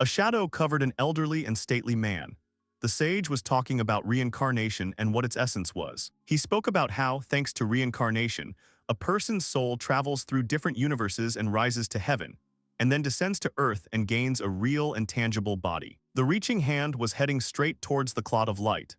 A shadow covered an elderly and stately man. The sage was talking about reincarnation and what its essence was. He spoke about how, thanks to reincarnation, a person's soul travels through different universes and rises to heaven, and then descends to earth and gains a real and tangible body. The reaching hand was heading straight towards the clot of light.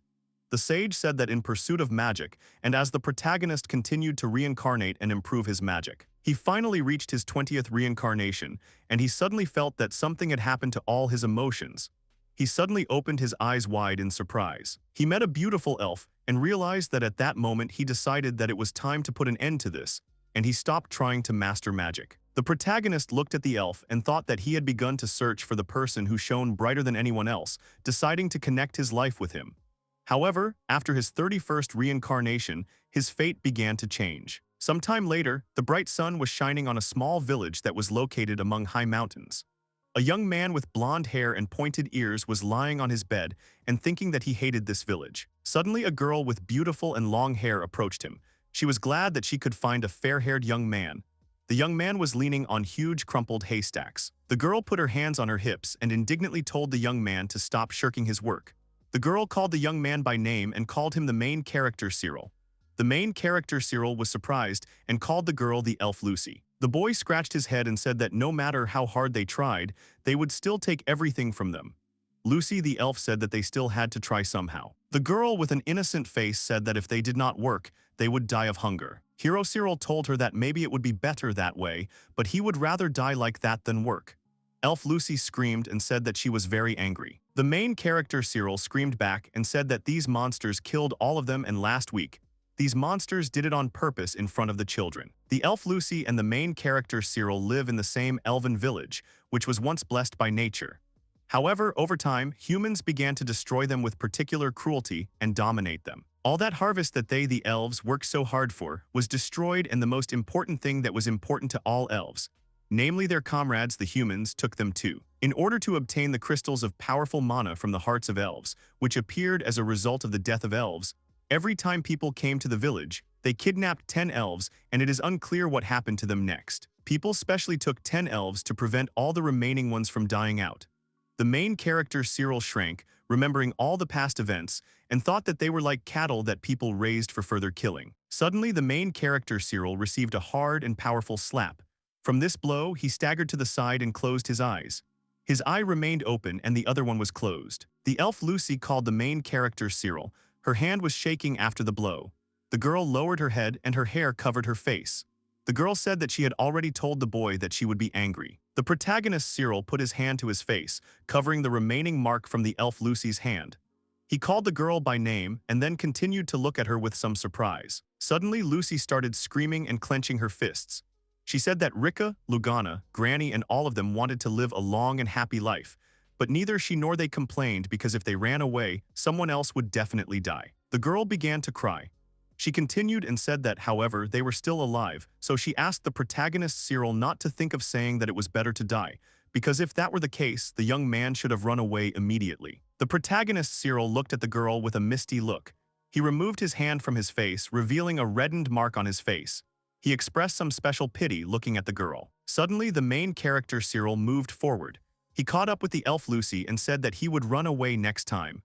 The sage said that in pursuit of magic, and as the protagonist continued to reincarnate and improve his magic, he finally reached his 20th reincarnation, and he suddenly felt that something had happened to all his emotions. He suddenly opened his eyes wide in surprise. He met a beautiful elf and realized that at that moment he decided that it was time to put an end to this, and he stopped trying to master magic. The protagonist looked at the elf and thought that he had begun to search for the person who shone brighter than anyone else, deciding to connect his life with him. However, after his 31st reincarnation, his fate began to change. Sometime later, the bright sun was shining on a small village that was located among high mountains. A young man with blonde hair and pointed ears was lying on his bed and thinking that he hated this village. Suddenly, a girl with beautiful and long hair approached him. She was glad that she could find a fair-haired young man. The young man was leaning on huge crumpled haystacks. The girl put her hands on her hips and indignantly told the young man to stop shirking his work. The girl called the young man by name and called him the main character Cyril. The main character Cyril was surprised and called the girl the elf Lucy. The boy scratched his head and said that no matter how hard they tried, they would still take everything from them. Lucy the elf said that they still had to try somehow. The girl with an innocent face said that if they did not work, they would die of hunger. Hero Cyril told her that maybe it would be better that way, but he would rather die like that than work. Elf Lucy screamed and said that she was very angry. The main character Cyril screamed back and said that these monsters killed all of them, and last week, these monsters did it on purpose in front of the children. The elf Lucy and the main character Cyril live in the same elven village, which was once blessed by nature. However, over time, humans began to destroy them with particular cruelty and dominate them. All that harvest that they, the elves, worked so hard for, was destroyed, and the most important thing that was important to all elves, namely their comrades the humans, took them too. In order to obtain the crystals of powerful mana from the hearts of elves, which appeared as a result of the death of elves, every time people came to the village, they kidnapped 10 elves, and it is unclear what happened to them next. People specially took 10 elves to prevent all the remaining ones from dying out. The main character Cyril shrank, remembering all the past events, and thought that they were like cattle that people raised for further killing. Suddenly, the main character Cyril received a hard and powerful slap. From this blow, he staggered to the side and closed his eyes. His eye remained open and the other one was closed. The elf Lucy called the main character Cyril. Her hand was shaking after the blow. The girl lowered her head and her hair covered her face. The girl said that she had already told the boy that she would be angry. The protagonist Cyril put his hand to his face, covering the remaining mark from the elf Lucy's hand. He called the girl by name and then continued to look at her with some surprise. Suddenly, Lucy started screaming and clenching her fists. She said that Rika, Lugana, Granny, and all of them wanted to live a long and happy life, but neither she nor they complained because if they ran away, someone else would definitely die. The girl began to cry. She continued and said that, however, they were still alive, so she asked the protagonist Cyril not to think of saying that it was better to die, because if that were the case, the young man should have run away immediately. The protagonist Cyril looked at the girl with a misty look. He removed his hand from his face, revealing a reddened mark on his face. He expressed some special pity looking at the girl. Suddenly, the main character Cyril moved forward. He caught up with the elf Lucy and said that he would run away next time.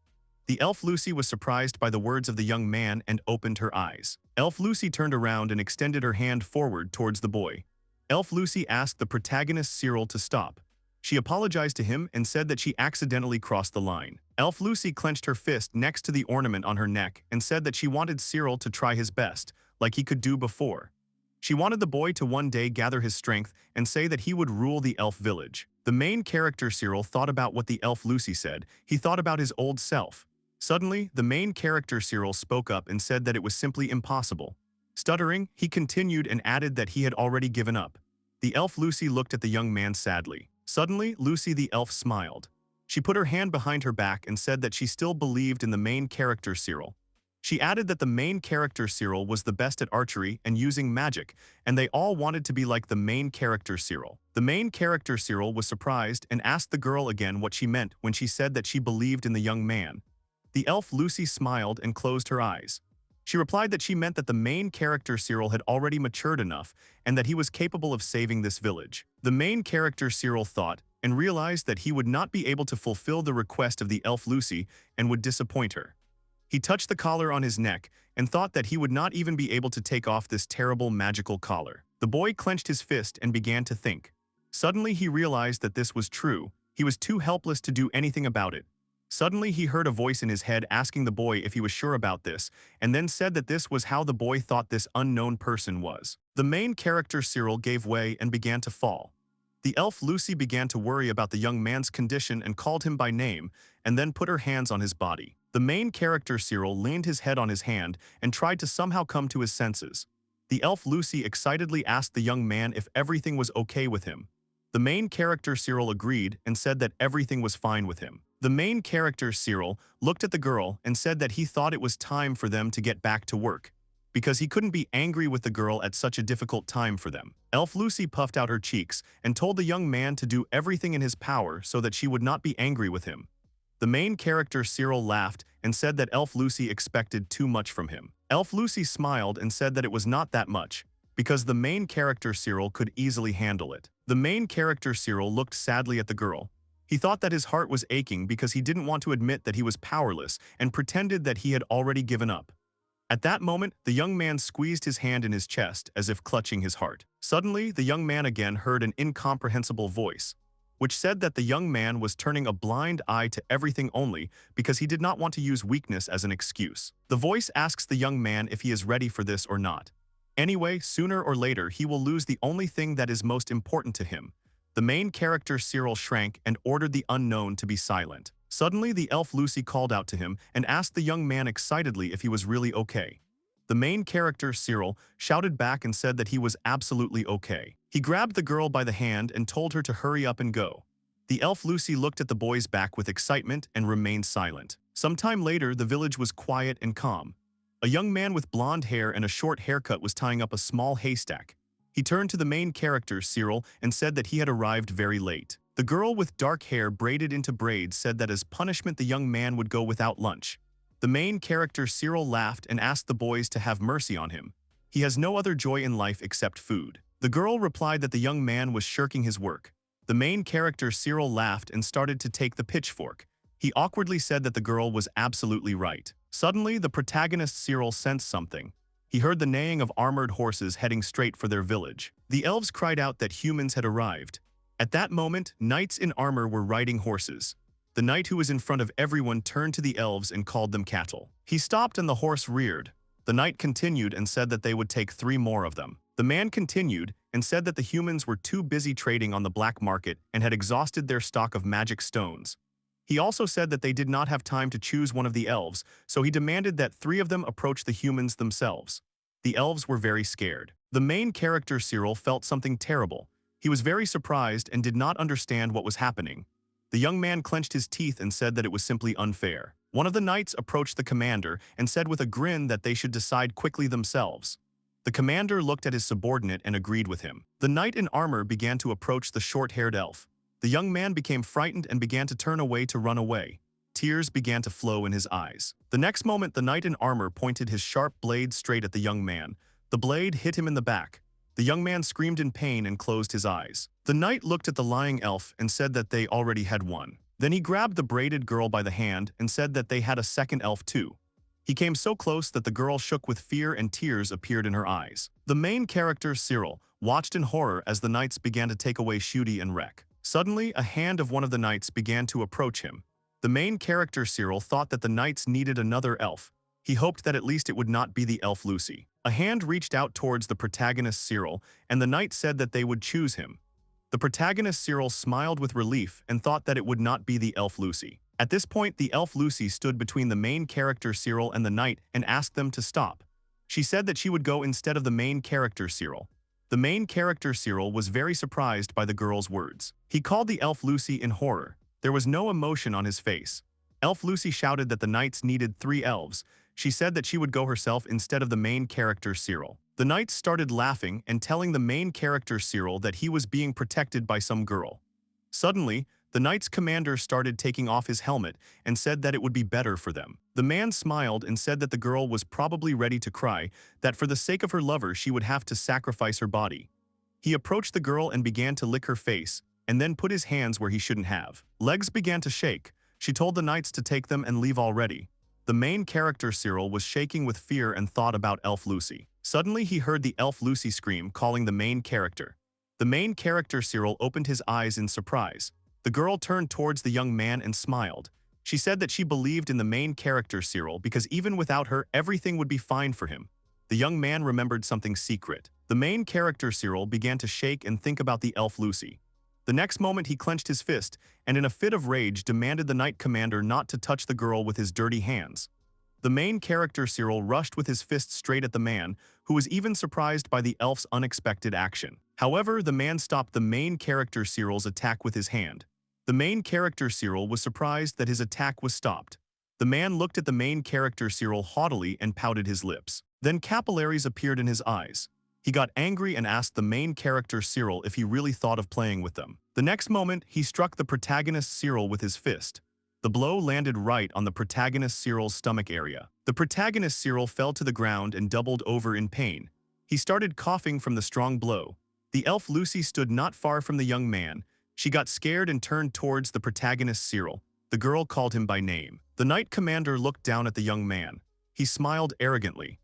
The elf Lucy was surprised by the words of the young man and opened her eyes. Elf Lucy turned around and extended her hand forward towards the boy. Elf Lucy asked the protagonist Cyril to stop. She apologized to him and said that she accidentally crossed the line. Elf Lucy clenched her fist next to the ornament on her neck and said that she wanted Cyril to try his best, like he could do before. She wanted the boy to one day gather his strength and say that he would rule the elf village. The main character Cyril thought about what the elf Lucy said. He thought about his old self. Suddenly, the main character Cyril spoke up and said that it was simply impossible. Stuttering, he continued and added that he had already given up. The elf Lucy looked at the young man sadly. Suddenly, Lucy the elf smiled. She put her hand behind her back and said that she still believed in the main character Cyril. She added that the main character Cyril was the best at archery and using magic, and they all wanted to be like the main character Cyril. The main character Cyril was surprised and asked the girl again what she meant when she said that she believed in the young man. The elf Lucy smiled and closed her eyes. She replied that she meant that the main character Cyril had already matured enough and that he was capable of saving this village. The main character Cyril thought and realized that he would not be able to fulfill the request of the elf Lucy and would disappoint her. He touched the collar on his neck and thought that he would not even be able to take off this terrible magical collar. The boy clenched his fist and began to think. Suddenly he realized that this was true. He was too helpless to do anything about it. Suddenly he heard a voice in his head asking the boy if he was sure about this, and then said that this was how the boy thought this unknown person was. The main character Cyril gave way and began to fall. The elf Lucy began to worry about the young man's condition and called him by name, and then put her hands on his body. The main character Cyril leaned his head on his hand and tried to somehow come to his senses. The elf Lucy excitedly asked the young man if everything was okay with him. The main character Cyril agreed and said that everything was fine with him. The main character Cyril looked at the girl and said that he thought it was time for them to get back to work, because he couldn't be angry with the girl at such a difficult time for them. Elf Lucy puffed out her cheeks and told the young man to do everything in his power so that she would not be angry with him. The main character Cyril laughed and said that Elf Lucy expected too much from him. Elf Lucy smiled and said that it was not that much, because the main character Cyril could easily handle it. The main character Cyril looked sadly at the girl. He thought that his heart was aching because he didn't want to admit that he was powerless and pretended that he had already given up. At that moment, the young man squeezed his hand in his chest as if clutching his heart. Suddenly, the young man again heard an incomprehensible voice, which said that the young man was turning a blind eye to everything only because he did not want to use weakness as an excuse. The voice asks the young man if he is ready for this or not. Anyway, sooner or later, he will lose the only thing that is most important to him. The main character Cyril shrank and ordered the unknown to be silent. Suddenly, the elf Lucy called out to him and asked the young man excitedly if he was really okay. The main character Cyril shouted back and said that he was absolutely okay. He grabbed the girl by the hand and told her to hurry up and go. The elf Lucy looked at the boy's back with excitement and remained silent. Sometime later, the village was quiet and calm. A young man with blonde hair and a short haircut was tying up a small haystack. He turned to the main character, Cyril, and said that he had arrived very late. The girl with dark hair braided into braids said that as punishment the young man would go without lunch. The main character Cyril laughed and asked the boys to have mercy on him. He has no other joy in life except food. The girl replied that the young man was shirking his work. The main character Cyril laughed and started to take the pitchfork. He awkwardly said that the girl was absolutely right. Suddenly, the protagonist Cyril sensed something. He heard the neighing of armored horses heading straight for their village. The elves cried out that humans had arrived. At that moment, knights in armor were riding horses. The knight who was in front of everyone turned to the elves and called them cattle. He stopped and the horse reared. The knight continued and said that they would take 3 more of them. The man continued and said that the humans were too busy trading on the black market and had exhausted their stock of magic stones. He also said that they did not have time to choose one of the elves, so he demanded that 3 of them approach the humans themselves. The elves were very scared. The main character Cyril felt something terrible. He was very surprised and did not understand what was happening. The young man clenched his teeth and said that it was simply unfair. One of the knights approached the commander and said with a grin that they should decide quickly themselves. The commander looked at his subordinate and agreed with him. The knight in armor began to approach the short-haired elf. The young man became frightened and began to turn away to run away. Tears began to flow in his eyes. The next moment, the knight in armor pointed his sharp blade straight at the young man. The blade hit him in the back. The young man screamed in pain and closed his eyes. The knight looked at the lying elf and said that they already had won. Then he grabbed the braided girl by the hand and said that they had a second elf too. He came so close that the girl shook with fear and tears appeared in her eyes. The main character, Cyril, watched in horror as the knights began to take away Shooty and Wreck. Suddenly, a hand of one of the knights began to approach him. The main character, Cyril, thought that the knights needed another elf. He hoped that at least it would not be the elf Lucy. A hand reached out towards the protagonist Cyril, and the knight said that they would choose him. The protagonist Cyril smiled with relief and thought that it would not be the elf Lucy. At this point, the elf Lucy stood between the main character Cyril and the knight and asked them to stop. She said that she would go instead of the main character Cyril. The main character Cyril was very surprised by the girl's words. He called the elf Lucy in horror. There was no emotion on his face. Elf Lucy shouted that the knights needed 3 elves. She said that she would go herself instead of the main character Cyril. The knights started laughing and telling the main character Cyril that he was being protected by some girl. Suddenly, the knight's commander started taking off his helmet and said that it would be better for them. The man smiled and said that the girl was probably ready to cry, that for the sake of her lover she would have to sacrifice her body. He approached the girl and began to lick her face, and then put his hands where he shouldn't have. Legs began to shake. She told the knights to take them and leave already. The main character Cyril was shaking with fear and thought about Elf Lucy. Suddenly he heard the Elf Lucy scream, calling the main character. The main character Cyril opened his eyes in surprise. The girl turned towards the young man and smiled. She said that she believed in the main character Cyril because even without her, everything would be fine for him. The young man remembered something secret. The main character Cyril began to shake and think about the Elf Lucy. The next moment he clenched his fist and in a fit of rage demanded the knight commander not to touch the girl with his dirty hands. The main character Cyril rushed with his fist straight at the man, who was even surprised by the elf's unexpected action. However, the man stopped the main character Cyril's attack with his hand. The main character Cyril was surprised that his attack was stopped. The man looked at the main character Cyril haughtily and pouted his lips. Then capillaries appeared in his eyes. He got angry and asked the main character Cyril if he really thought of playing with them. The next moment, he struck the protagonist Cyril with his fist. The blow landed right on the protagonist Cyril's stomach area. The protagonist Cyril fell to the ground and doubled over in pain. He started coughing from the strong blow. The elf Lucy stood not far from the young man. She got scared and turned towards the protagonist Cyril. The girl called him by name. The knight commander looked down at the young man. He smiled arrogantly.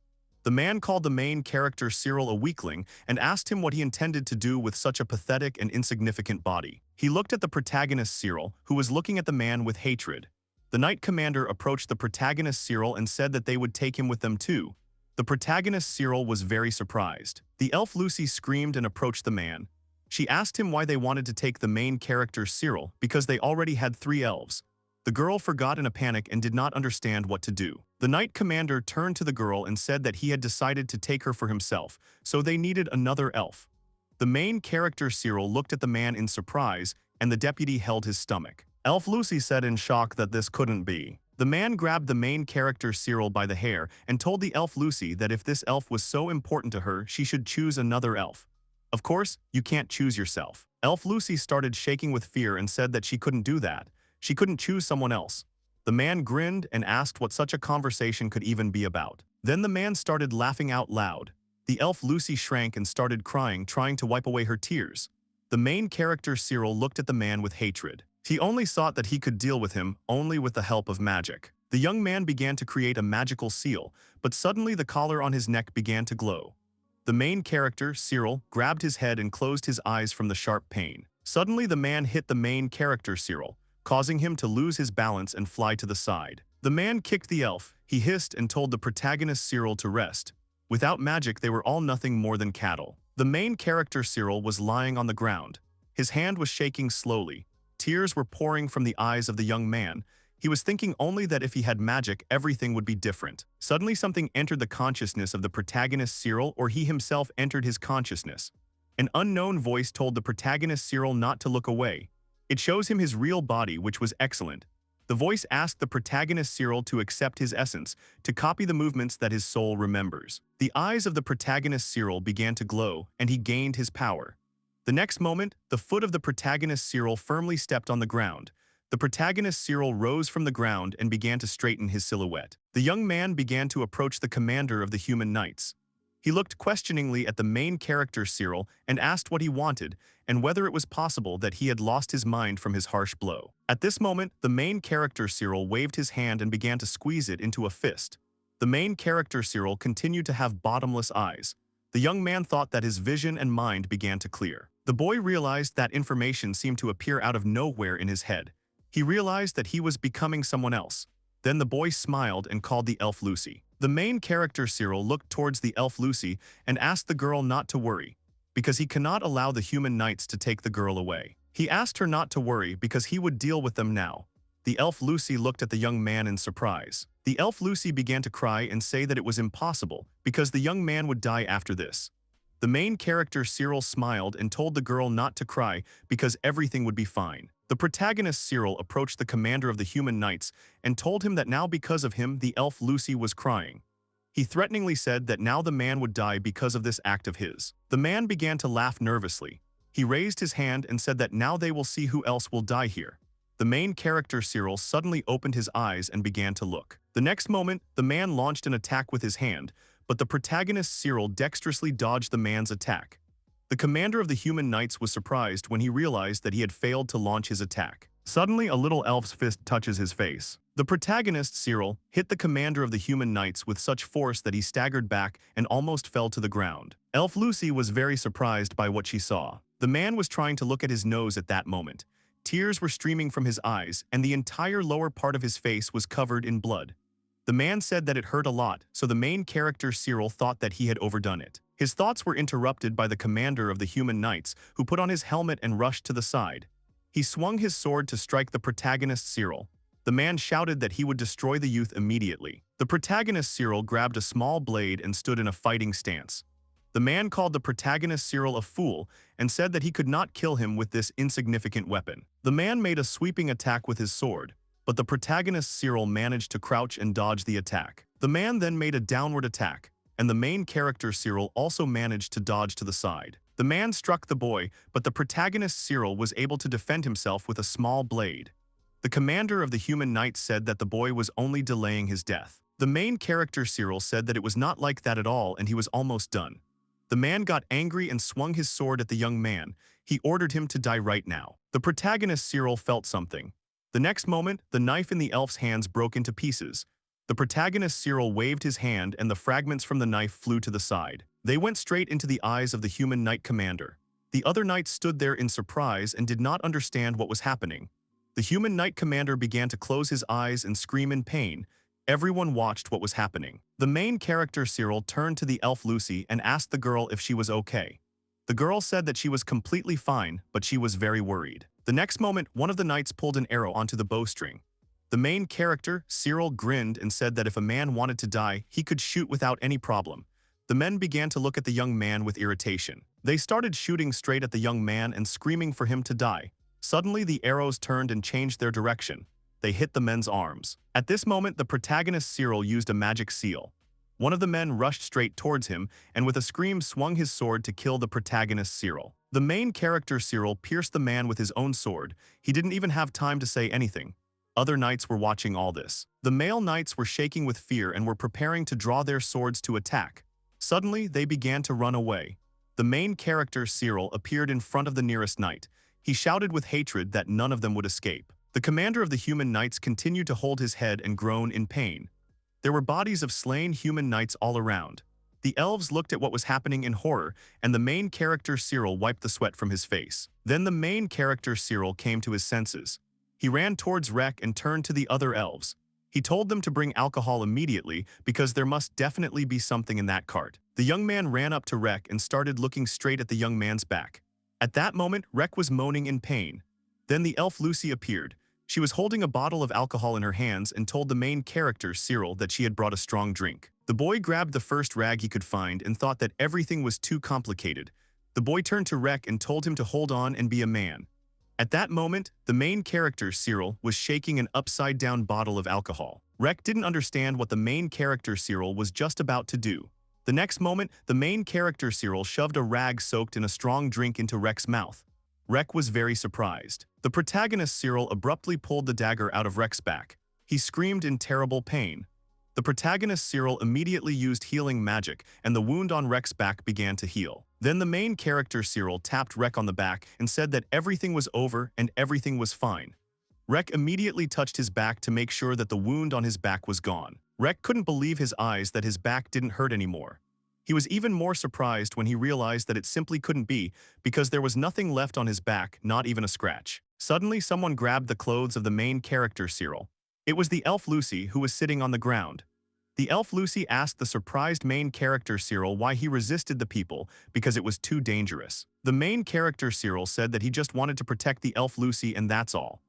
The man called the main character Cyril a weakling and asked him what he intended to do with such a pathetic and insignificant body. He looked at the protagonist Cyril, who was looking at the man with hatred. The knight commander approached the protagonist Cyril and said that they would take him with them too. The protagonist Cyril was very surprised. The elf Lucy screamed and approached the man. She asked him why they wanted to take the main character Cyril because they already had 3 elves. The girl forgot in a panic and did not understand what to do. The knight commander turned to the girl and said that he had decided to take her for himself, so they needed another elf. The main character Cyril looked at the man in surprise, and the deputy held his stomach. Elf Lucy said in shock that this couldn't be. The man grabbed the main character Cyril by the hair and told the elf Lucy that if this elf was so important to her, she should choose another elf. Of course, you can't choose yourself. Elf Lucy started shaking with fear and said that she couldn't do that. She couldn't choose someone else. The man grinned and asked what such a conversation could even be about. Then the man started laughing out loud. The elf Lucy shrank and started crying, trying to wipe away her tears. The main character Cyril looked at the man with hatred. He only thought that he could deal with him only with the help of magic. The young man began to create a magical seal, but suddenly the collar on his neck began to glow. The main character, Cyril, grabbed his head and closed his eyes from the sharp pain. Suddenly the man hit the main character Cyril, causing him to lose his balance and fly to the side. The man kicked the elf. He hissed and told the protagonist Cyril to rest. Without magic, they were all nothing more than cattle. The main character Cyril was lying on the ground. His hand was shaking slowly. Tears were pouring from the eyes of the young man. He was thinking only that if he had magic, everything would be different. Suddenly something entered the consciousness of the protagonist Cyril, or he himself entered his consciousness. An unknown voice told the protagonist Cyril not to look away. It shows him his real body, which was excellent. The voice asked the protagonist Cyril to accept his essence, to copy the movements that his soul remembers. The eyes of the protagonist Cyril began to glow, and he gained his power. The next moment, the foot of the protagonist Cyril firmly stepped on the ground. The protagonist Cyril rose from the ground and began to straighten his silhouette. The young man began to approach the commander of the human knights. He looked questioningly at the main character Cyril and asked what he wanted and whether it was possible that he had lost his mind from his harsh blow. At this moment, the main character Cyril waved his hand and began to squeeze it into a fist. The main character Cyril continued to have bottomless eyes. The young man thought that his vision and mind began to clear. The boy realized that information seemed to appear out of nowhere in his head. He realized that he was becoming someone else. Then the boy smiled and called the elf Lucy. The main character Cyril looked towards the elf Lucy and asked the girl not to worry, because he cannot allow the human knights to take the girl away. He asked her not to worry because he would deal with them now. The elf Lucy looked at the young man in surprise. The elf Lucy began to cry and say that it was impossible because the young man would die after this. The main character Cyril smiled and told the girl not to cry because everything would be fine. The protagonist Cyril approached the commander of the human knights and told him that now because of him the elf Lucy was crying. He threateningly said that now the man would die because of this act of his. The man began to laugh nervously. He raised his hand and said that now they will see who else will die here. The main character Cyril suddenly opened his eyes and began to look. The next moment, the man launched an attack with his hand, but the protagonist Cyril dexterously dodged the man's attack. The commander of the human knights was surprised when he realized that he had failed to launch his attack. Suddenly, a little elf's fist touches his face. The protagonist, Cyril, hit the commander of the human knights with such force that he staggered back and almost fell to the ground. Elf Lucy was very surprised by what she saw. The man was trying to look at his nose at that moment. Tears were streaming from his eyes, and the entire lower part of his face was covered in blood. The man said that it hurt a lot, so the main character Cyril thought that he had overdone it. His thoughts were interrupted by the commander of the human knights, who put on his helmet and rushed to the side. He swung his sword to strike the protagonist Cyril. The man shouted that he would destroy the youth immediately. The protagonist Cyril grabbed a small blade and stood in a fighting stance. The man called the protagonist Cyril a fool and said that he could not kill him with this insignificant weapon. The man made a sweeping attack with his sword, but the protagonist Cyril managed to crouch and dodge the attack. The man then made a downward attack, and the main character Cyril also managed to dodge to the side. The man struck the boy, but the protagonist Cyril was able to defend himself with a small blade. The commander of the human knights said that the boy was only delaying his death. The main character Cyril said that it was not like that at all and he was almost done. The man got angry and swung his sword at the young man. He ordered him to die right now. The protagonist Cyril felt something. The next moment, the knife in the elf's hands broke into pieces. The protagonist Cyril waved his hand and the fragments from the knife flew to the side. They went straight into the eyes of the human knight commander. The other knights stood there in surprise and did not understand what was happening. The human knight commander began to close his eyes and scream in pain. Everyone watched what was happening. The main character Cyril turned to the elf Lucy and asked the girl if she was okay. The girl said that she was completely fine, but she was very worried. The next moment, one of the knights pulled an arrow onto the bowstring. The main character, Cyril, grinned and said that if a man wanted to die, he could shoot without any problem. The men began to look at the young man with irritation. They started shooting straight at the young man and screaming for him to die. Suddenly, the arrows turned and changed their direction. They hit the men's arms. At this moment, the protagonist Cyril used a magic seal. One of the men rushed straight towards him and with a scream swung his sword to kill the protagonist Cyril. The main character Cyril pierced the man with his own sword. He didn't even have time to say anything. Other knights were watching all this. The male knights were shaking with fear and were preparing to draw their swords to attack. Suddenly, they began to run away. The main character, Cyril, appeared in front of the nearest knight. He shouted with hatred that none of them would escape. The commander of the human knights continued to hold his head and groan in pain. There were bodies of slain human knights all around. The elves looked at what was happening in horror, and the main character Cyril wiped the sweat from his face. Then the main character Cyril came to his senses. He ran towards Rek and turned to the other elves. He told them to bring alcohol immediately because there must definitely be something in that cart. The young man ran up to Rek and started looking straight at the young man's back. At that moment, Rek was moaning in pain. Then the elf Lucy appeared. She was holding a bottle of alcohol in her hands and told the main character, Cyril, that she had brought a strong drink. The boy grabbed the first rag he could find and thought that everything was too complicated. The boy turned to Rek and told him to hold on and be a man. At that moment, the main character, Cyril, was shaking an upside-down bottle of alcohol. Rek didn't understand what the main character, Cyril, was just about to do. The next moment, the main character, Cyril, shoved a rag soaked in a strong drink into Rek's mouth. Rek was very surprised. The protagonist, Cyril, abruptly pulled the dagger out of Rek's back. He screamed in terrible pain. The protagonist, Cyril, immediately used healing magic, and the wound on Rek's back began to heal. Then the main character, Cyril, tapped Rek on the back and said that everything was over and everything was fine. Rek immediately touched his back to make sure that the wound on his back was gone. Rek couldn't believe his eyes that his back didn't hurt anymore. He was even more surprised when he realized that it simply couldn't be because there was nothing left on his back, not even a scratch. Suddenly, someone grabbed the clothes of the main character, Cyril. It was the elf Lucy who was sitting on the ground. The elf Lucy asked the surprised main character Cyril why he resisted the people because it was too dangerous. The main character Cyril said that he just wanted to protect the elf Lucy and that's all.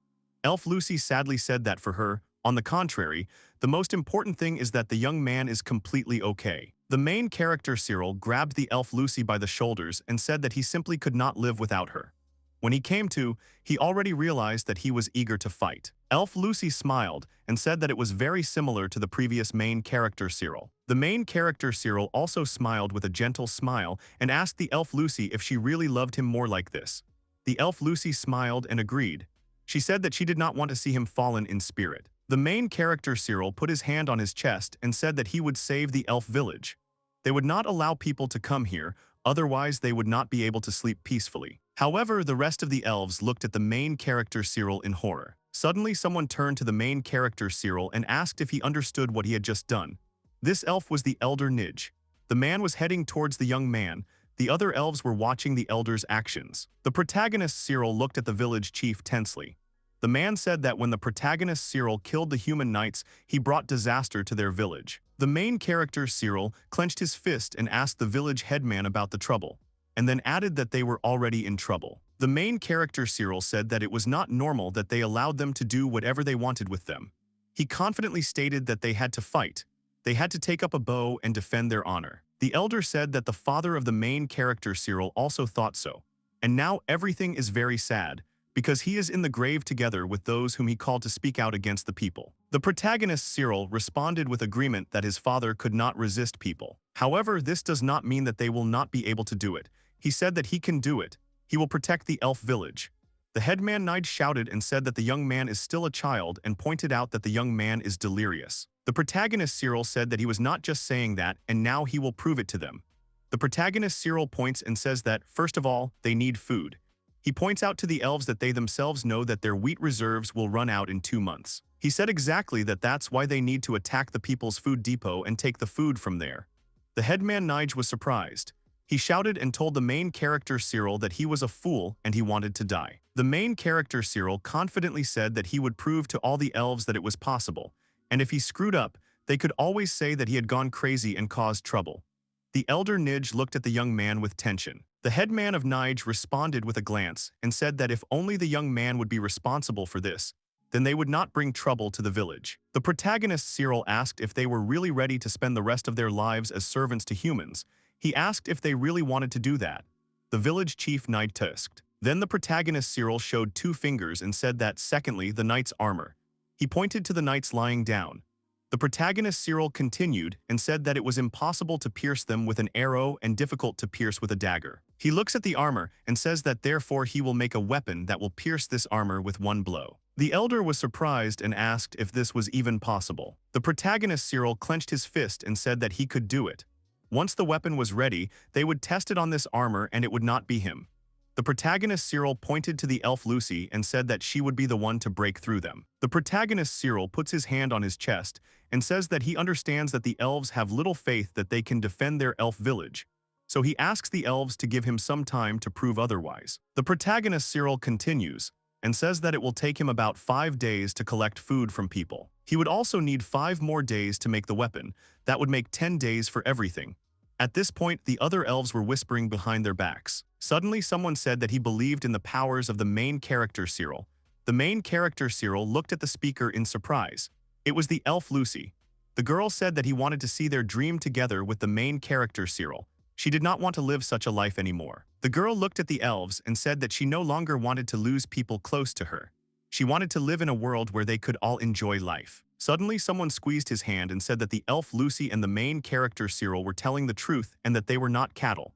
Elf Lucy sadly said that for her, on the contrary, the most important thing is that the young man is completely okay. The main character Cyril grabbed the elf Lucy by the shoulders and said that he simply could not live without her. When he came to, he already realized that he was eager to fight. Elf Lucy smiled and said that it was very similar to the previous main character Cyril. The main character Cyril also smiled with a gentle smile and asked the elf Lucy if she really loved him more like this. The elf Lucy smiled and agreed. She said that she did not want to see him fallen in spirit. The main character Cyril put his hand on his chest and said that he would save the elf village. They would not allow people to come here, otherwise they would not be able to sleep peacefully. However, the rest of the elves looked at the main character Cyril in horror. Suddenly, someone turned to the main character Cyril and asked if he understood what he had just done. This elf was the elder Nij. The man was heading towards the young man. The other elves were watching the elder's actions. The protagonist Cyril looked at the village chief tensely. The man said that when the protagonist Cyril killed the human knights, he brought disaster to their village. The main character Cyril clenched his fist and asked the village headman about the trouble, and then added that they were already in trouble. The main character Cyril said that it was not normal that they allowed them to do whatever they wanted with them. He confidently stated that they had to fight. They had to take up a bow and defend their honor. The elder said that the father of the main character Cyril also thought so. And now everything is very sad, because he is in the grave together with those whom he called to speak out against the people. The protagonist Cyril responded with agreement that his father could not resist people. However, this does not mean that they will not be able to do it. He said that he can do it. He will protect the elf village. The headman Nige shouted and said that the young man is still a child and pointed out that the young man is delirious. The protagonist Cyril said that he was not just saying that, and now he will prove it to them. The protagonist Cyril points and says that, first of all, they need food. He points out to the elves that they themselves know that their wheat reserves will run out in 2 months. He said exactly that that's why they need to attack the people's food depot and take the food from there. The headman Nige was surprised. He shouted and told the main character Cyril that he was a fool and he wanted to die. The main character Cyril confidently said that he would prove to all the elves that it was possible, and if he screwed up, they could always say that he had gone crazy and caused trouble. The elder Nige looked at the young man with tension. The headman of Nige responded with a glance and said that if only the young man would be responsible for this, then they would not bring trouble to the village. The protagonist Cyril asked if they were really ready to spend the rest of their lives as servants to humans. He asked if they really wanted to do that. The village chief Nige tusked. Then the protagonist Cyril showed 2 fingers and said that, secondly, the knight's armor. He pointed to the knights lying down. The protagonist Cyril continued and said that it was impossible to pierce them with an arrow and difficult to pierce with a dagger. He looks at the armor and says that therefore he will make a weapon that will pierce this armor with 1 blow. The elder was surprised and asked if this was even possible. The protagonist Cyril clenched his fist and said that he could do it. Once the weapon was ready, they would test it on this armor and it would not be him. The protagonist Cyril pointed to the elf Lucy and said that she would be the one to break through them. The protagonist Cyril puts his hand on his chest and says that he understands that the elves have little faith that they can defend their elf village, so he asks the elves to give him some time to prove otherwise. The protagonist Cyril continues and says that it will take him about 5 days to collect food from people. He would also need 5 more days to make the weapon. That would make 10 days for everything. At this point, the other elves were whispering behind their backs. Suddenly, someone said that he believed in the powers of the main character Cyril. The main character Cyril looked at the speaker in surprise. It was the elf Lucy. The girl said that he wanted to see their dream together with the main character Cyril. She did not want to live such a life anymore. The girl looked at the elves and said that she no longer wanted to lose people close to her. She wanted to live in a world where they could all enjoy life. Suddenly, someone squeezed his hand and said that the elf Lucy and the main character Cyril were telling the truth and that they were not cattle.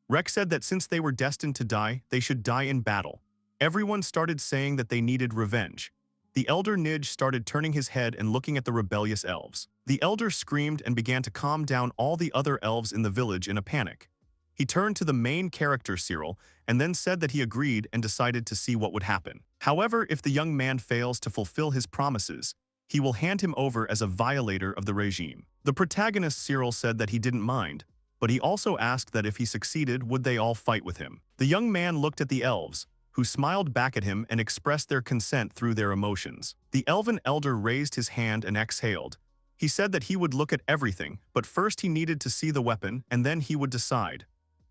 Rex said that since they were destined to die, they should die in battle. Everyone started saying that they needed revenge. The elder Nij started turning his head and looking at the rebellious elves. The elder screamed and began to calm down all the other elves in the village in a panic. He turned to the main character Cyril and then said that he agreed and decided to see what would happen. However, if the young man fails to fulfill his promises, he will hand him over as a violator of the regime. The protagonist Cyril said that he didn't mind, but he also asked that if he succeeded, would they all fight with him. The young man looked at the elves, who smiled back at him and expressed their consent through their emotions. The elven elder raised his hand and exhaled. He said that he would look at everything, but first he needed to see the weapon and then he would decide.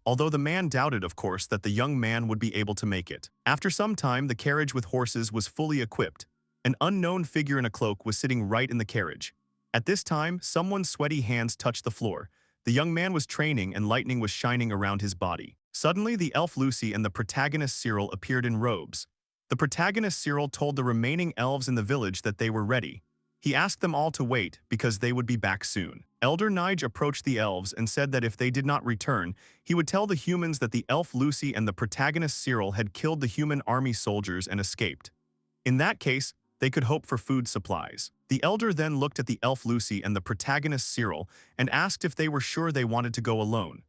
Although the man doubted, of course, that the young man would be able to make it. After some time, the carriage with horses was fully equipped. An unknown figure in a cloak was sitting right in the carriage. At this time, someone's sweaty hands touched the floor. The young man was training and lightning was shining around his body. Suddenly, the elf Lucy and the protagonist Cyril appeared in robes. The protagonist Cyril told the remaining elves in the village that they were ready. He asked them all to wait because they would be back soon. Elder Nige approached the elves and said that if they did not return, he would tell the humans that the elf Lucy and the protagonist Cyril had killed the human army soldiers and escaped. In that case, they could hope for food supplies. The elder then looked at the elf Lucy and the protagonist Cyril and asked if they were sure they wanted to go alone.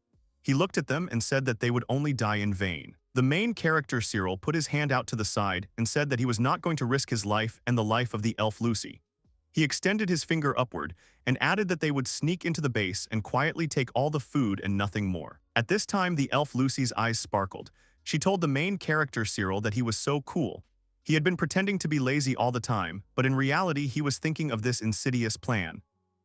He looked at them and said that they would only die in vain. The main character Cyril put his hand out to the side and said that he was not going to risk his life and the life of the elf Lucy. He extended his finger upward and added that they would sneak into the base and quietly take all the food and nothing more. At this time, the elf Lucy's eyes sparkled. She told the main character Cyril that he was so cool. He had been pretending to be lazy all the time, but in reality he was thinking of this insidious plan.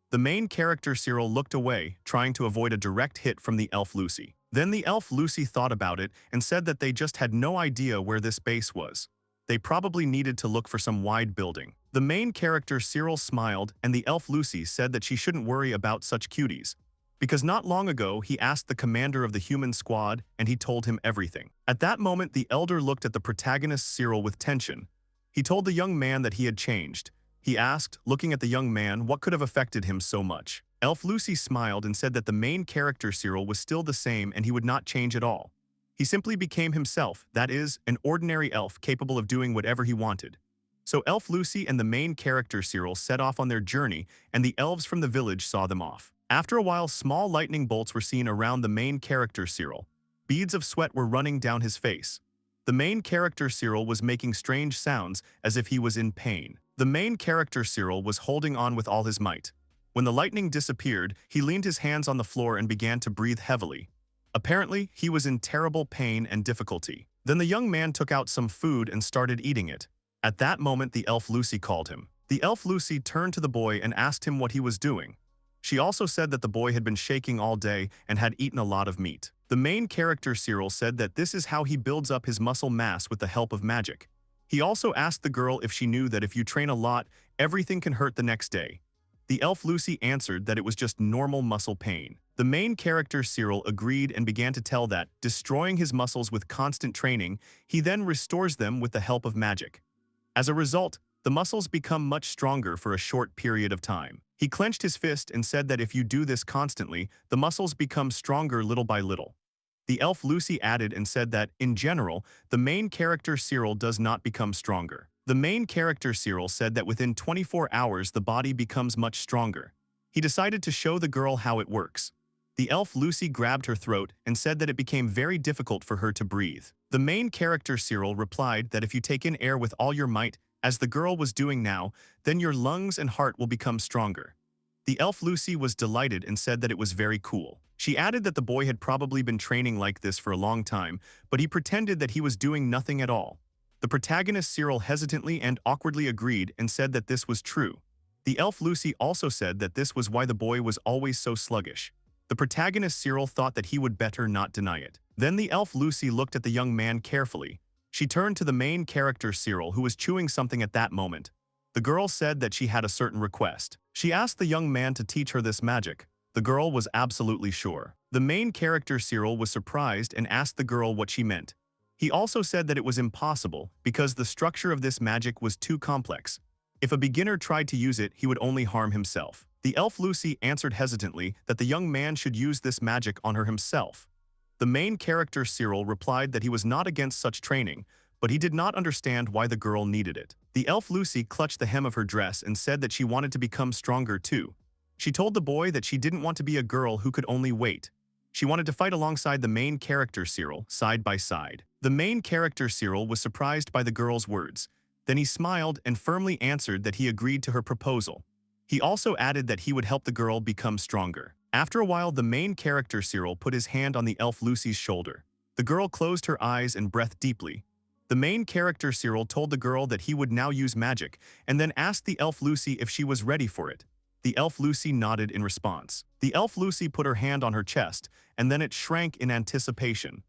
The main character Cyril looked away, trying to avoid a direct hit from the elf Lucy. Then the elf Lucy thought about it and said that they just had no idea where this base was. They probably needed to look for some wide building. The main character Cyril smiled and the elf Lucy said that she shouldn't worry about such cuties, because not long ago he asked the commander of the human squad and he told him everything. At that moment the elder looked at the protagonist Cyril with tension. He told the young man that he had changed. He asked, looking at the young man, what could have affected him so much. Elf Lucy smiled and said that the main character Cyril was still the same and he would not change at all. He simply became himself, that is, an ordinary elf capable of doing whatever he wanted. So Elf Lucy and the main character Cyril set off on their journey and the elves from the village saw them off. After a while, small lightning bolts were seen around the main character Cyril. Beads of sweat were running down his face. The main character Cyril was making strange sounds as if he was in pain. The main character Cyril was holding on with all his might. When the lightning disappeared, he leaned his hands on the floor and began to breathe heavily. Apparently, he was in terrible pain and difficulty. Then the young man took out some food and started eating it. At that moment, the elf Lucy called him. The elf Lucy turned to the boy and asked him what he was doing. She also said that the boy had been shaking all day and had eaten a lot of meat. The main character Cyril said that this is how he builds up his muscle mass with the help of magic. He also asked the girl if she knew that if you train a lot, everything can hurt the next day. The elf Lucy answered that it was just normal muscle pain. The main character Cyril agreed and began to tell that, destroying his muscles with constant training, he then restores them with the help of magic. As a result, the muscles become much stronger for a short period of time. He clenched his fist and said that if you do this constantly, the muscles become stronger little by little. The elf Lucy added and said that, in general, the main character Cyril does not become stronger. The main character Cyril said that within 24 hours the body becomes much stronger. He decided to show the girl how it works. The elf Lucy grabbed her throat and said that it became very difficult for her to breathe. The main character Cyril replied that if you take in air with all your might, as the girl was doing now, then your lungs and heart will become stronger. The elf Lucy was delighted and said that it was very cool. She added that the boy had probably been training like this for a long time, but he pretended that he was doing nothing at all. The protagonist Cyril hesitantly and awkwardly agreed and said that this was true. The elf Lucy also said that this was why the boy was always so sluggish. The protagonist Cyril thought that he would better not deny it. Then the elf Lucy looked at the young man carefully. She turned to the main character Cyril, who was chewing something at that moment. The girl said that she had a certain request. She asked the young man to teach her this magic. The girl was absolutely sure. The main character Cyril was surprised and asked the girl what she meant. He also said that it was impossible because the structure of this magic was too complex. If a beginner tried to use it, he would only harm himself. The elf Lucy answered hesitantly that the young man should use this magic on her himself. The main character Cyril replied that he was not against such training, but he did not understand why the girl needed it. The elf Lucy clutched the hem of her dress and said that she wanted to become stronger too. She told the boy that she didn't want to be a girl who could only wait. She wanted to fight alongside the main character Cyril, side by side. The main character Cyril was surprised by the girl's words. Then he smiled and firmly answered that he agreed to her proposal. He also added that he would help the girl become stronger. After a while, the main character Cyril put his hand on the elf Lucy's shoulder. The girl closed her eyes and breathed deeply. The main character Cyril told the girl that he would now use magic, and then asked the elf Lucy if she was ready for it. The elf Lucy nodded in response. The elf Lucy put her hand on her chest, and then it shrank in anticipation.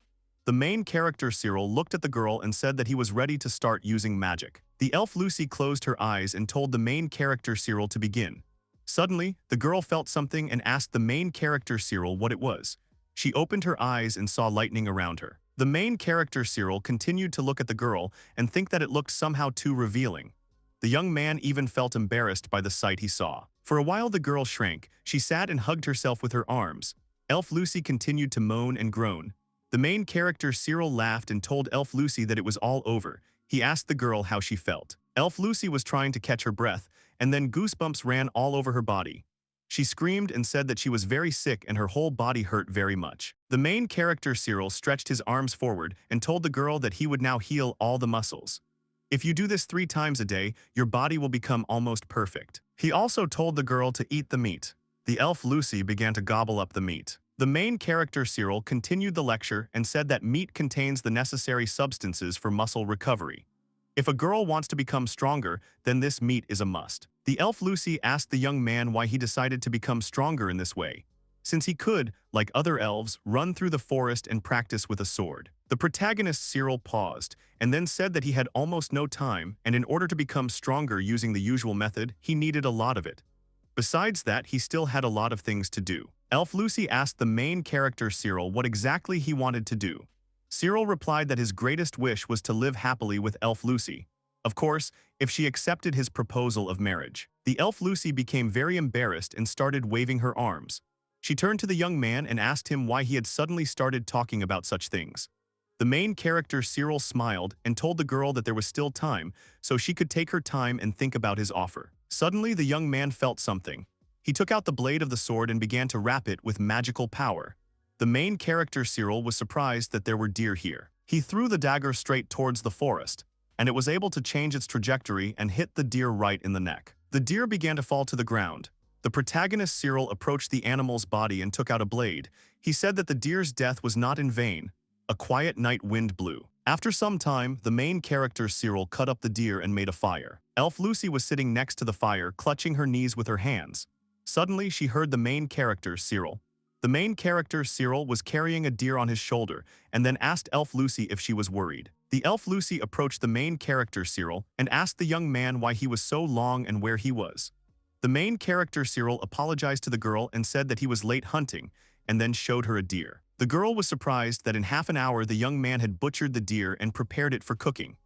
The main character Cyril looked at the girl and said that he was ready to start using magic. The elf Lucy closed her eyes and told the main character Cyril to begin. Suddenly, the girl felt something and asked the main character Cyril what it was. She opened her eyes and saw lightning around her. The main character Cyril continued to look at the girl and think that it looked somehow too revealing. The young man even felt embarrassed by the sight he saw. For a while the girl shrank. She sat and hugged herself with her arms. Elf Lucy continued to moan and groan. The main character Cyril laughed and told Elf Lucy that it was all over. He asked the girl how she felt. Elf Lucy was trying to catch her breath, and then goosebumps ran all over her body. She screamed and said that she was very sick and her whole body hurt very much. The main character Cyril stretched his arms forward and told the girl that he would now heal all the muscles. If you do this 3 times a day, your body will become almost perfect. He also told the girl to eat the meat. The elf Lucy began to gobble up the meat. The main character Cyril continued the lecture and said that meat contains the necessary substances for muscle recovery. If a girl wants to become stronger, then this meat is a must. The elf Lucy asked the young man why he decided to become stronger in this way, since he could, like other elves, run through the forest and practice with a sword. The protagonist Cyril paused, and then said that he had almost no time, and in order to become stronger using the usual method, he needed a lot of it. Besides that, he still had a lot of things to do. Elf Lucy asked the main character Cyril what exactly he wanted to do. Cyril replied that his greatest wish was to live happily with Elf Lucy. Of course, if she accepted his proposal of marriage. The Elf Lucy became very embarrassed and started waving her arms. She turned to the young man and asked him why he had suddenly started talking about such things. The main character Cyril smiled and told the girl that there was still time, so she could take her time and think about his offer. Suddenly, the young man felt something. He took out the blade of the sword and began to wrap it with magical power. The main character Cyril was surprised that there were deer here. He threw the dagger straight towards the forest, and it was able to change its trajectory and hit the deer right in the neck. The deer began to fall to the ground. The protagonist Cyril approached the animal's body and took out a blade. He said that the deer's death was not in vain. A quiet night wind blew. After some time, the main character Cyril cut up the deer and made a fire. Elf Lucy was sitting next to the fire, clutching her knees with her hands. Suddenly, she heard the main character, Cyril. The main character, Cyril, was carrying a deer on his shoulder and then asked Elf Lucy if she was worried. The Elf Lucy approached the main character, Cyril, and asked the young man why he was so long and where he was. The main character, Cyril, apologized to the girl and said that he was late hunting, and then showed her a deer. The girl was surprised that in half an hour the young man had butchered the deer and prepared it for cooking.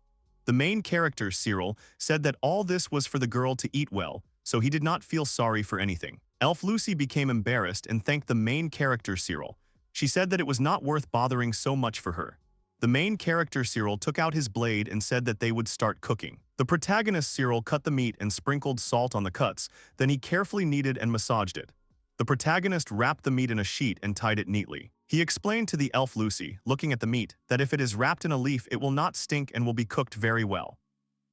The main character, Cyril, said that all this was for the girl to eat well, so he did not feel sorry for anything. Elf Lucy became embarrassed and thanked the main character Cyril. She said that it was not worth bothering so much for her. The main character Cyril took out his blade and said that they would start cooking. The protagonist Cyril cut the meat and sprinkled salt on the cuts, then he carefully kneaded and massaged it. The protagonist wrapped the meat in a sheet and tied it neatly. He explained to the elf Lucy, looking at the meat, that if it is wrapped in a leaf it will not stink and will be cooked very well.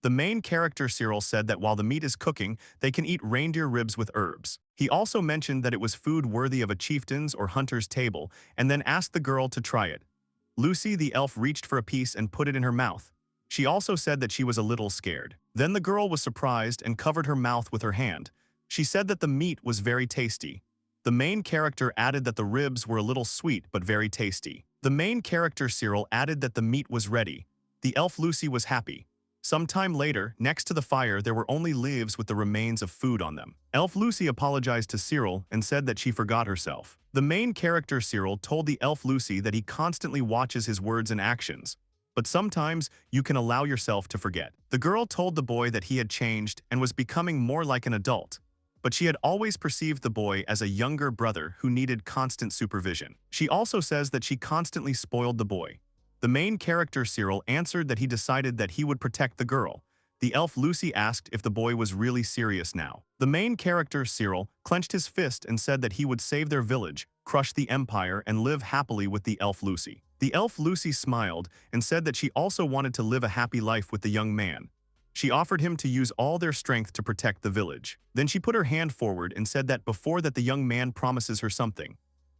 The main character Cyril said that while the meat is cooking, they can eat reindeer ribs with herbs. He also mentioned that it was food worthy of a chieftain's or hunter's table, and then asked the girl to try it. Lucy the elf reached for a piece and put it in her mouth. She also said that she was a little scared. Then the girl was surprised and covered her mouth with her hand. She said that the meat was very tasty. The main character added that the ribs were a little sweet but very tasty. The main character Cyril added that the meat was ready. The elf Lucy was happy. Some time later, next to the fire, there were only leaves with the remains of food on them. Elf Lucy apologized to Cyril and said that she forgot herself. The main character Cyril told the Elf Lucy that he constantly watches his words and actions, but sometimes you can allow yourself to forget. The girl told the boy that he had changed and was becoming more like an adult, but she had always perceived the boy as a younger brother who needed constant supervision. She also says that she constantly spoiled the boy. The main character Cyril answered that he decided that he would protect the girl. The elf Lucy asked if the boy was really serious now. The main character Cyril clenched his fist and said that he would save their village, crush the empire, and live happily with the elf Lucy. The elf Lucy smiled and said that she also wanted to live a happy life with the young man. She offered him to use all their strength to protect the village. Then she put her hand forward and said that before that the young man promises her something.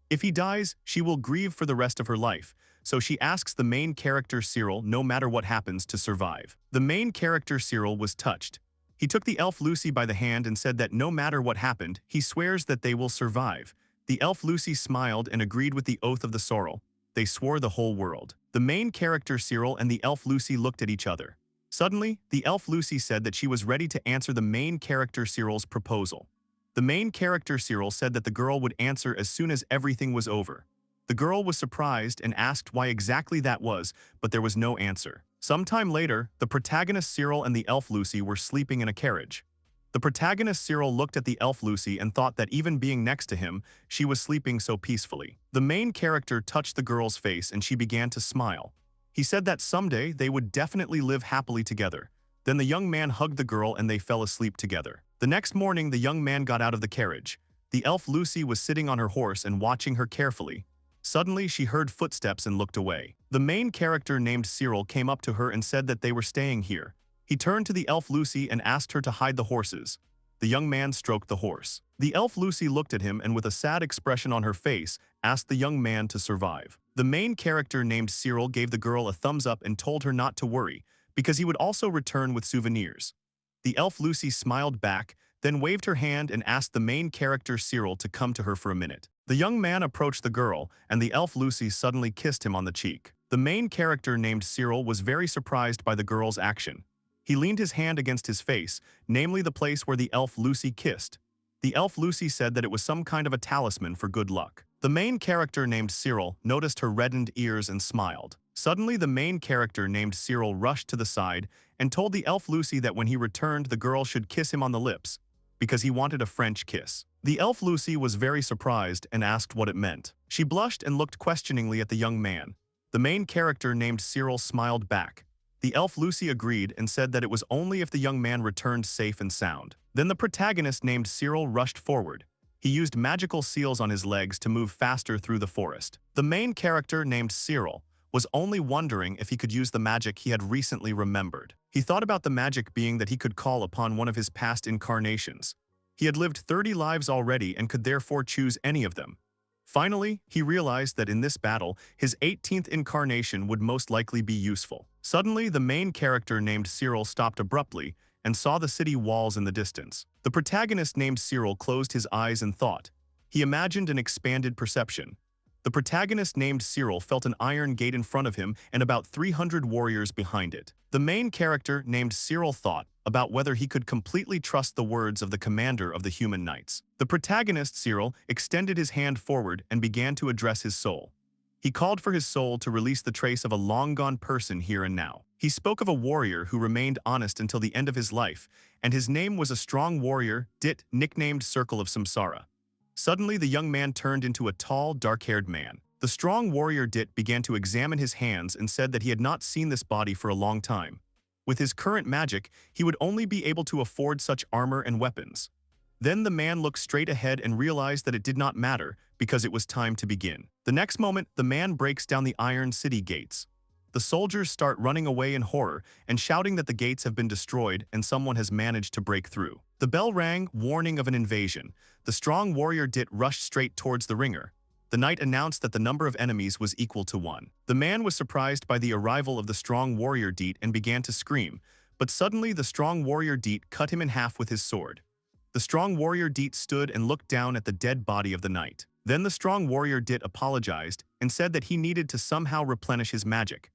If he dies, she will grieve for the rest of her life, so she asks the main character Cyril no matter what happens to survive. The main character Cyril was touched. He took the elf Lucy by the hand and said that no matter what happened, he swears that they will survive. The elf Lucy smiled and agreed with the oath of the sorrel. They swore the whole world. The main character Cyril and the elf Lucy looked at each other. Suddenly, the elf Lucy said that she was ready to answer the main character Cyril's proposal. The main character Cyril said that the girl would answer as soon as everything was over. The girl was surprised and asked why exactly that was, but there was no answer. Sometime later, the protagonist Cyril and the elf Lucy were sleeping in a carriage. The protagonist Cyril looked at the elf Lucy and thought that even being next to him, she was sleeping so peacefully. The main character touched the girl's face and she began to smile. He said that someday they would definitely live happily together. Then the young man hugged the girl and they fell asleep together. The next morning, the young man got out of the carriage. The elf Lucy was sitting on her horse and watching her carefully. Suddenly, she heard footsteps and looked away. The main character named Cyril came up to her and said that they were staying here. He turned to the elf Lucy and asked her to hide the horses. The young man stroked the horse. The elf Lucy looked at him and with a sad expression on her face, asked the young man to survive. The main character named Cyril gave the girl a thumbs up and told her not to worry, because he would also return with souvenirs. The elf Lucy smiled back, then waved her hand and asked the main character Cyril to come to her for a minute. The young man approached the girl, and the elf Lucy suddenly kissed him on the cheek. The main character named Cyril was very surprised by the girl's action. He leaned his hand against his face, namely the place where the elf Lucy kissed. The elf Lucy said that it was some kind of a talisman for good luck. The main character named Cyril noticed her reddened ears and smiled. Suddenly, the main character named Cyril rushed to the side and told the elf Lucy that when he returned, the girl should kiss him on the lips, because he wanted a French kiss. The elf Lucy was very surprised and asked what it meant. She blushed and looked questioningly at the young man. The main character named Cyril smiled back. The elf Lucy agreed and said that it was only if the young man returned safe and sound. Then the protagonist named Cyril rushed forward. He used magical seals on his legs to move faster through the forest. The main character named Cyril was only wondering if he could use the magic he had recently remembered. He thought about the magic being that he could call upon one of his past incarnations. He had lived 30 lives already and could therefore choose any of them. Finally, he realized that in this battle, his 18th incarnation would most likely be useful. Suddenly, the main character named Cyril stopped abruptly and saw the city walls in the distance. The protagonist named Cyril closed his eyes and thought. He imagined an expanded perception. The protagonist named Cyril felt an iron gate in front of him and about 300 warriors behind it. The main character named Cyril thought about whether he could completely trust the words of the commander of the human knights. The protagonist, Cyril, extended his hand forward and began to address his soul. He called for his soul to release the trace of a long-gone person here and now. He spoke of a warrior who remained honest until the end of his life, and his name was a strong warrior, Dit, nicknamed Circle of Samsara. Suddenly, the young man turned into a tall, dark-haired man. The strong warrior Dit began to examine his hands and said that he had not seen this body for a long time. With his current magic, he would only be able to afford such armor and weapons. Then the man looked straight ahead and realized that it did not matter, because it was time to begin. The next moment, the man breaks down the iron city gates. The soldiers start running away in horror and shouting that the gates have been destroyed and someone has managed to break through. The bell rang, warning of an invasion. The strong warrior Dit rushed straight towards the ringer. The knight announced that the number of enemies was equal to 1. The man was surprised by the arrival of the strong warrior Dit and began to scream, but suddenly the strong warrior Dit cut him in half with his sword. The strong warrior Dit stood and looked down at the dead body of the knight. Then the strong warrior Dit apologized and said that he needed to somehow replenish his magic.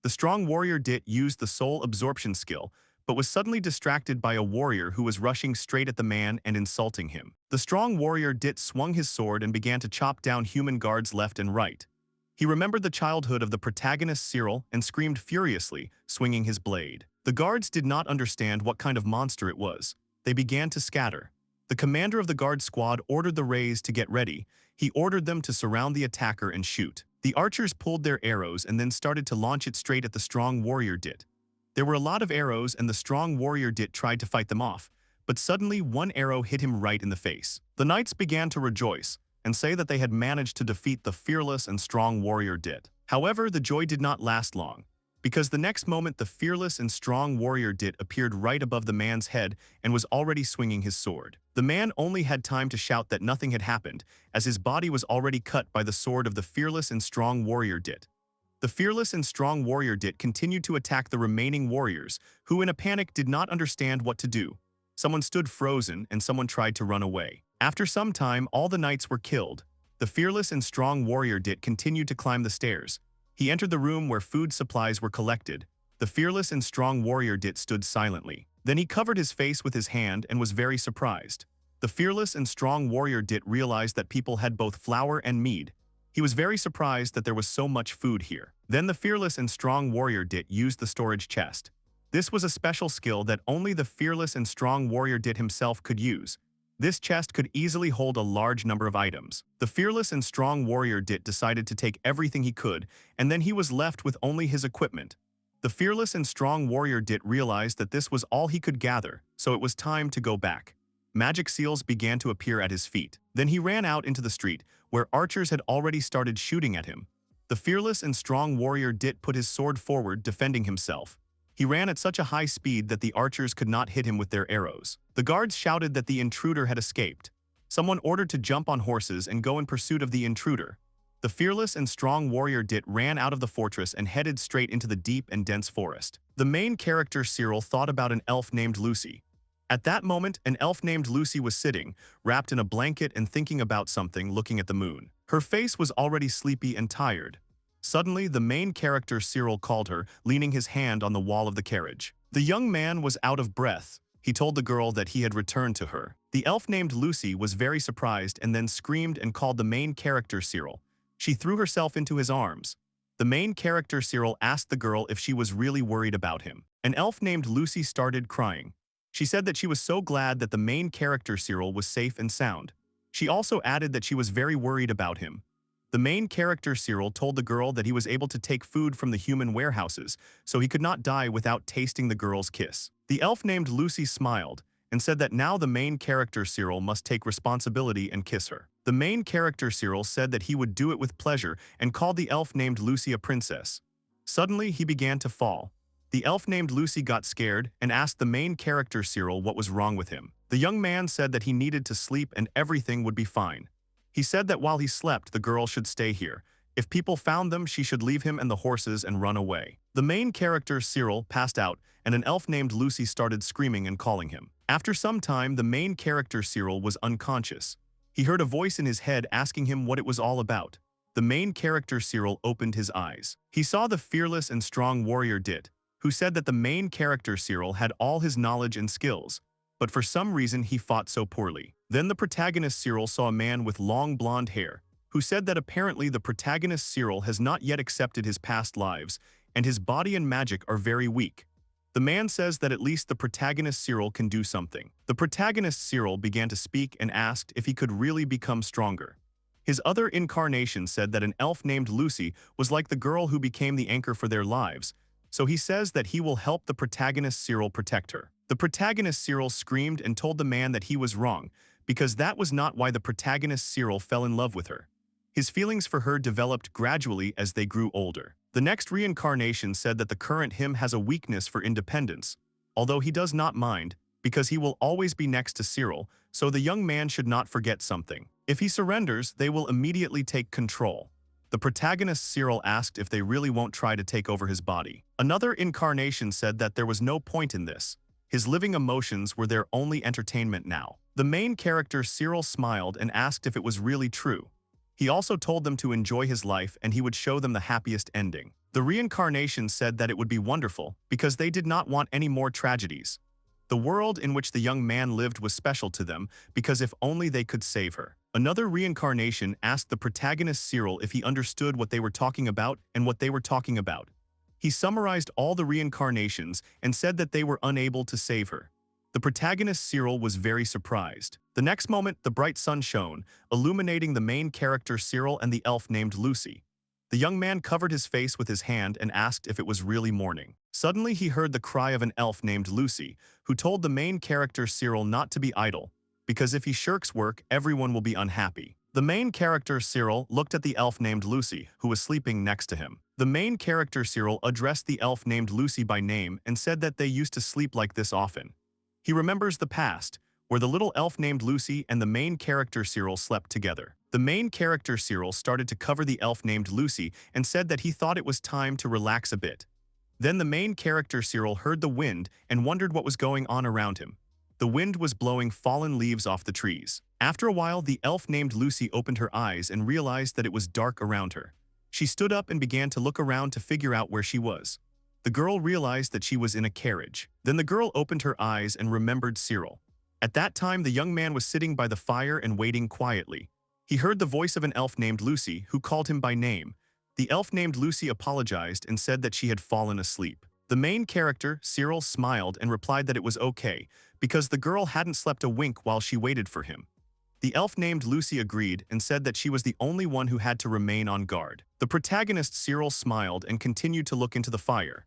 The strong warrior Dit used the soul absorption skill, but was suddenly distracted by a warrior who was rushing straight at the man and insulting him. The strong warrior Dit swung his sword and began to chop down human guards left and right. He remembered the childhood of the protagonist Cyril and screamed furiously, swinging his blade. The guards did not understand what kind of monster it was. They began to scatter. The commander of the guard squad ordered the rays to get ready. He ordered them to surround the attacker and shoot. The archers pulled their arrows and then started to launch it straight at the strong warrior Dit. There were a lot of arrows and the strong warrior Dit tried to fight them off, but suddenly one arrow hit him right in the face. The knights began to rejoice and say that they had managed to defeat the fearless and strong warrior Dit. However, the joy did not last long, because the next moment the fearless and strong warrior Dit appeared right above the man's head and was already swinging his sword. The man only had time to shout that nothing had happened, as his body was already cut by the sword of the fearless and strong warrior Dit. The fearless and strong warrior Dit continued to attack the remaining warriors, who in a panic did not understand what to do. Someone stood frozen and someone tried to run away. After some time, all the knights were killed. The fearless and strong warrior Dit continued to climb the stairs. He entered the room where food supplies were collected. The fearless and strong warrior Dit stood silently. Then he covered his face with his hand and was very surprised. The fearless and strong warrior Dit realized that people had both flour and mead. He was very surprised that there was so much food here. Then the fearless and strong warrior Dit used the storage chest. This was a special skill that only the fearless and strong warrior Dit himself could use. This chest could easily hold a large number of items. The fearless and strong warrior Dit decided to take everything he could, and then he was left with only his equipment. The fearless and strong warrior Dit realized that this was all he could gather, so it was time to go back. magic seals began to appear at his feet. Then he ran out into the street, where archers had already started shooting at him. The fearless and strong warrior Dit put his sword forward, defending himself. He ran at such a high speed that the archers could not hit him with their arrows. The guards shouted that the intruder had escaped. Someone ordered to jump on horses and go in pursuit of the intruder. The fearless and strong warrior Dit ran out of the fortress and headed straight into the deep and dense forest. The main character Cyril thought about an elf named Lucy. At that moment, an elf named Lucy was sitting, wrapped in a blanket and thinking about something, looking at the moon. Her face was already sleepy and tired. Suddenly, the main character Cyril called her, leaning his hand on the wall of the carriage. The young man was out of breath. He told the girl that he had returned to her. The elf named Lucy was very surprised and then screamed and called the main character Cyril. She threw herself into his arms. The main character Cyril asked the girl if she was really worried about him. An elf named Lucy started crying. She said that she was so glad that the main character Cyril was safe and sound. She also added that she was very worried about him. The main character Cyril told the girl that he was able to take food from the human warehouses, so he could not die without tasting the girl's kiss. The elf named Lucy smiled and said that now the main character Cyril must take responsibility and kiss her. The main character Cyril said that he would do it with pleasure and called the elf named Lucy a princess. Suddenly, he began to fall. The elf named Lucy got scared and asked the main character Cyril what was wrong with him. The young man said that he needed to sleep and everything would be fine. He said that while he slept, the girl should stay here. If people found them, she should leave him and the horses and run away. The main character Cyril passed out, and an elf named Lucy started screaming and calling him. After some time, the main character Cyril was unconscious. He heard a voice in his head asking him what it was all about. The main character Cyril opened his eyes. He saw the fearless and strong warrior Dit, who said that the main character Cyril had all his knowledge and skills, but for some reason he fought so poorly. Then the protagonist Cyril saw a man with long blonde hair, who said that apparently the protagonist Cyril has not yet accepted his past lives, and his body and magic are very weak. The man says that at least the protagonist Cyril can do something. The protagonist Cyril began to speak and asked if he could really become stronger. His other incarnation said that an elf named Lucy was like the girl who became the anchor for their lives, so he says that he will help the protagonist Cyril protect her. The protagonist Cyril screamed and told the man that he was wrong, because that was not why the protagonist Cyril fell in love with her. His feelings for her developed gradually as they grew older. The next reincarnation said that the current him has a weakness for independence, although he does not mind, because he will always be next to Cyril, so the young man should not forget something. If he surrenders, they will immediately take control. The protagonist Cyril asked if they really won't try to take over his body. Another incarnation said that there was no point in this. His living emotions were their only entertainment now. The main character Cyril smiled and asked if it was really true. He also told them to enjoy his life and he would show them the happiest ending. The reincarnation said that it would be wonderful because they did not want any more tragedies. The world in which the young man lived was special to them because if only they could save her. Another reincarnation asked the protagonist Cyril if he understood what they were talking about and what they were talking about. He summarized all the reincarnations and said that they were unable to save her. The protagonist Cyril was very surprised. The next moment, the bright sun shone, illuminating the main character Cyril and the elf named Lucy. The young man covered his face with his hand and asked if it was really morning. Suddenly, he heard the cry of an elf named Lucy, who told the main character Cyril not to be idle, because if he shirks work, everyone will be unhappy. The main character Cyril looked at the elf named Lucy, who was sleeping next to him. The main character Cyril addressed the elf named Lucy by name and said that they used to sleep like this often. He remembers the past, where the little elf named Lucy and the main character Cyril slept together. The main character Cyril started to cover the elf named Lucy and said that he thought it was time to relax a bit. Then the main character Cyril heard the wind and wondered what was going on around him. The wind was blowing fallen leaves off the trees. After a while, the elf named Lucy opened her eyes and realized that it was dark around her. She stood up and began to look around to figure out where she was. The girl realized that she was in a carriage. Then the girl opened her eyes and remembered Cyril. At that time, the young man was sitting by the fire and waiting quietly. He heard the voice of an elf named Lucy, who called him by name. The elf named Lucy apologized and said that she had fallen asleep. The main character, Cyril, smiled and replied that it was okay, because the girl hadn't slept a wink while she waited for him. The elf named Lucy agreed and said that she was the only one who had to remain on guard. The protagonist Cyril smiled and continued to look into the fire.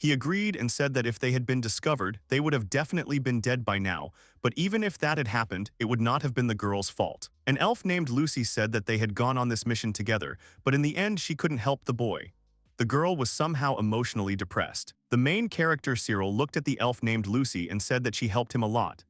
He agreed and said that if they had been discovered, they would have definitely been dead by now, but even if that had happened, it would not have been the girl's fault. An elf named Lucy said that they had gone on this mission together, but in the end she couldn't help the boy. The girl was somehow emotionally depressed. The main character Cyril looked at the elf named Lucy and said that she helped him a lot.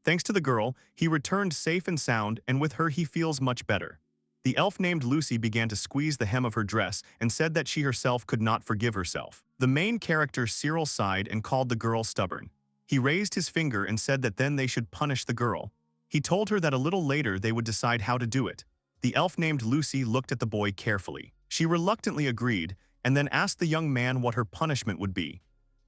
Thanks to the girl, he returned safe and sound, and with her he feels much better. The elf named Lucy began to squeeze the hem of her dress and said that she herself could not forgive herself. The main character Cyril sighed and called the girl stubborn. He raised his finger and said that then they should punish the girl. He told her that a little later they would decide how to do it. The elf named Lucy looked at the boy carefully. She reluctantly agreed and then asked the young man what her punishment would be.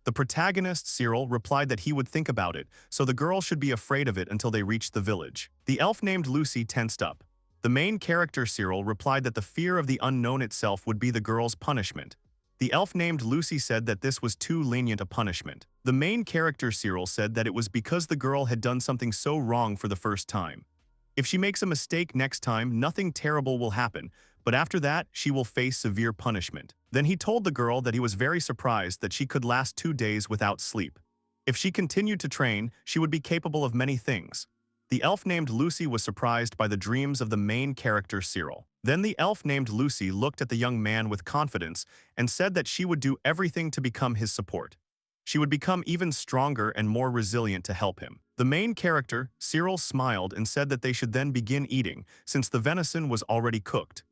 The protagonist, Cyril, replied that he would think about it, so the girl should be afraid of it until they reached the village. The elf named Lucy tensed up. The main character Cyril replied that the fear of the unknown itself would be the girl's punishment. The elf named Lucy said that this was too lenient a punishment. The main character Cyril said that it was because the girl had done something so wrong for the first time. If she makes a mistake next time, nothing terrible will happen, but after that, she will face severe punishment. Then he told the girl that he was very surprised that she could last 2 days without sleep. If she continued to train, she would be capable of many things. The elf named Lucy was surprised by the dreams of the main character Cyril. Then the elf named Lucy looked at the young man with confidence and said that she would do everything to become his support. She would become even stronger and more resilient to help him. The main character, Cyril, smiled and said that they should then begin eating, since the venison was already cooked.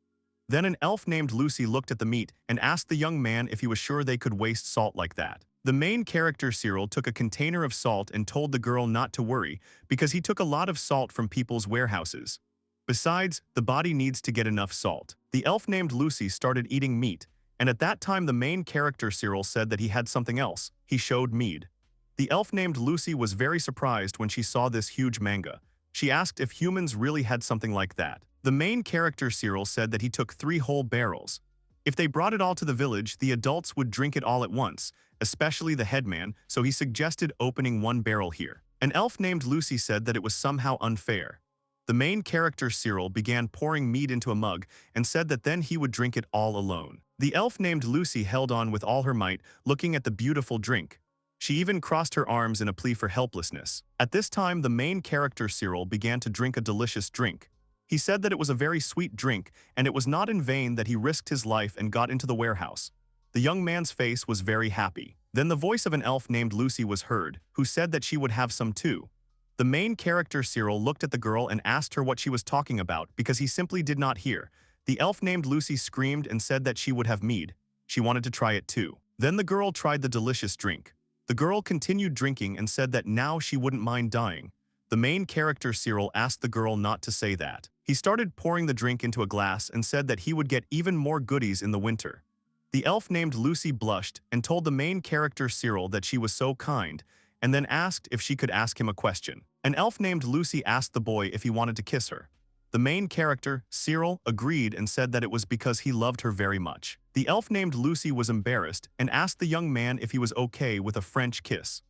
Then an elf named Lucy looked at the meat and asked the young man if he was sure they could waste salt like that. The main character Cyril took a container of salt and told the girl not to worry because he took a lot of salt from people's warehouses. Besides, the body needs to get enough salt. The elf named Lucy started eating meat, and at that time the main character Cyril said that he had something else. He showed mead. The elf named Lucy was very surprised when she saw this huge manga. She asked if humans really had something like that. The main character Cyril said that he took 3 whole barrels. If they brought it all to the village, the adults would drink it all at once, especially the headman, so he suggested opening 1 barrel here. An elf named Lucy said that it was somehow unfair. The main character Cyril began pouring mead into a mug and said that then he would drink it all alone. The elf named Lucy held on with all her might, looking at the beautiful drink. She even crossed her arms in a plea for helplessness. At this time, the main character Cyril began to drink a delicious drink. He said that it was a very sweet drink, and it was not in vain that he risked his life and got into the warehouse. The young man's face was very happy. Then the voice of an elf named Lucy was heard, who said that she would have some too. The main character Cyril looked at the girl and asked her what she was talking about because he simply did not hear. The elf named Lucy screamed and said that she would have mead. She wanted to try it too. Then the girl tried the delicious drink. The girl continued drinking and said that now she wouldn't mind dying. The main character Cyril asked the girl not to say that. He started pouring the drink into a glass and said that he would get even more goodies in the winter. The elf named Lucy blushed and told the main character Cyril that she was so kind, and then asked if she could ask him a question. An elf named Lucy asked the boy if he wanted to kiss her. The main character, Cyril, agreed and said that it was because he loved her very much. The elf named Lucy was embarrassed and asked the young man if he was okay with a French kiss.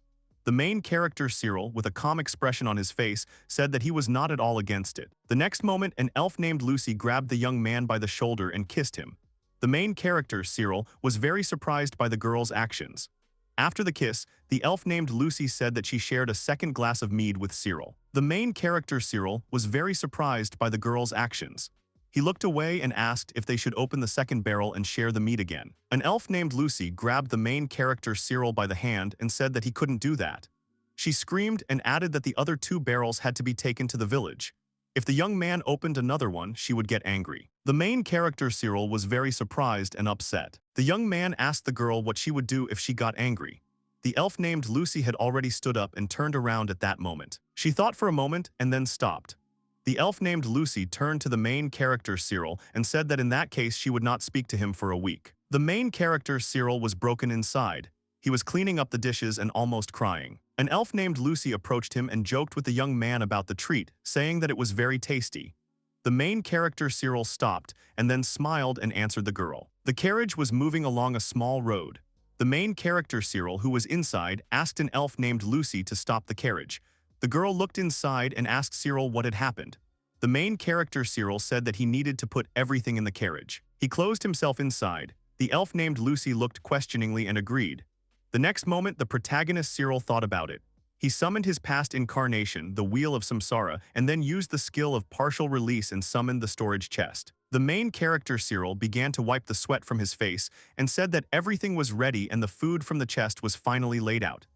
The main character Cyril, with a calm expression on his face, said that he was not at all against it. The next moment, an elf named Lucy grabbed the young man by the shoulder and kissed him. The main character, Cyril, was very surprised by the girl's actions. After the kiss, the elf named Lucy said that she shared a second glass of mead with Cyril. The main character, Cyril, was very surprised by the girl's actions. He looked away and asked if they should open the second barrel and share the meat again. An elf named Lucy grabbed the main character Cyril by the hand and said that he couldn't do that. She screamed and added that the other 2 barrels had to be taken to the village. If the young man opened another one, she would get angry. The main character Cyril was very surprised and upset. The young man asked the girl what she would do if she got angry. The elf named Lucy had already stood up and turned around at that moment. She thought for a moment and then stopped. The elf named Lucy turned to the main character Cyril and said that in that case she would not speak to him for a week. The main character Cyril was broken inside. He was cleaning up the dishes and almost crying. An elf named Lucy approached him and joked with the young man about the treat, saying that it was very tasty. The main character Cyril stopped and then smiled and answered the girl. The carriage was moving along a small road. The main character Cyril, who was inside, asked an elf named Lucy to stop the carriage. The girl looked inside and asked Cyril what had happened. The main character Cyril said that he needed to put everything in the carriage. He closed himself inside. The elf named Lucy looked questioningly and agreed. The next moment, the protagonist Cyril thought about it. He summoned his past incarnation, the Wheel of Samsara, and then used the skill of partial release and summoned the storage chest. The main character Cyril began to wipe the sweat from his face and said that everything was ready and the food from the chest was finally laid out.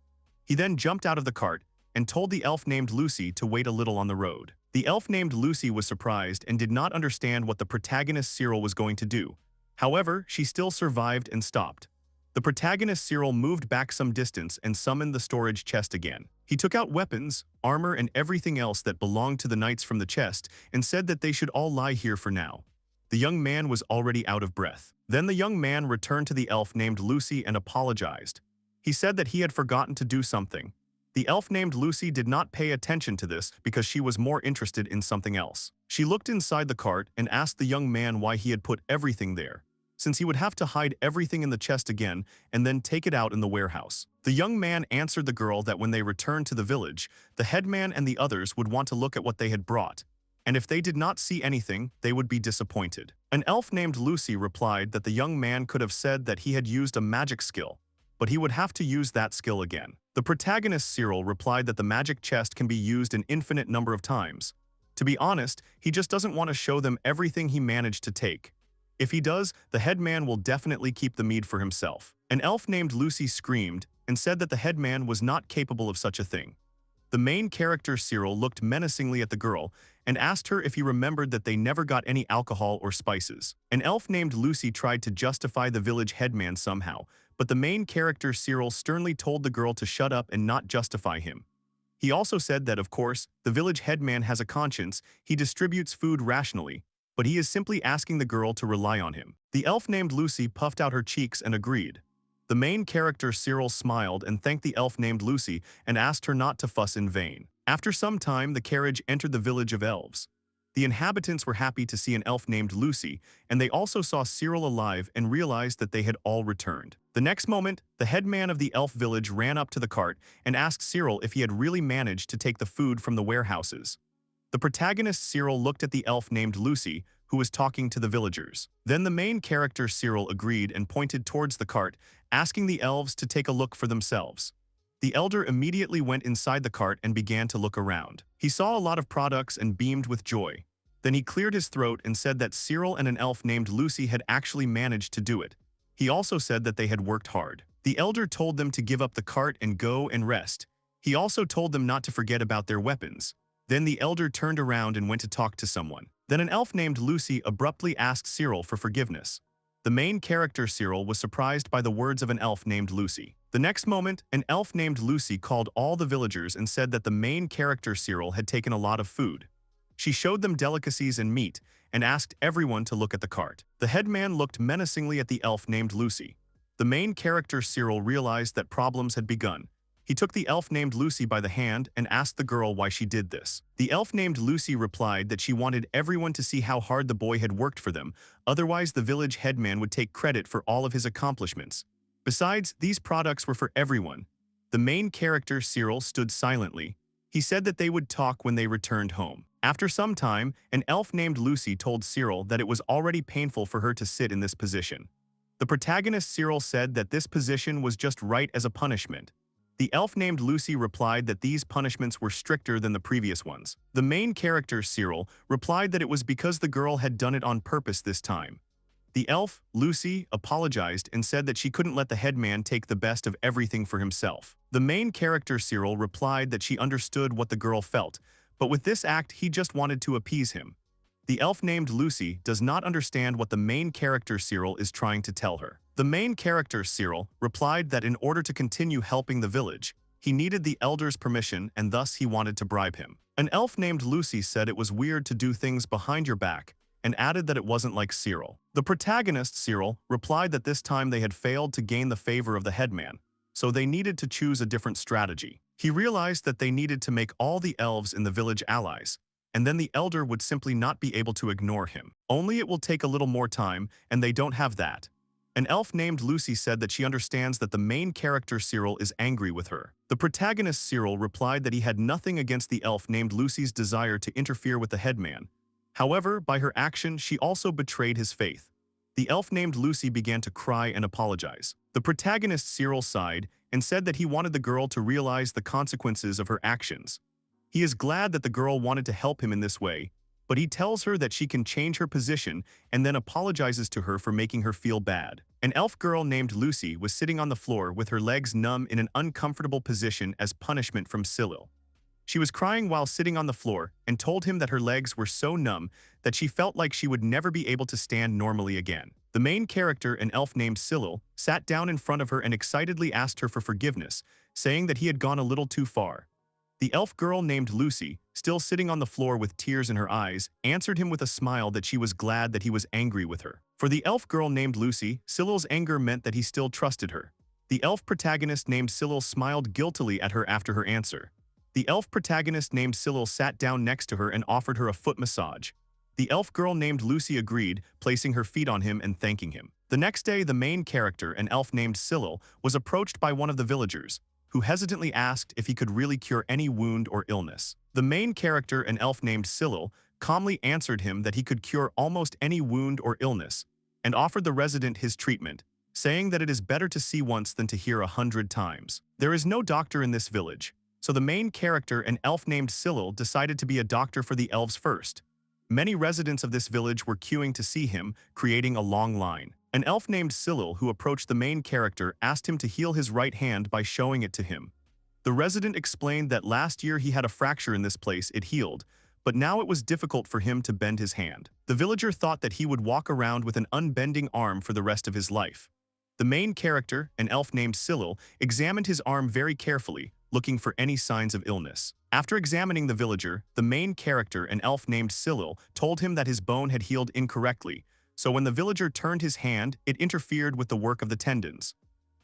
He then jumped out of the cart and told the elf named Lucy to wait a little on the road. The elf named Lucy was surprised and did not understand what the protagonist Cyril was going to do. However, she still survived and stopped. The protagonist Cyril moved back some distance and summoned the storage chest again. He took out weapons, armor, and everything else that belonged to the knights from the chest and said that they should all lie here for now. The young man was already out of breath. Then the young man returned to the elf named Lucy and apologized. He said that he had forgotten to do something. The elf named Lucy did not pay attention to this because she was more interested in something else. She looked inside the cart and asked the young man why he had put everything there, since he would have to hide everything in the chest again and then take it out in the warehouse. The young man answered the girl that when they returned to the village, the headman and the others would want to look at what they had brought, and if they did not see anything, they would be disappointed. An elf named Lucy replied that the young man could have said that he had used a magic skill, but he would have to use that skill again. The protagonist Cyril replied that the magic chest can be used an infinite number of times. To be honest, he just doesn't want to show them everything he managed to take. If he does, the headman will definitely keep the mead for himself. An elf named Lucy screamed and said that the headman was not capable of such a thing. The main character Cyril looked menacingly at the girl and asked her if he remembered that they never got any alcohol or spices. An elf named Lucy tried to justify the village headman somehow, but the main character Cyril sternly told the girl to shut up and not justify him. He also said that, of course, the village headman has a conscience, he distributes food rationally, but he is simply asking the girl to rely on him. The elf named Lucy puffed out her cheeks and agreed. The main character Cyril smiled and thanked the elf named Lucy and asked her not to fuss in vain. After some time, the carriage entered the village of Elves. The inhabitants were happy to see an elf named Lucy, and they also saw Cyril alive and realized that they had all returned. The next moment, the headman of the elf village ran up to the cart and asked Cyril if he had really managed to take the food from the warehouses. The protagonist Cyril looked at the elf named Lucy, who was talking to the villagers. Then the main character Cyril agreed and pointed towards the cart, asking the elves to take a look for themselves. The elder immediately went inside the cart and began to look around. He saw a lot of products and beamed with joy. Then he cleared his throat and said that Cyril and an elf named Lucy had actually managed to do it. He also said that they had worked hard. The elder told them to give up the cart and go and rest. He also told them not to forget about their weapons. Then the elder turned around and went to talk to someone. Then an elf named Lucy abruptly asked Cyril for forgiveness. The main character Cyril was surprised by the words of an elf named Lucy. The next moment, an elf named Lucy called all the villagers and said that the main character Cyril had taken a lot of food. She showed them delicacies and meat and asked everyone to look at the cart. The headman looked menacingly at the elf named Lucy. The main character Cyril realized that problems had begun. He took the elf named Lucy by the hand and asked the girl why she did this. The elf named Lucy replied that she wanted everyone to see how hard the boy had worked for them, otherwise the village headman would take credit for all of his accomplishments. Besides, these products were for everyone. The main character Cyril stood silently. He said that they would talk when they returned home. After some time, an elf named Lucy told Cyril that it was already painful for her to sit in this position. The protagonist Cyril said that this position was just right as a punishment. The elf named Lucy replied that these punishments were stricter than the previous ones. The main character, Cyril, replied that it was because the girl had done it on purpose this time. The elf, Lucy, apologized and said that she couldn't let the headman take the best of everything for himself. The main character, Cyril, replied that she understood what the girl felt, but with this act he just wanted to appease him. The elf named Lucy does not understand what the main character Cyril is trying to tell her. The main character Cyril replied that in order to continue helping the village, he needed the elder's permission and thus he wanted to bribe him. An elf named Lucy said it was weird to do things behind your back and added that it wasn't like Cyril. The protagonist Cyril replied that this time they had failed to gain the favor of the headman, so they needed to choose a different strategy. He realized that they needed to make all the elves in the village allies, and then the elder would simply not be able to ignore him. Only it will take a little more time, and they don't have that. An elf named Lucy said that she understands that the main character Cyril is angry with her. The protagonist Cyril replied that he had nothing against the elf named Lucy's desire to interfere with the headman. However, by her action, she also betrayed his faith. The elf named Lucy began to cry and apologize. The protagonist Cyril sighed and said that he wanted the girl to realize the consequences of her actions. He is glad that the girl wanted to help him in this way, but he tells her that she can change her position and then apologizes to her for making her feel bad. An elf girl named Lucy was sitting on the floor with her legs numb in an uncomfortable position as punishment from Cyril. She was crying while sitting on the floor and told him that her legs were so numb that she felt like she would never be able to stand normally again. The main character, an elf named Cyril, sat down in front of her and excitedly asked her for forgiveness, saying that he had gone a little too far. The elf girl named Lucy, still sitting on the floor with tears in her eyes, answered him with a smile that she was glad that he was angry with her. For the elf girl named Lucy, Cyril's anger meant that he still trusted her. The elf protagonist named Cyril smiled guiltily at her after her answer. The elf protagonist named Cyril sat down next to her and offered her a foot massage. The elf girl named Lucy agreed, placing her feet on him and thanking him. The next day, the main character, an elf named Cyril, was approached by one of the villagers, who hesitantly asked if he could really cure any wound or illness. The main character, an elf named Cyril, calmly answered him that he could cure almost any wound or illness, and offered the resident his treatment, saying that it is better to see once than to hear 100 times. There is no doctor in this village, so the main character, an elf named Cyril, decided to be a doctor for the elves first. Many residents of this village were queuing to see him, creating a long line. An elf named Cyril, who approached the main character, asked him to heal his right hand by showing it to him. The resident explained that last year he had a fracture in this place. It healed, but now it was difficult for him to bend his hand. The villager thought that he would walk around with an unbending arm for the rest of his life. The main character, an elf named Cyril, examined his arm very carefully, looking for any signs of illness. After examining the villager, the main character, an elf named Cyril, told him that his bone had healed incorrectly, so when the villager turned his hand, it interfered with the work of the tendons.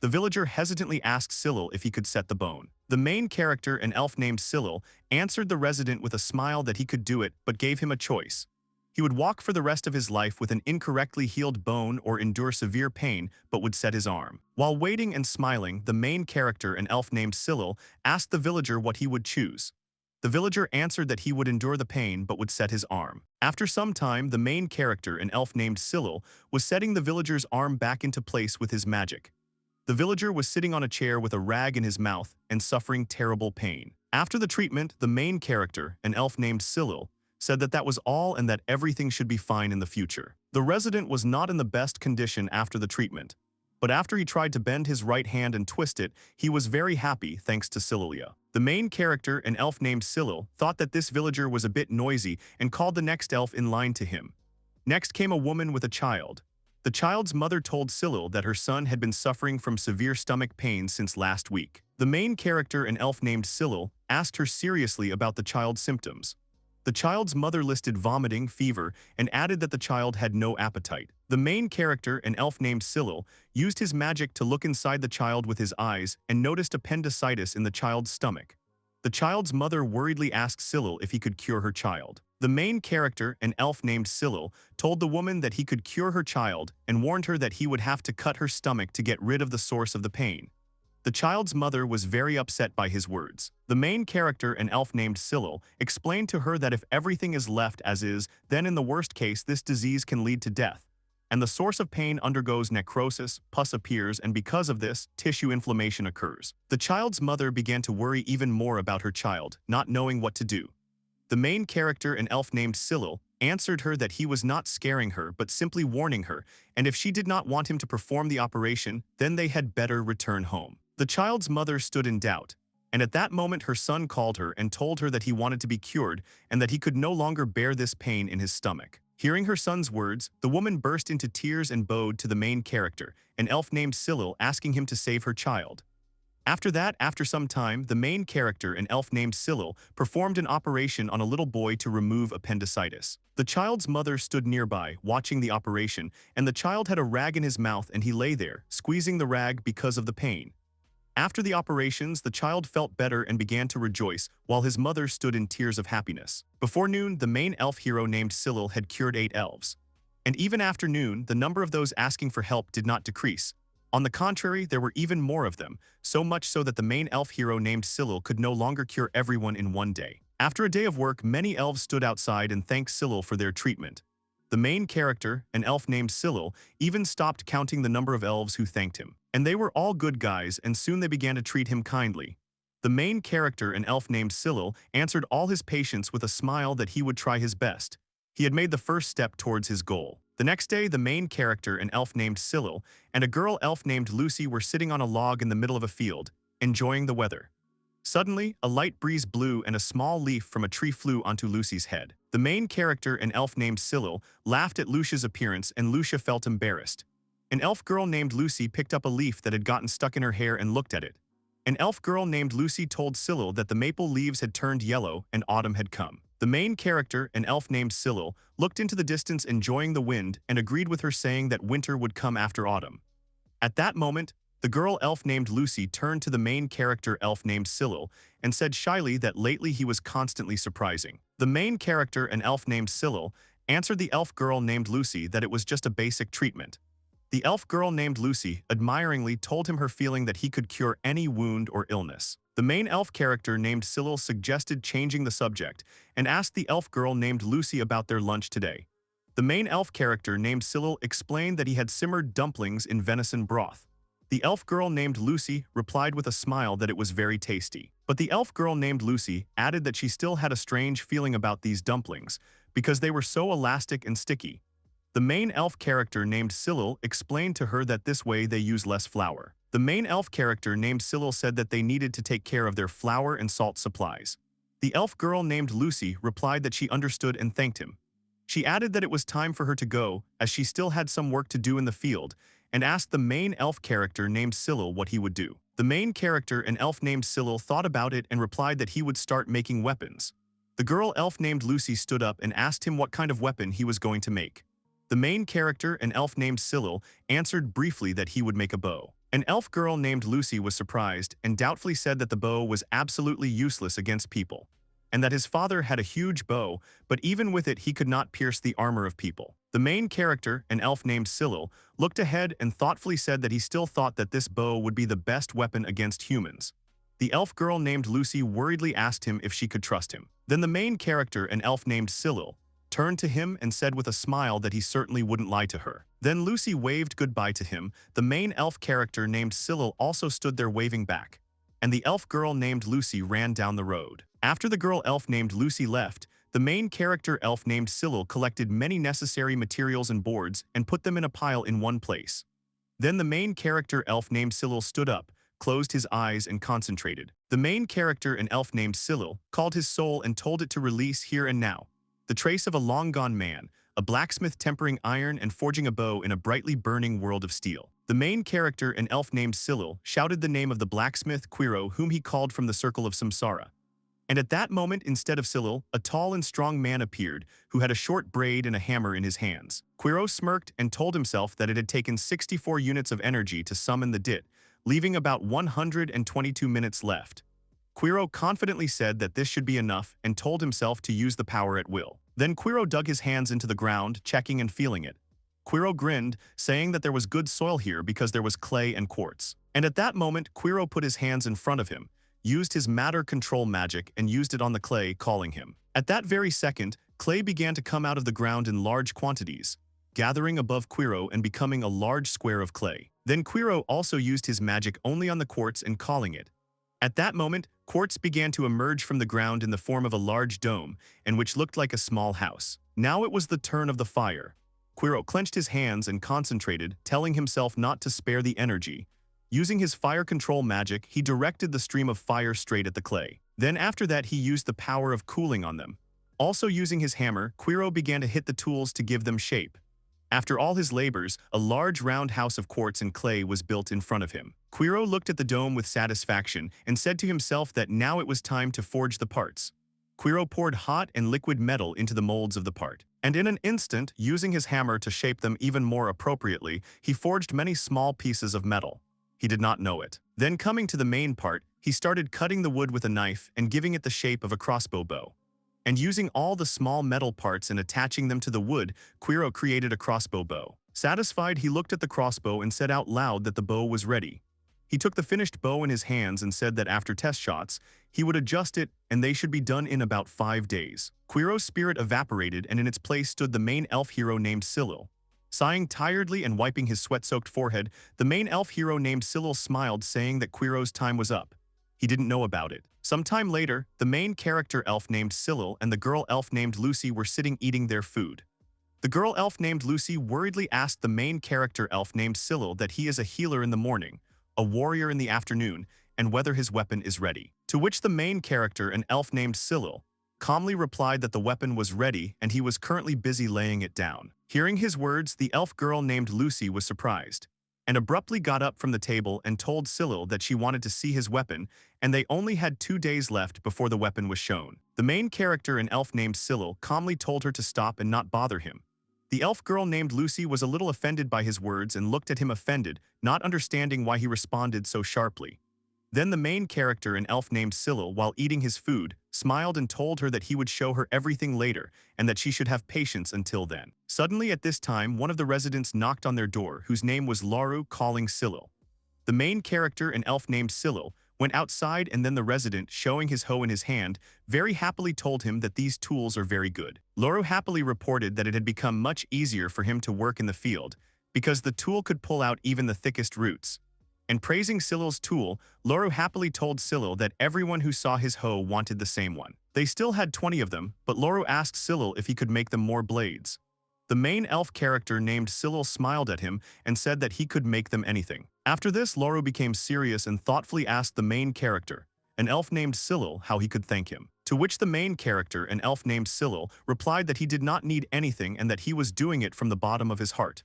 The villager hesitantly asked Cyril if he could set the bone. The main character, an elf named Cyril, answered the resident with a smile that he could do it, but gave him a choice. He would walk for the rest of his life with an incorrectly healed bone or endure severe pain, but would set his arm. While waiting and smiling, the main character, an elf named Cyril, asked the villager what he would choose. The villager answered that he would endure the pain but would set his arm. After some time, the main character, an elf named Cyril, was setting the villager's arm back into place with his magic. The villager was sitting on a chair with a rag in his mouth and suffering terrible pain. After the treatment, the main character, an elf named Cyril, said that that was all and that everything should be fine in the future. The resident was not in the best condition after the treatment, but after he tried to bend his right hand and twist it, he was very happy thanks to Cyrilia. The main character, an elf named Cyril, thought that this villager was a bit noisy and called the next elf in line to him. Next came a woman with a child. The child's mother told Cyril that her son had been suffering from severe stomach pain since last week. The main character, an elf named Cyril, asked her seriously about the child's symptoms. The child's mother listed vomiting, fever, and added that the child had no appetite. The main character, an elf named Cyril, used his magic to look inside the child with his eyes and noticed appendicitis in the child's stomach. The child's mother worriedly asked Cyril if he could cure her child. The main character, an elf named Cyril, told the woman that he could cure her child and warned her that he would have to cut her stomach to get rid of the source of the pain. The child's mother was very upset by his words. The main character, an elf named Cyril, explained to her that if everything is left as is, then in the worst case this disease can lead to death, and the source of pain undergoes necrosis, pus appears, and because of this, tissue inflammation occurs. The child's mother began to worry even more about her child, not knowing what to do. The main character, an elf named Cyril, answered her that he was not scaring her but simply warning her, and if she did not want him to perform the operation, then they had better return home. The child's mother stood in doubt, and at that moment her son called her and told her that he wanted to be cured and that he could no longer bear this pain in his stomach. Hearing her son's words, the woman burst into tears and bowed to the main character, an elf named Cyril, asking him to save her child. After that, after some time, the main character, an elf named Cyril, performed an operation on a little boy to remove appendicitis. The child's mother stood nearby, watching the operation, and the child had a rag in his mouth and he lay there, squeezing the rag because of the pain. After the operations, the child felt better and began to rejoice, while his mother stood in tears of happiness. Before noon, the main elf hero named Cyril had cured 8 elves. And even after noon, the number of those asking for help did not decrease. On the contrary, there were even more of them, so much so that the main elf hero named Cyril could no longer cure everyone in one day. After a day of work, many elves stood outside and thanked Cyril for their treatment. The main character, an elf named Cyril, even stopped counting the number of elves who thanked him. And they were all good guys, and soon they began to treat him kindly. The main character, an elf named Cyril, answered all his patients with a smile that he would try his best. He had made the first step towards his goal. The next day, the main character, an elf named Cyril, and a girl elf named Lucy were sitting on a log in the middle of a field, enjoying the weather. Suddenly, a light breeze blew and a small leaf from a tree flew onto Lucy's head. The main character, an elf named Cyril, laughed at Lucia's appearance and Lucia felt embarrassed. An elf girl named Lucy picked up a leaf that had gotten stuck in her hair and looked at it. An elf girl named Lucy told Cyril that the maple leaves had turned yellow and autumn had come. The main character, an elf named Cyril, looked into the distance enjoying the wind and agreed with her saying that winter would come after autumn. At that moment, the girl elf named Lucy turned to the main character elf named Cyril and said shyly that lately he was constantly surprising. The main character, an elf named Cyril, answered the elf girl named Lucy that it was just a basic treatment. The elf girl named Lucy admiringly told him her feeling that he could cure any wound or illness. The main elf character named Cyril suggested changing the subject and asked the elf girl named Lucy about their lunch today. The main elf character named Cyril explained that he had simmered dumplings in venison broth. The elf girl named Lucy replied with a smile that it was very tasty. But the elf girl named Lucy added that she still had a strange feeling about these dumplings because they were so elastic and sticky. The main elf character named Cyril explained to her that this way they use less flour. The main elf character named Cyril said that they needed to take care of their flour and salt supplies. The elf girl named Lucy replied that she understood and thanked him. She added that it was time for her to go, as she still had some work to do in the field, and asked the main elf character named Cyril what he would do. The main character, an elf named Cyril, thought about it and replied that he would start making weapons. The girl elf named Lucy stood up and asked him what kind of weapon he was going to make. The main character, an elf named Cyril, answered briefly that he would make a bow. An elf girl named Lucy was surprised and doubtfully said that the bow was absolutely useless against people, and that his father had a huge bow, but even with it he could not pierce the armor of people. The main character, an elf named Cyril, looked ahead and thoughtfully said that he still thought that this bow would be the best weapon against humans. The elf girl named Lucy worriedly asked him if she could trust him. Then the main character, an elf named Cyril, turned to him and said with a smile that he certainly wouldn't lie to her. Then Lucy waved goodbye to him. The main elf character named Cyril also stood there waving back, and the elf girl named Lucy ran down the road. After the girl elf named Lucy left, the main character elf named Cyril collected many necessary materials and boards and put them in a pile in one place. Then the main character elf named Cyril stood up, closed his eyes and concentrated. The main character, an elf named Cyril, called his soul and told it to release here and now the trace of a long-gone man, a blacksmith tempering iron and forging a bow in a brightly burning world of steel. The main character, an elf named Cyril, shouted the name of the blacksmith Cyril, whom he called from the circle of samsara. And at that moment, instead of Cyril, a tall and strong man appeared, who had a short braid and a hammer in his hands. Cyril smirked and told himself that it had taken 64 units of energy to summon the dit, leaving about 122 minutes left. Cyril confidently said that this should be enough and told himself to use the power at will. Then Cyril dug his hands into the ground, checking and feeling it. Cyril grinned, saying that there was good soil here because there was clay and quartz. And at that moment, Cyril put his hands in front of him, used his matter control magic and used it on the clay, calling him. At that very second, clay began to come out of the ground in large quantities, gathering above Cyril and becoming a large square of clay. Then Cyril also used his magic only on the quartz and calling it. At that moment, quartz began to emerge from the ground in the form of a large dome, and which looked like a small house. Now it was the turn of the fire. Cyril clenched his hands and concentrated, telling himself not to spare the energy. Using his fire control magic, he directed the stream of fire straight at the clay. Then after that he used the power of cooling on them. Also using his hammer, Cyril began to hit the tools to give them shape. After all his labors, a large round house of quartz and clay was built in front of him. Cyril looked at the dome with satisfaction and said to himself that now it was time to forge the parts. Cyril poured hot and liquid metal into the molds of the part. And in an instant, using his hammer to shape them even more appropriately, he forged many small pieces of metal. He did not know it. Then coming to the main part, he started cutting the wood with a knife and giving it the shape of a crossbow bow. And using all the small metal parts and attaching them to the wood, Cyril created a crossbow bow. Satisfied, he looked at the crossbow and said out loud that the bow was ready. He took the finished bow in his hands and said that after test shots, he would adjust it and they should be done in about 5 days. Quiro's spirit evaporated and in its place stood the main elf hero named Cyril. Sighing tiredly and wiping his sweat-soaked forehead, the main elf hero named Cyril smiled, saying that Quiro's time was up. He didn't know about it. Sometime later, the main character elf named Cyril and the girl elf named Lucy were sitting eating their food. The girl elf named Lucy worriedly asked the main character elf named Cyril that he is a healer in the morning, a warrior in the afternoon, and whether his weapon is ready. To which the main character, an elf named Cyril, calmly replied that the weapon was ready and he was currently busy laying it down. Hearing his words, the elf girl named Lucy was surprised, and abruptly got up from the table and told Cyril that she wanted to see his weapon, and they only had 2 days left before the weapon was shown. The main character, an elf named Cyril, calmly told her to stop and not bother him. The elf girl named Lucy was a little offended by his words and looked at him offended, not understanding why he responded so sharply. Then the main character, an elf named Cyril, while eating his food, smiled and told her that he would show her everything later and that she should have patience until then. Suddenly at this time, one of the residents knocked on their door, whose name was Laru, calling Cyril. The main character, an elf named Cyril, went outside, and then the resident, showing his hoe in his hand, very happily told him that these tools are very good. Laru happily reported that it had become much easier for him to work in the field because the tool could pull out even the thickest roots. And praising Cyril's tool, Laru happily told Cyril that everyone who saw his hoe wanted the same one. They still had 20 of them, but Laru asked Cyril if he could make them more blades. The main elf character named Cyril smiled at him and said that he could make them anything. After this, Laru became serious and thoughtfully asked the main character, an elf named Cyril, how he could thank him. To which the main character, an elf named Cyril, replied that he did not need anything and that he was doing it from the bottom of his heart.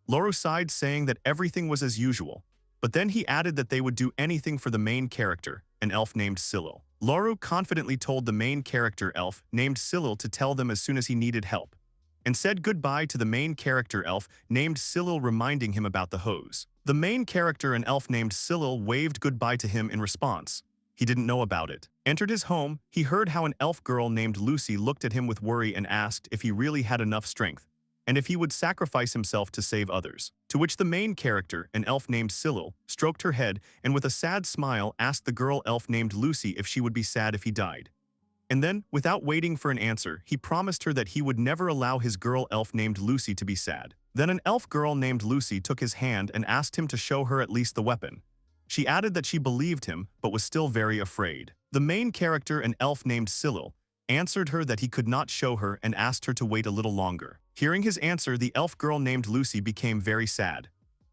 Laru sighed, saying that everything was as usual, but then he added that they would do anything for the main character, an elf named Cyril. Laru confidently told the main character elf named Cyril to tell them as soon as he needed help, and said goodbye to the main character elf named Cyril, reminding him about the hose. The main character, an elf named Cyril, waved goodbye to him in response. He didn't know about it. Entered his home, he heard how an elf girl named Lucy looked at him with worry and asked if he really had enough strength, and if he would sacrifice himself to save others. To which the main character, an elf named Cyril, stroked her head and with a sad smile asked the girl elf named Lucy if she would be sad if he died. And then, without waiting for an answer, he promised her that he would never allow his girl elf named Lucy to be sad. Then an elf girl named Lucy took his hand and asked him to show her at least the weapon. She added that she believed him, but was still very afraid. The main character, an elf named Cyril, answered her that he could not show her and asked her to wait a little longer. Hearing his answer, the elf girl named Lucy became very sad.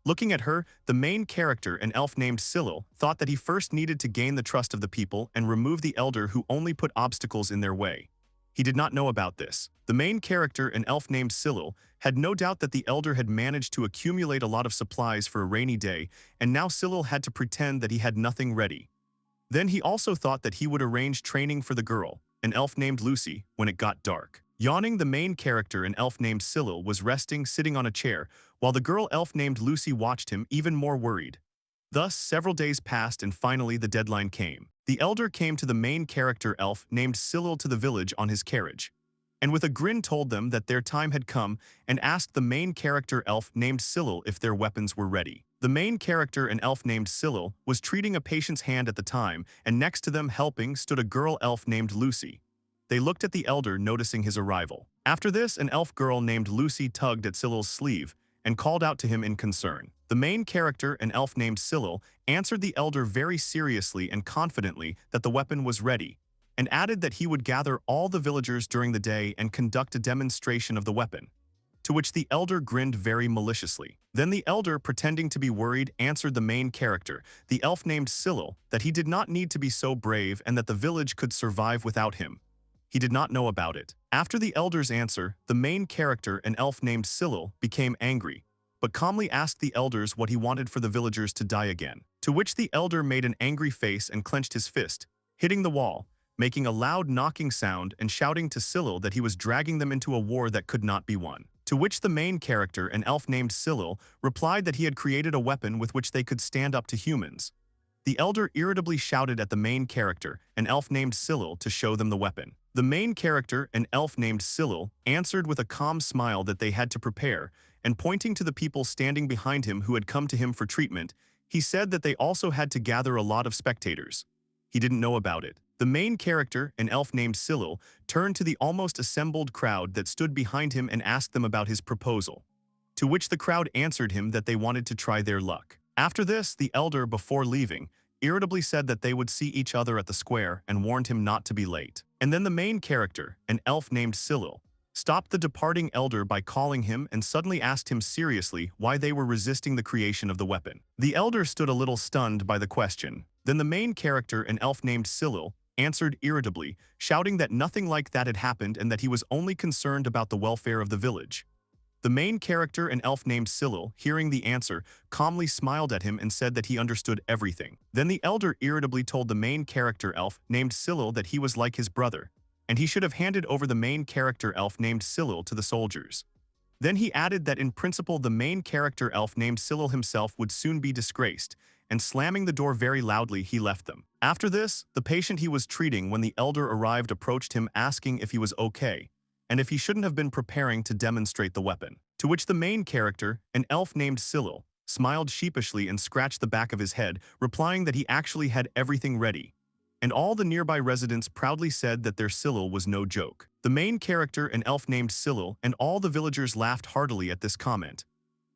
Looking at her, the main character, an elf named Cyril, thought that he first needed to gain the trust of the people and remove the elder who only put obstacles in their way. He did not know about this. The main character, an elf named Cyril, had no doubt that the elder had managed to accumulate a lot of supplies for a rainy day, and now Cyril had to pretend that he had nothing ready. Then he also thought that he would arrange training for the girl, an elf named Lucy, when it got dark. Yawning, the main character, an elf named Cyril, was resting, sitting on a chair, while the girl elf named Lucy watched him, even more worried. Thus, several days passed and finally the deadline came. The elder came to the main character elf named Cyril to the village on his carriage, and with a grin told them that their time had come and asked the main character elf named Cyril if their weapons were ready. The main character, an elf named Cyril, was treating a patient's hand at the time, and next to them helping stood a girl elf named Lucy. They looked at the elder, noticing his arrival. After this, an elf girl named Lucy tugged at Cyril's sleeve and called out to him in concern. The main character, an elf named Cyril, answered the elder very seriously and confidently that the weapon was ready, and added that he would gather all the villagers during the day and conduct a demonstration of the weapon. To which the elder grinned very maliciously. Then the elder, pretending to be worried, answered the main character, the elf named Cyril, that he did not need to be so brave and that the village could survive without him. He did not know about it. After the elder's answer, the main character, an elf named Cyril, became angry, but calmly asked the elders what he wanted for the villagers to die again. To which the elder made an angry face and clenched his fist, hitting the wall, making a loud knocking sound and shouting to Cyril that he was dragging them into a war that could not be won. To which the main character, an elf named Cyril, replied that he had created a weapon with which they could stand up to humans. The elder irritably shouted at the main character, an elf named Cyril, to show them the weapon. The main character, an elf named Cyril, answered with a calm smile that they had to prepare, and pointing to the people standing behind him who had come to him for treatment, He said that they also had to gather a lot of spectators. He didn't know about it. The main character, an elf named Cyril, turned to the almost assembled crowd that stood behind him and asked them about his proposal. To which the crowd answered him that they wanted to try their luck. After this, the elder, before leaving, irritably said that they would see each other at the square and warned him not to be late. And then the main character, an elf named Cyril, stopped the departing elder by calling him and suddenly asked him seriously why they were resisting the creation of the weapon. The elder stood a little stunned by the question. Then the main character, an elf named Cyril, answered irritably, shouting that nothing like that had happened and that he was only concerned about the welfare of the village. The main character, an elf named Cyril, hearing the answer, calmly smiled at him and said that he understood everything. Then the elder irritably told the main character elf named Cyril that he was like his brother, and he should have handed over the main character elf named Cyril to the soldiers. Then he added that in principle the main character elf named Cyril himself would soon be disgraced, and slamming the door very loudly he left them. After this, the patient he was treating when the elder arrived approached him asking if he was okay, and if he shouldn't have been preparing to demonstrate the weapon. To which the main character, an elf named Cyril, smiled sheepishly and scratched the back of his head, replying that he actually had everything ready. And all the nearby residents proudly said that their Cyril was no joke. The main character, an elf named Cyril, and all the villagers laughed heartily at this comment.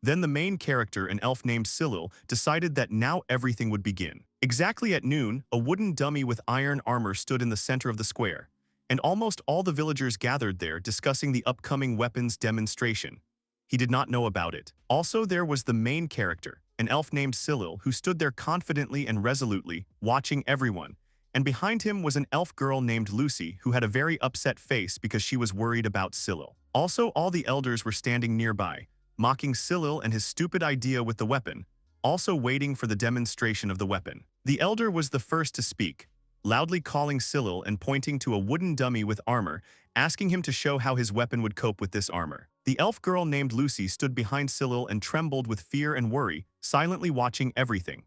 Then the main character, an elf named Cyril, decided that now everything would begin. Exactly at noon, a wooden dummy with iron armor stood in the center of the square, and almost all the villagers gathered there discussing the upcoming weapons demonstration. He did not know about it. Also there was the main character, an elf named Cyril, who stood there confidently and resolutely, watching everyone, and behind him was an elf girl named Lucy who had a very upset face because she was worried about Cyril. Also all the elders were standing nearby, mocking Cyril and his stupid idea with the weapon, also waiting for the demonstration of the weapon. The elder was the first to speak, loudly calling Cyril and pointing to a wooden dummy with armor, asking him to show how his weapon would cope with this armor. The elf girl named Lucy stood behind Cyril and trembled with fear and worry, silently watching everything.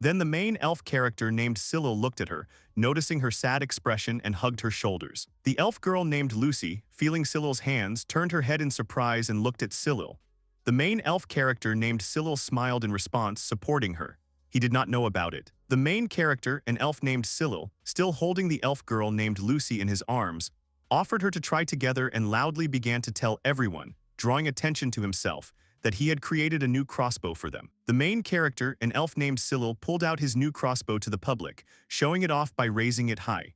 Then the main elf character named Cyril looked at her, noticing her sad expression and hugged her shoulders. The elf girl named Lucy, feeling Cyril's hands, turned her head in surprise and looked at Cyril. The main elf character named Cyril smiled in response, supporting her. He did not know about it. The main character, an elf named Cyril, still holding the elf girl named Lucy in his arms, offered her to try together and loudly began to tell everyone, drawing attention to himself, that he had created a new crossbow for them. The main character, an elf named Cyril, pulled out his new crossbow to the public, showing it off by raising it high.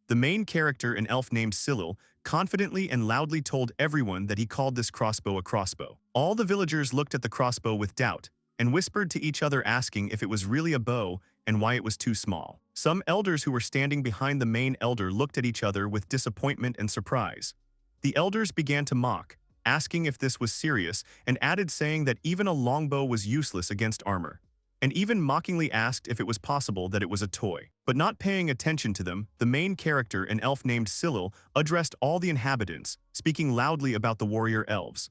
The main character, an elf named Cyril, confidently and loudly told everyone that he called this crossbow a crossbow. All the villagers looked at the crossbow with doubt, and whispered to each other asking if it was really a bow and why it was too small. Some elders who were standing behind the main elder looked at each other with disappointment and surprise. The elders began to mock, asking if this was serious, and added saying that even a longbow was useless against armor, and even mockingly asked if it was possible that it was a toy. But not paying attention to them, the main character, an elf named Cyril, addressed all the inhabitants, speaking loudly about the warrior elves.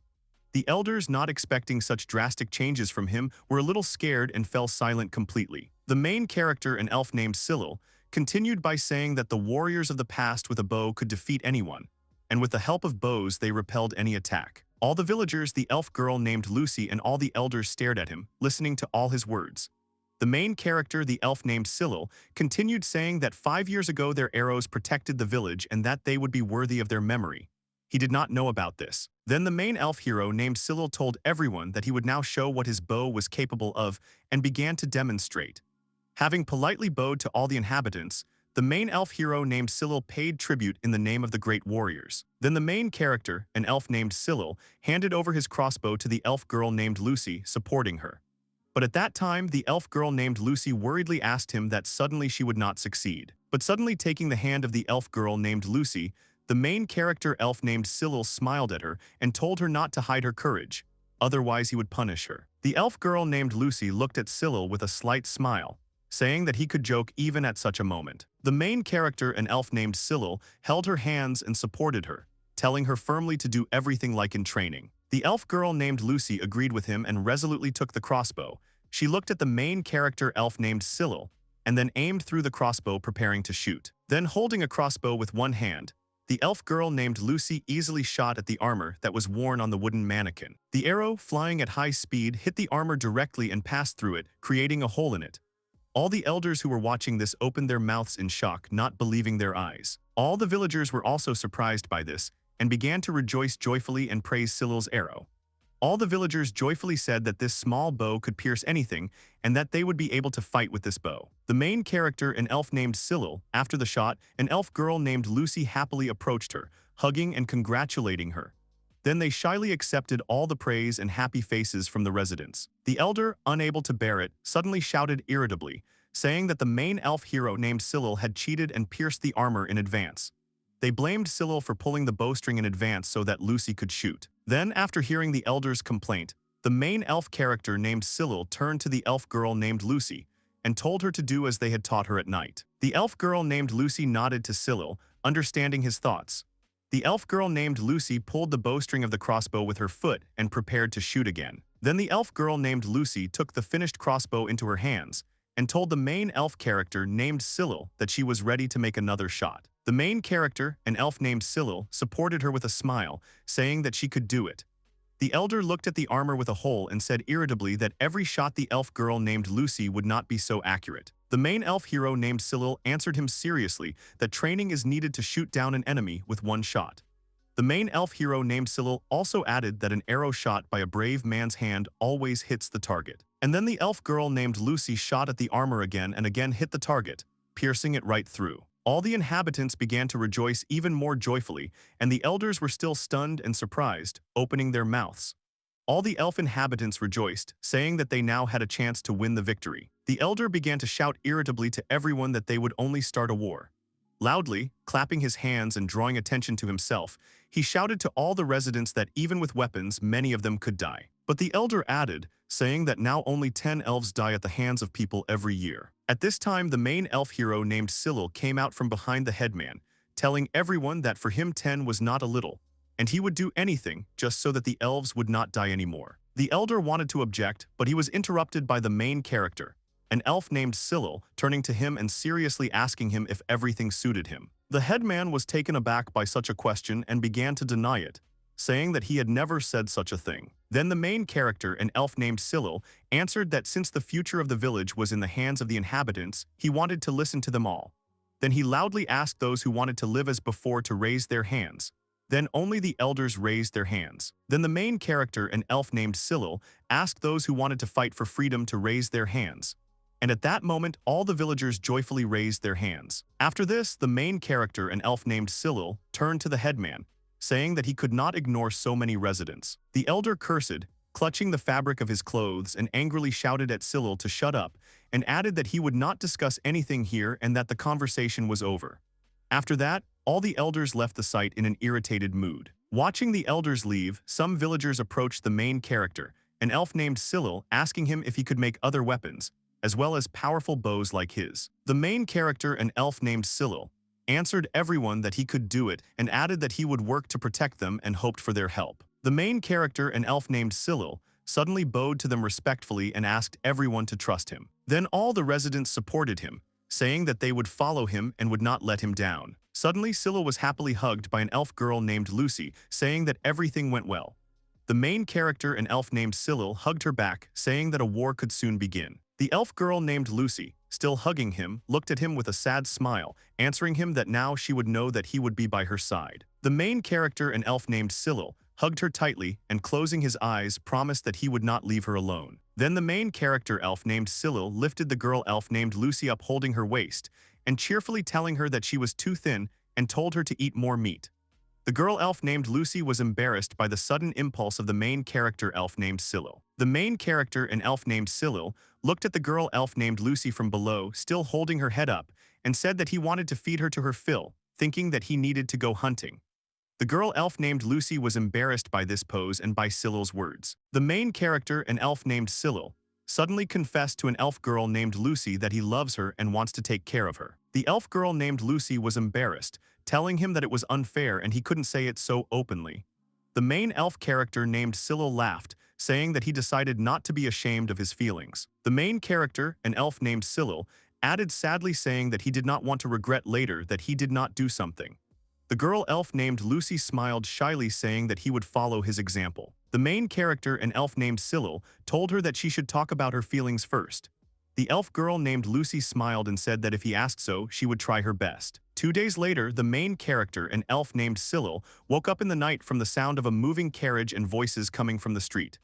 The elders, not expecting such drastic changes from him, were a little scared and fell silent completely. The main character, an elf named Cyril, continued by saying that the warriors of the past with a bow could defeat anyone, and with the help of bows they repelled any attack. All the villagers, the elf girl named Lucy, and all the elders stared at him, listening to all his words. The main character, the elf named Cyril, continued saying that 5 years ago their arrows protected the village and that they would be worthy of their memory. He did not know about this. Then the main elf hero named Cyril told everyone that he would now show what his bow was capable of and began to demonstrate. Having politely bowed to all the inhabitants, the main elf hero named Cyril paid tribute in the name of the great warriors. Then the main character, an elf named Cyril, handed over his crossbow to the elf girl named Lucy, supporting her. But at that time, the elf girl named Lucy worriedly asked him that suddenly she would not succeed. But suddenly taking the hand of the elf girl named Lucy, the main character elf named Cyril smiled at her and told her not to hide her courage, otherwise he would punish her. The elf girl named Lucy looked at Cyril with a slight smile, saying that he could joke even at such a moment. The main character, an elf named Cyril, held her hands and supported her, telling her firmly to do everything like in training. The elf girl named Lucy agreed with him and resolutely took the crossbow. She looked at the main character elf named Cyril, and then aimed through the crossbow preparing to shoot. Then holding a crossbow with one hand, The elf girl named Lucy easily shot at the armor that was worn on the wooden mannequin. The arrow, flying at high speed, hit the armor directly and passed through it, creating a hole in it. All the elders who were watching this opened their mouths in shock, not believing their eyes. All the villagers were also surprised by this and began to rejoice joyfully and praise Cyril's arrow. All the villagers joyfully said that this small bow could pierce anything and that they would be able to fight with this bow. The main character, an elf named Cyril, after the shot, an elf girl named Lucy happily approached her, hugging and congratulating her. Then they shyly accepted all the praise and happy faces from the residents. The elder, unable to bear it, suddenly shouted irritably, saying that the main elf hero named Cyril had cheated and pierced the armor in advance. They blamed Cyril for pulling the bowstring in advance so that Lucy could shoot. Then, after hearing the elder's complaint, the main elf character named Cyril turned to the elf girl named Lucy and told her to do as they had taught her at night. The elf girl named Lucy nodded to Cyril, understanding his thoughts. The elf girl named Lucy pulled the bowstring of the crossbow with her foot and prepared to shoot again. Then the elf girl named Lucy took the finished crossbow into her hands and told the main elf character named Cyril that she was ready to make another shot. The main character, an elf named Cyril, supported her with a smile, saying that she could do it. The elder looked at the armor with a hole and said irritably that every shot the elf girl named Lucy would not be so accurate. The main elf hero named Cyril answered him seriously that training is needed to shoot down an enemy with one shot. The main elf hero named Cyril also added that an arrow shot by a brave man's hand always hits the target. And then the elf girl named Lucy shot at the armor again and again hit the target, piercing it right through. All the inhabitants began to rejoice even more joyfully, and the elders were still stunned and surprised, opening their mouths. All the elf inhabitants rejoiced, saying that they now had a chance to win the victory. The elder began to shout irritably to everyone that they would only start a war. Loudly, clapping his hands and drawing attention to himself, he shouted to all the residents that even with weapons, many of them could die. But the elder added, saying that now only 10 elves die at the hands of people every year. At this time, the main elf hero named Cyril came out from behind the headman, telling everyone that for him 10 was not a little, and he would do anything just so that the elves would not die anymore. The elder wanted to object, but he was interrupted by the main character, an elf named Cyril, turning to him and seriously asking him if everything suited him. The headman was taken aback by such a question and began to deny it, saying that he had never said such a thing. Then the main character, an elf named Cyril, answered that since the future of the village was in the hands of the inhabitants, he wanted to listen to them all. Then he loudly asked those who wanted to live as before to raise their hands. Then only the elders raised their hands. Then the main character, an elf named Cyril, asked those who wanted to fight for freedom to raise their hands. And at that moment, all the villagers joyfully raised their hands. After this, the main character, an elf named Cyril, turned to the headman, saying that he could not ignore so many residents. The elder cursed, clutching the fabric of his clothes, and angrily shouted at Cyril to shut up, and added that he would not discuss anything here and that the conversation was over. After that, all the elders left the site in an irritated mood. Watching the elders leave, some villagers approached the main character, an elf named Cyril, asking him if he could make other weapons, as well as powerful bows like his. The main character, an elf named Cyril, answered everyone that he could do it and added that he would work to protect them and hoped for their help. The main character, an elf named Cyril, suddenly bowed to them respectfully and asked everyone to trust him. Then all the residents supported him, saying that they would follow him and would not let him down. Suddenly, Cyril was happily hugged by an elf girl named Lucy, saying that everything went well. The main character, an elf named Cyril, hugged her back, saying that a war could soon begin. The elf girl named Lucy, still hugging him, looked at him with a sad smile, answering him that now she would know that he would be by her side. The main character, an elf named Cyril, hugged her tightly and, closing his eyes, promised that he would not leave her alone. Then the main character elf named Cyril lifted the girl elf named Lucy up, holding her waist, and cheerfully telling her that she was too thin and told her to eat more meat. The girl elf named Lucy was embarrassed by the sudden impulse of the main character elf named Cyril. The main character, an elf named Cyril, looked at the girl elf named Lucy from below, still holding her head up, and said that he wanted to feed her to her fill, thinking that he needed to go hunting. The girl elf named Lucy was embarrassed by this pose and by Cyril's words. The main character, an elf named Cyril, suddenly confessed to an elf girl named Lucy that he loves her and wants to take care of her. The elf girl named Lucy was embarrassed, telling him that it was unfair and he couldn't say it so openly. The main elf character named Cyril laughed, saying that he decided not to be ashamed of his feelings. The main character, an elf named Cyril, added sadly, saying that he did not want to regret later that he did not do something. The girl elf named Lucy smiled shyly, saying that he would follow his example. The main character, an elf named Cyril, told her that she should talk about her feelings first. The elf girl named Lucy smiled and said that if he asked so, she would try her best. 2 days later, the main character, an elf named Cyril, woke up in the night from the sound of a moving carriage and voices coming from the street.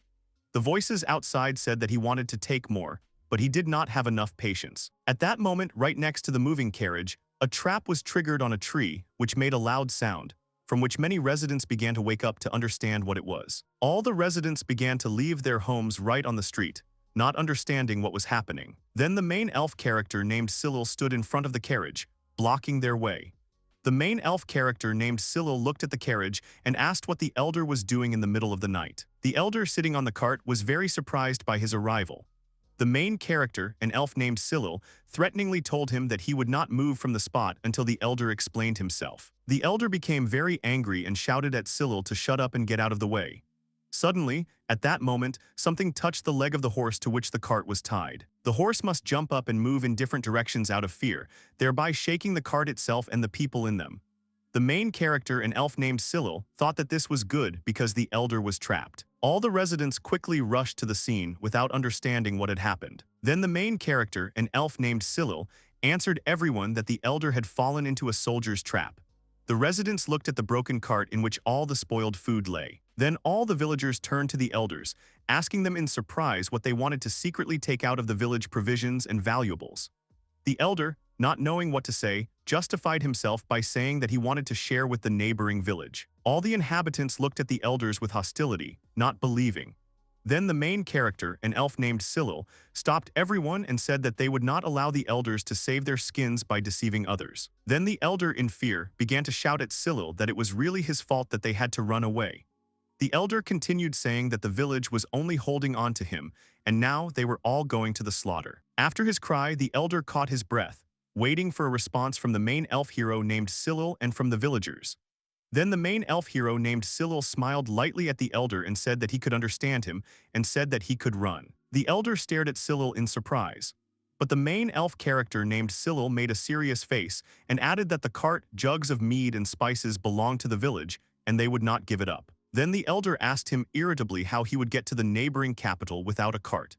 The voices outside said that he wanted to take more, but he did not have enough patience. At that moment, right next to the moving carriage, a trap was triggered on a tree, which made a loud sound, from which many residents began to wake up to understand what it was. All the residents began to leave their homes right on the street, not understanding what was happening. Then the main elf character named Cyril stood in front of the carriage, blocking their way. The main elf character named Cyril looked at the carriage and asked what the elder was doing in the middle of the night. The elder sitting on the cart was very surprised by his arrival. The main character, an elf named Cyril, threateningly told him that he would not move from the spot until the elder explained himself. The elder became very angry and shouted at Cyril to shut up and get out of the way. Suddenly, at that moment, something touched the leg of the horse to which the cart was tied. The horse must jump up and move in different directions out of fear, thereby shaking the cart itself and the people in them. The main character, an elf named Cyril, thought that this was good because the elder was trapped. All the residents quickly rushed to the scene without understanding what had happened. Then the main character, an elf named Cyril, answered everyone that the elder had fallen into a soldier's trap. The residents looked at the broken cart in which all the spoiled food lay. Then all the villagers turned to the elders, asking them in surprise what they wanted to secretly take out of the village provisions and valuables. The elder, not knowing what to say, justified himself by saying that he wanted to share with the neighboring village. All the inhabitants looked at the elders with hostility, not believing. Then the main character, an elf named Cyril, stopped everyone and said that they would not allow the elders to save their skins by deceiving others. Then the elder, in fear, began to shout at Cyril that it was really his fault that they had to run away. The elder continued saying that the village was only holding on to him, and now they were all going to the slaughter. After his cry, the elder caught his breath, waiting for a response from the main elf hero named Cyril and from the villagers. Then the main elf hero named Cyril smiled lightly at the elder and said that he could understand him and said that he could run. The elder stared at Cyril in surprise. But the main elf character named Cyril made a serious face and added that the cart, jugs of mead and spices belonged to the village and they would not give it up. Then the elder asked him irritably how he would get to the neighboring capital without a cart.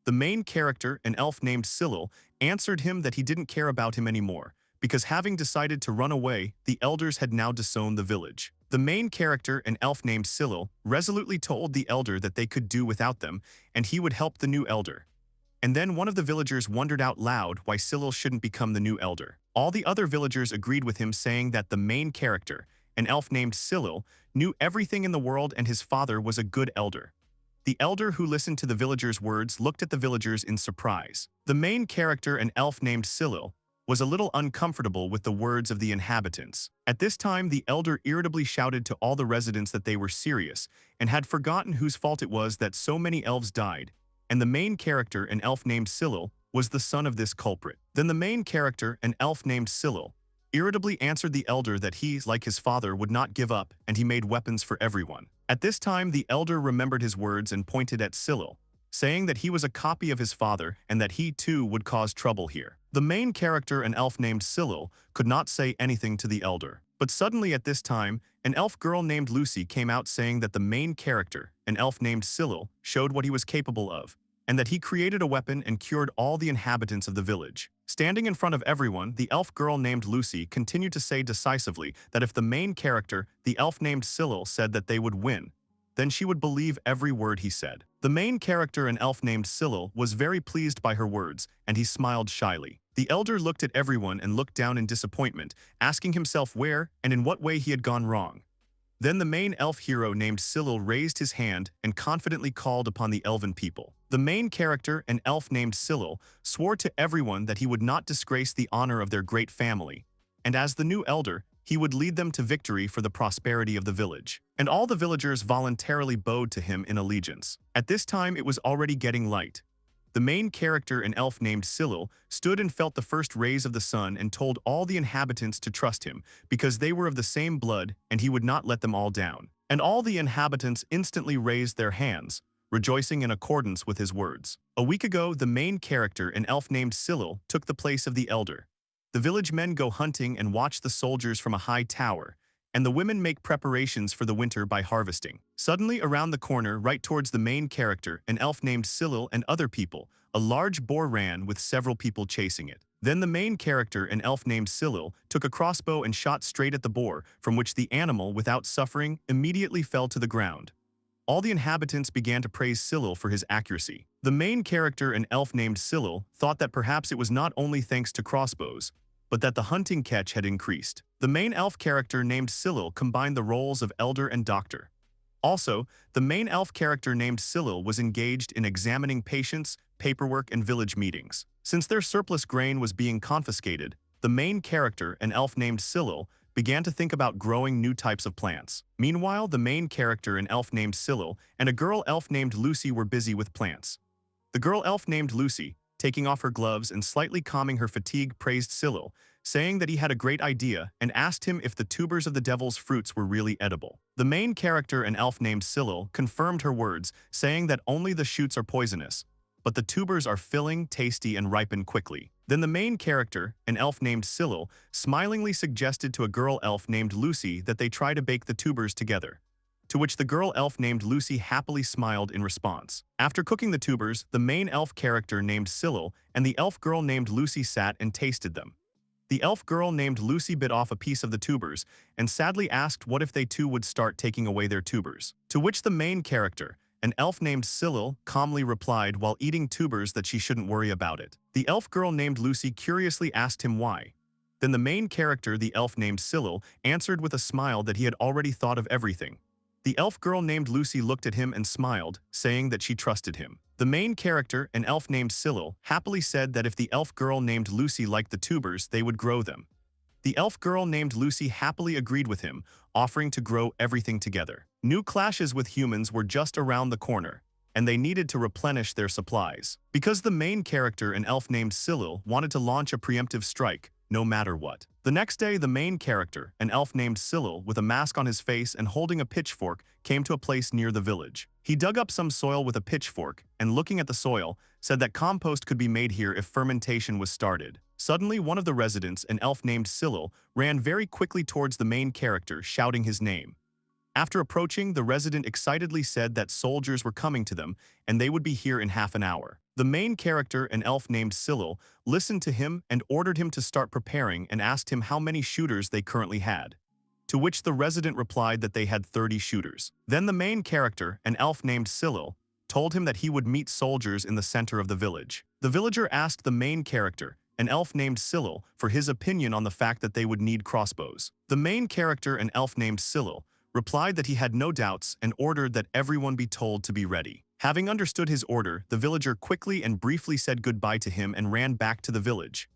The main character, an elf named Cyril, answered him that he didn't care about him anymore, because having decided to run away, the elders had now disowned the village. The main character, an elf named Cyril, resolutely told the elder that they could do without them, and he would help the new elder. And then one of the villagers wondered out loud why Cyril shouldn't become the new elder. All the other villagers agreed with him, saying that the main character, an elf named Cyril, knew everything in the world and his father was a good elder. The elder, who listened to the villagers' words, looked at the villagers in surprise. The main character, an elf named Cyril, was a little uncomfortable with the words of the inhabitants. At this time, the elder irritably shouted to all the residents that they were serious and had forgotten whose fault it was that so many elves died, and the main character, an elf named Cyril, was the son of this culprit. Then the main character, an elf named Cyril, irritably answered the elder that he, like his father, would not give up, and he made weapons for everyone. At this time, the elder remembered his words and pointed at Cyril, saying that he was a copy of his father and that he too would cause trouble here. The main character, an elf named Cyril, could not say anything to the elder. But suddenly at this time, an elf girl named Lucy came out saying that the main character, an elf named Cyril, showed what he was capable of, and that he created a weapon and cured all the inhabitants of the village. Standing in front of everyone, the elf girl named Lucy continued to say decisively that if the main character, the elf named Cyril, said that they would win, then she would believe every word he said. The main character, an elf named Cyril, was very pleased by her words, and he smiled shyly. The elder looked at everyone and looked down in disappointment, asking himself where and in what way he had gone wrong. Then the main elf hero named Cyril raised his hand and confidently called upon the elven people. The main character, an elf named Cyril, swore to everyone that he would not disgrace the honor of their great family, and as the new elder, he would lead them to victory for the prosperity of the village. And all the villagers voluntarily bowed to him in allegiance. At this time, it was already getting light. The main character, an elf named Cyril, stood and felt the first rays of the sun and told all the inhabitants to trust him, because they were of the same blood and he would not let them all down. And all the inhabitants instantly raised their hands, rejoicing in accordance with his words. A week ago, the main character, an elf named Cyril, took the place of the elder. The village men go hunting and watch the soldiers from a high tower, and the women make preparations for the winter by harvesting. Suddenly, around the corner, right towards the main character, an elf named Cyril and other people, a large boar ran with several people chasing it. Then the main character, an elf named Cyril, took a crossbow and shot straight at the boar, from which the animal, without suffering, immediately fell to the ground. All the inhabitants began to praise Cyril for his accuracy. The main character, an elf named Cyril, thought that perhaps it was not only thanks to crossbows, but that the hunting catch had increased. The main elf character named Cyril combined the roles of elder and doctor. Also, the main elf character named Cyril was engaged in examining patients, paperwork, and village meetings. Since their surplus grain was being confiscated, the main character, an elf named Cyril, began to think about growing new types of plants. Meanwhile, the main character, an elf named Cyril, and a girl elf named Lucy were busy with plants. The girl elf named Lucy, taking off her gloves and slightly calming her fatigue, praised Cyril, saying that he had a great idea and asked him if the tubers of the devil's fruits were really edible. The main character, an elf named Cyril, confirmed her words, saying that only the shoots are poisonous, but the tubers are filling, tasty, and ripen quickly. Then the main character, an elf named Cyril, smilingly suggested to a girl elf named Lucy that they try to bake the tubers together, to which the girl elf named Lucy happily smiled in response. After cooking the tubers, the main elf character named Cyril and the elf girl named Lucy sat and tasted them. The elf girl named Lucy bit off a piece of the tubers and sadly asked what if they too would start taking away their tubers, to which the main character, an elf named Cyril, calmly replied while eating tubers that she shouldn't worry about it. The elf girl named Lucy curiously asked him why. Then the main character, the elf named Cyril, answered with a smile that he had already thought of everything. The elf girl named Lucy looked at him and smiled, saying that she trusted him. The main character, an elf named Cyril, happily said that if the elf girl named Lucy liked the tubers, they would grow them. The elf girl named Lucy happily agreed with him, offering to grow everything together. New clashes with humans were just around the corner, and they needed to replenish their supplies. Because the main character, an elf named Cyril, wanted to launch a preemptive strike, no matter what. The next day, the main character, an elf named Cyril, with a mask on his face and holding a pitchfork, came to a place near the village. He dug up some soil with a pitchfork, and looking at the soil, said that compost could be made here if fermentation was started. Suddenly, one of the residents, an elf named Cyril, ran very quickly towards the main character, shouting his name. After approaching, the resident excitedly said that soldiers were coming to them, and they would be here in half an hour. The main character, an elf named Cyril, listened to him and ordered him to start preparing and asked him how many shooters they currently had, to which the resident replied that they had 30 shooters. Then the main character, an elf named Cyril, told him that he would meet soldiers in the center of the village. The villager asked the main character, an elf named Cyril, for his opinion on the fact that they would need crossbows. The main character, an elf named Cyril, replied that he had no doubts and ordered that everyone be told to be ready. Having understood his order, the villager quickly and briefly said goodbye to him and ran back to the village.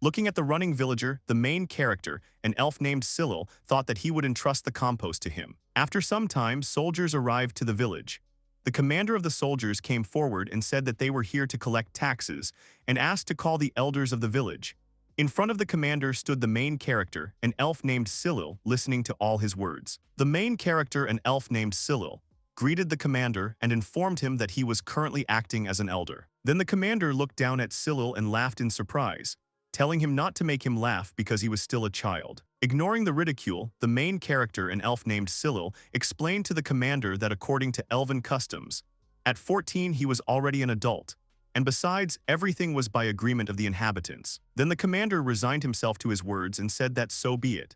Looking at the running villager, the main character, an elf named Cyril, thought that he would entrust the compost to him. After some time, soldiers arrived to the village. The commander of the soldiers came forward and said that they were here to collect taxes and asked to call the elders of the village. In front of the commander stood the main character, an elf named Cyril, listening to all his words. The main character, an elf named Cyril, greeted the commander and informed him that he was currently acting as an elder. Then the commander looked down at Cyril and laughed in surprise, telling him not to make him laugh because he was still a child. Ignoring the ridicule, the main character, an elf named Cyril, explained to the commander that according to elven customs, at 14 he was already an adult, and besides, everything was by agreement of the inhabitants. Then the commander resigned himself to his words and said that so be it.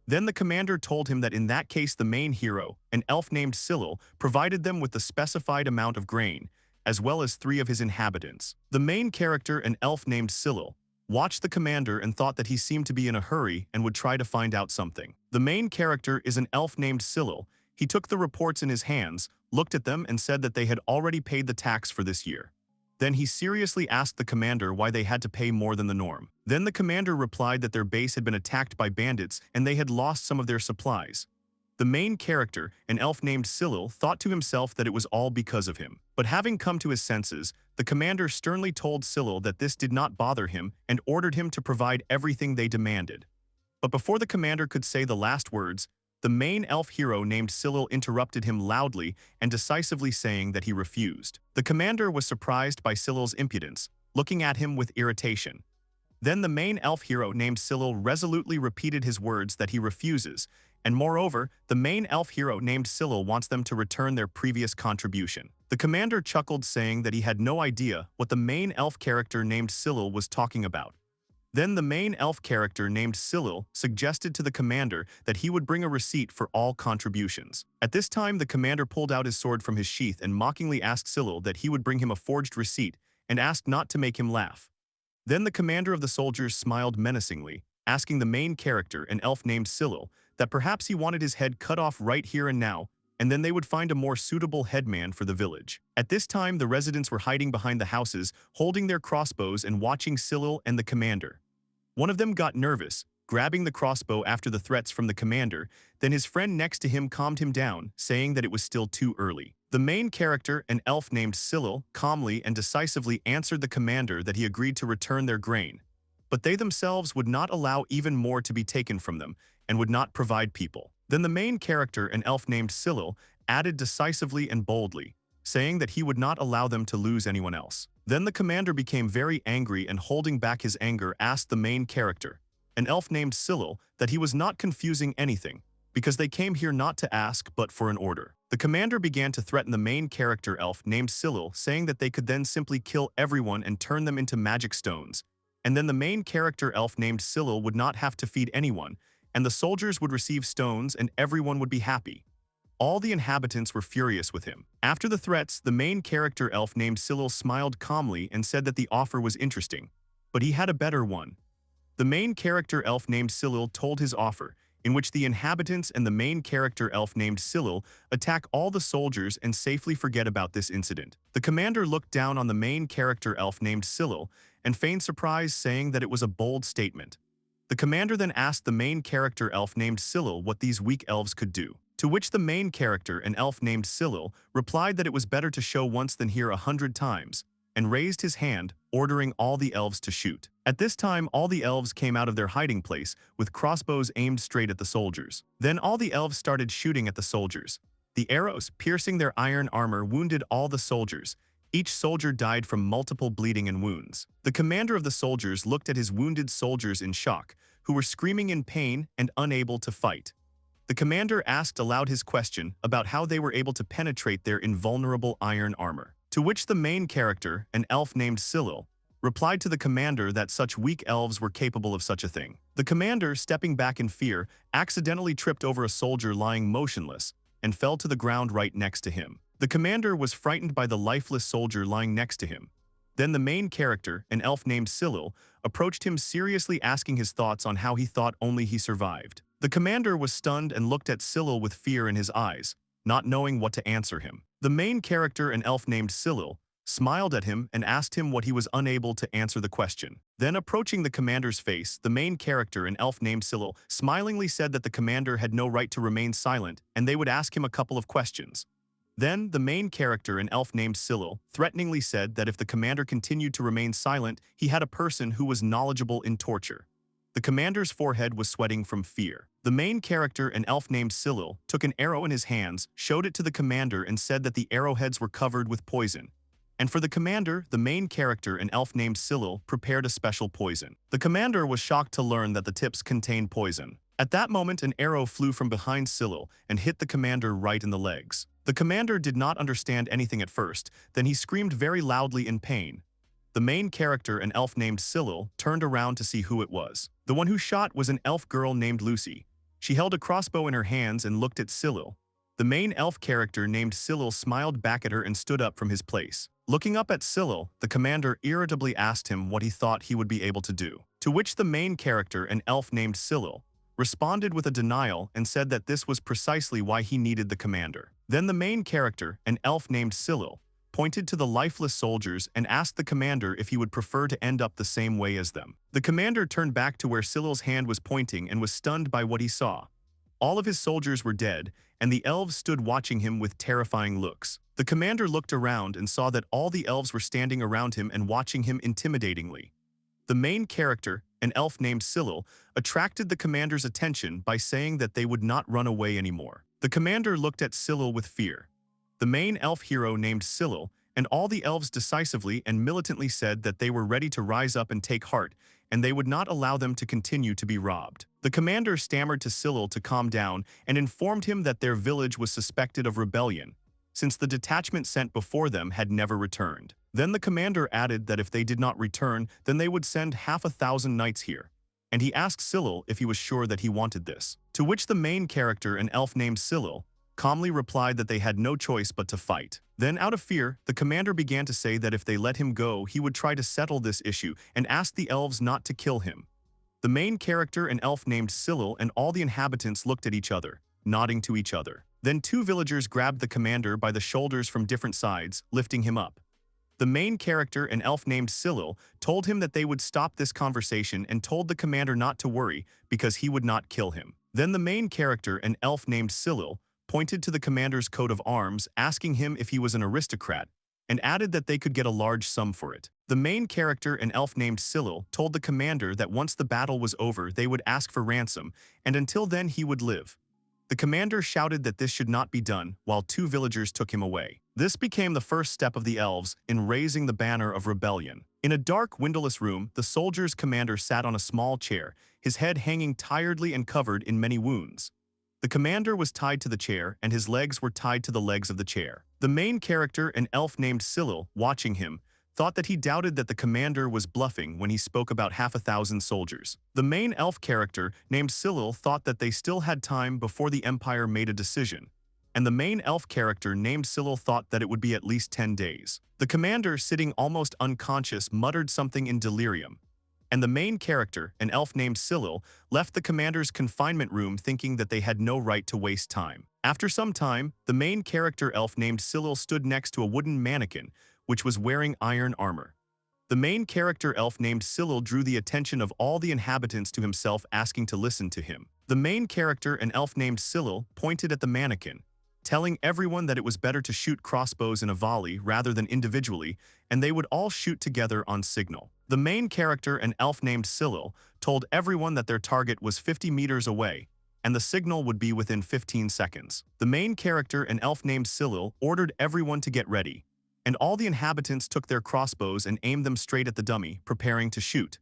Then the commander told him that in that case the main hero, an elf named Cyril, provided them with the specified amount of grain, as well as 3 of his inhabitants. The main character, an elf named Cyril, watched the commander and thought that he seemed to be in a hurry and would try to find out something. The main character is an elf named Cyril. He took the reports in his hands, looked at them and said that they had already paid the tax for this year. Then he seriously asked the commander why they had to pay more than the norm. Then the commander replied that their base had been attacked by bandits and they had lost some of their supplies. The main character, an elf named Cyril, thought to himself that it was all because of him. But having come to his senses, the commander sternly told Cyril that this did not bother him and ordered him to provide everything they demanded. But before the commander could say the last words, the main elf hero named Cyril interrupted him loudly and decisively saying that he refused. The commander was surprised by Cyril's impudence, looking at him with irritation. Then the main elf hero named Cyril resolutely repeated his words that he refuses And moreover, the main elf hero named Cyril wants them to return their previous contribution. The commander chuckled, saying that he had no idea what the main elf character named Cyril was talking about. Then the main elf character named Cyril suggested to the commander that he would bring a receipt for all contributions. At this time, the commander pulled out his sword from his sheath and mockingly asked Cyril that he would bring him a forged receipt and asked not to make him laugh. Then the commander of the soldiers smiled menacingly, asking the main character, an elf named Cyril, that perhaps he wanted his head cut off right here and now, and then they would find a more suitable headman for the village. At this time, the residents were hiding behind the houses, holding their crossbows and watching Cyril and the commander. One of them got nervous, grabbing the crossbow after the threats from the commander. Then his friend next to him calmed him down, saying that it was still too early. The main character, an elf named Cyril, calmly and decisively answered the commander that he agreed to return their grain. But they themselves would not allow even more to be taken from them, and would not provide people. Then the main character, an elf named Cyril, added decisively and boldly, saying that he would not allow them to lose anyone else. Then the commander became very angry and, holding back his anger, asked the main character, an elf named Cyril, that he was not confusing anything, because they came here not to ask but for an order. The commander began to threaten the main character elf named Cyril, saying that they could then simply kill everyone and turn them into magic stones. And then the main character elf named Cyril would not have to feed anyone, and the soldiers would receive stones and everyone would be happy. All the inhabitants were furious with him. After the threats, the main character elf named Cyril smiled calmly and said that the offer was interesting, but he had a better one. The main character elf named Cyril told his offer, in which the inhabitants and the main character elf named Cyril attack all the soldiers and safely forget about this incident. The commander looked down on the main character elf named Cyril and feigned surprise, saying that it was a bold statement. The commander then asked the main character elf named Cyril what these weak elves could do. To which the main character, an elf named Cyril, replied that it was better to show once than hear 100 times, and raised his hand, ordering all the elves to shoot. At this time, all the elves came out of their hiding place, with crossbows aimed straight at the soldiers. Then all the elves started shooting at the soldiers. The arrows, piercing their iron armor, wounded all the soldiers. Each soldier died from multiple bleeding and wounds. The commander of the soldiers looked at his wounded soldiers in shock, who were screaming in pain and unable to fight. The commander asked aloud his question about how they were able to penetrate their invulnerable iron armor. To which the main character, an elf named Cyril, replied to the commander that such weak elves were capable of such a thing. The commander, stepping back in fear, accidentally tripped over a soldier lying motionless and fell to the ground right next to him. The commander was frightened by the lifeless soldier lying next to him. Then the main character, an elf named Cyril, approached him, seriously asking his thoughts on how he thought only he survived. The commander was stunned and looked at Cyril with fear in his eyes, not knowing what to answer him. The main character, an elf named Cyril, smiled at him and asked him what he was unable to answer the question. Then, approaching the commander's face, the main character, an elf named Cyril, smilingly said that the commander had no right to remain silent and they would ask him a couple of questions. Then, the main character, an elf named Cyril, threateningly said that if the commander continued to remain silent, he had a person who was knowledgeable in torture. The commander's forehead was sweating from fear. The main character, an elf named Cyril, took an arrow in his hands, showed it to the commander and said that the arrowheads were covered with poison. And for the commander, the main character, an elf named Cyril, prepared a special poison. The commander was shocked to learn that the tips contained poison. At that moment, an arrow flew from behind Cyril and hit the commander right in the legs. The commander did not understand anything at first, then he screamed very loudly in pain. The main character, an elf named Cyril, turned around to see who it was. The one who shot was an elf girl named Lucy. She held a crossbow in her hands and looked at Cyril. The main elf character named Cyril smiled back at her and stood up from his place. Looking up at Cyril, the commander irritably asked him what he thought he would be able to do. To which the main character, an elf named Cyril, responded with a denial and said that this was precisely why he needed the commander. Then the main character, an elf named Cyril, pointed to the lifeless soldiers and asked the commander if he would prefer to end up the same way as them. The commander turned back to where Cyril's hand was pointing and was stunned by what he saw. All of his soldiers were dead, and the elves stood watching him with terrifying looks. The commander looked around and saw that all the elves were standing around him and watching him intimidatingly. The main character, an elf named Cyril, attracted the commander's attention by saying that they would not run away anymore. The commander looked at Cyril with fear. The main elf hero named Cyril, and all the elves decisively and militantly said that they were ready to rise up and take heart, and they would not allow them to continue to be robbed. The commander stammered to Cyril to calm down and informed him that their village was suspected of rebellion, since the detachment sent before them had never returned. Then the commander added that if they did not return, then they would send 1,000 knights here. And he asked Cyril if he was sure that he wanted this. To which the main character, an elf named Cyril, calmly replied that they had no choice but to fight. Then, out of fear, the commander began to say that if they let him go, he would try to settle this issue and asked the elves not to kill him. The main character, an elf named Cyril, and all the inhabitants looked at each other, nodding to each other. Then 2 villagers grabbed the commander by the shoulders from different sides, lifting him up. The main character, an elf named Cyril, told him that they would stop this conversation and told the commander not to worry because he would not kill him. Then the main character, an elf named Cyril, pointed to the commander's coat of arms, asking him if he was an aristocrat, and added that they could get a large sum for it. The main character, an elf named Cyril, told the commander that once the battle was over, they would ask for ransom, and until then he would live. The commander shouted that this should not be done, while 2 villagers took him away. This became the first step of the elves in raising the banner of rebellion. In a dark, windowless room, the soldier's commander sat on a small chair, his head hanging tiredly and covered in many wounds. The commander was tied to the chair, and his legs were tied to the legs of the chair. The main character, an elf named Cyril, watching him, thought that he doubted that the commander was bluffing when he spoke about 1,000 soldiers. The main elf character, named Cyril, thought that they still had time before the Empire made a decision, and the main elf character, named Cyril, thought that it would be at least 10 days. The commander, sitting almost unconscious, muttered something in delirium, and the main character, an elf named Cyril, left the commander's confinement room thinking that they had no right to waste time. After some time, the main character elf named Cyril stood next to a wooden mannequin, which was wearing iron armor. The main character elf named Cyril drew the attention of all the inhabitants to himself, asking to listen to him. The main character, an elf named Cyril, pointed at the mannequin, telling everyone that it was better to shoot crossbows in a volley rather than individually, and they would all shoot together on signal. The main character, an elf named Cyril, told everyone that their target was 50 meters away, and the signal would be within 15 seconds. The main character, an elf named Cyril, ordered everyone to get ready, and all the inhabitants took their crossbows and aimed them straight at the dummy, preparing to shoot.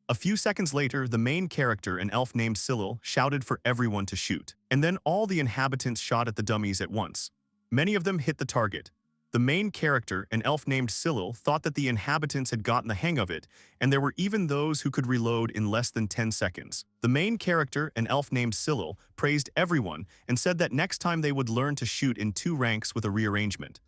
A few seconds later, the main character, an elf named Cyril, shouted for everyone to shoot. And then all the inhabitants shot at the dummies at once. Many of them hit the target. The main character, an elf named Cyril, thought that the inhabitants had gotten the hang of it, and there were even those who could reload in less than 10 seconds. The main character, an elf named Cyril, praised everyone and said that next time they would learn to shoot in 2 ranks with a rearrangement,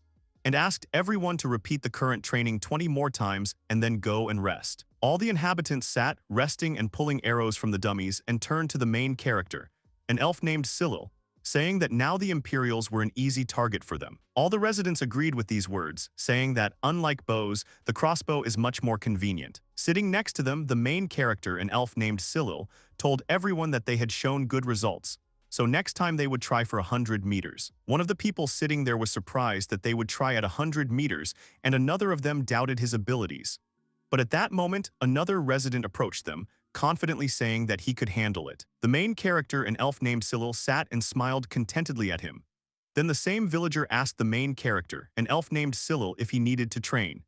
and asked everyone to repeat the current training 20 more times and then go and rest. All the inhabitants sat, resting and pulling arrows from the dummies, and turned to the main character, an elf named Cyril, saying that now the Imperials were an easy target for them. All the residents agreed with these words, saying that, unlike bows, the crossbow is much more convenient. Sitting next to them, the main character, an elf named Cyril, told everyone that they had shown good results, so next time they would try for 100 meters. One of the people sitting there was surprised that they would try at 100 meters, and another of them doubted his abilities. But at that moment, another resident approached them, confidently saying that he could handle it. The main character, an elf named Cyril, sat and smiled contentedly at him. Then the same villager asked the main character, an elf named Cyril, if he needed to train.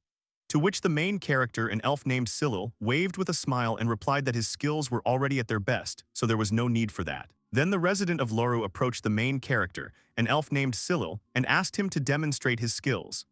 To which the main character, an elf named Cyril, waved with a smile and replied that his skills were already at their best, so there was no need for that. Then the resident of Loru approached the main character, an elf named Cyril, and asked him to demonstrate his skills.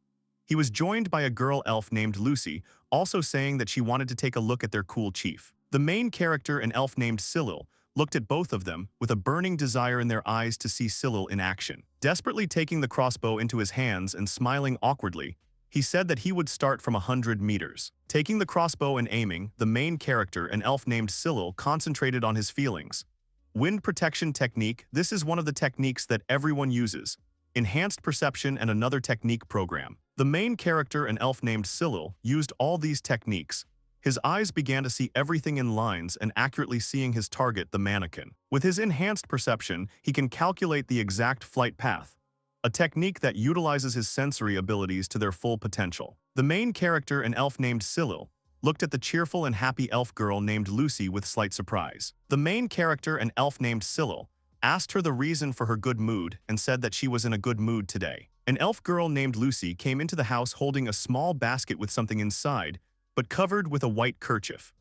He was joined by a girl elf named Lucy, also saying that she wanted to take a look at their cool chief. The main character, an elf named Cyril, looked at both of them with a burning desire in their eyes to see Cyril in action. Desperately taking the crossbow into his hands and smiling awkwardly, he said that he would start from 100 meters. Taking the crossbow and aiming, the main character, an elf named Cyril, concentrated on his feelings. Wind protection technique. This is one of the techniques that everyone uses. Enhanced perception and another technique program. The main character, an elf named Cyril, used all these techniques. His eyes began to see everything in lines and accurately seeing his target, the mannequin. With his enhanced perception, he can calculate the exact flight path, a technique that utilizes his sensory abilities to their full potential. The main character, an elf named Cyril, looked at the cheerful and happy elf girl named Lucy with slight surprise. The main character, an elf named Cyril, asked her the reason for her good mood and said that she was in a good mood today. An elf girl named Lucy came into the house holding a small basket with something inside, but covered with a white kerchief.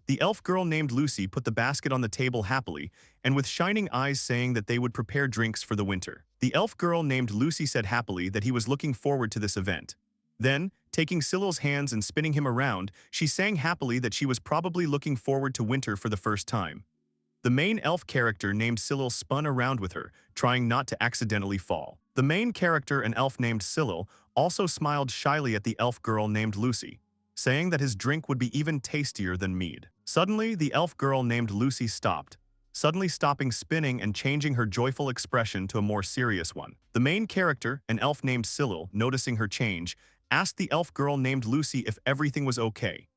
The elf girl named Lucy put the basket on the table happily, and with shining eyes saying that they would prepare drinks for the winter. The elf girl named Lucy said happily that he was looking forward to this event. Then, taking Cyril's hands and spinning him around, she sang happily that she was probably looking forward to winter for the first time. The main elf character named Cyril spun around with her, trying not to accidentally fall. The main character, an elf named Cyril, also smiled shyly at the elf girl named Lucy, saying that his drink would be even tastier than mead. Suddenly, the elf girl named Lucy stopped, suddenly stopping spinning and changing her joyful expression to a more serious one. The main character, an elf named Cyril, noticing her change, asked the elf girl named Lucy if everything was okay.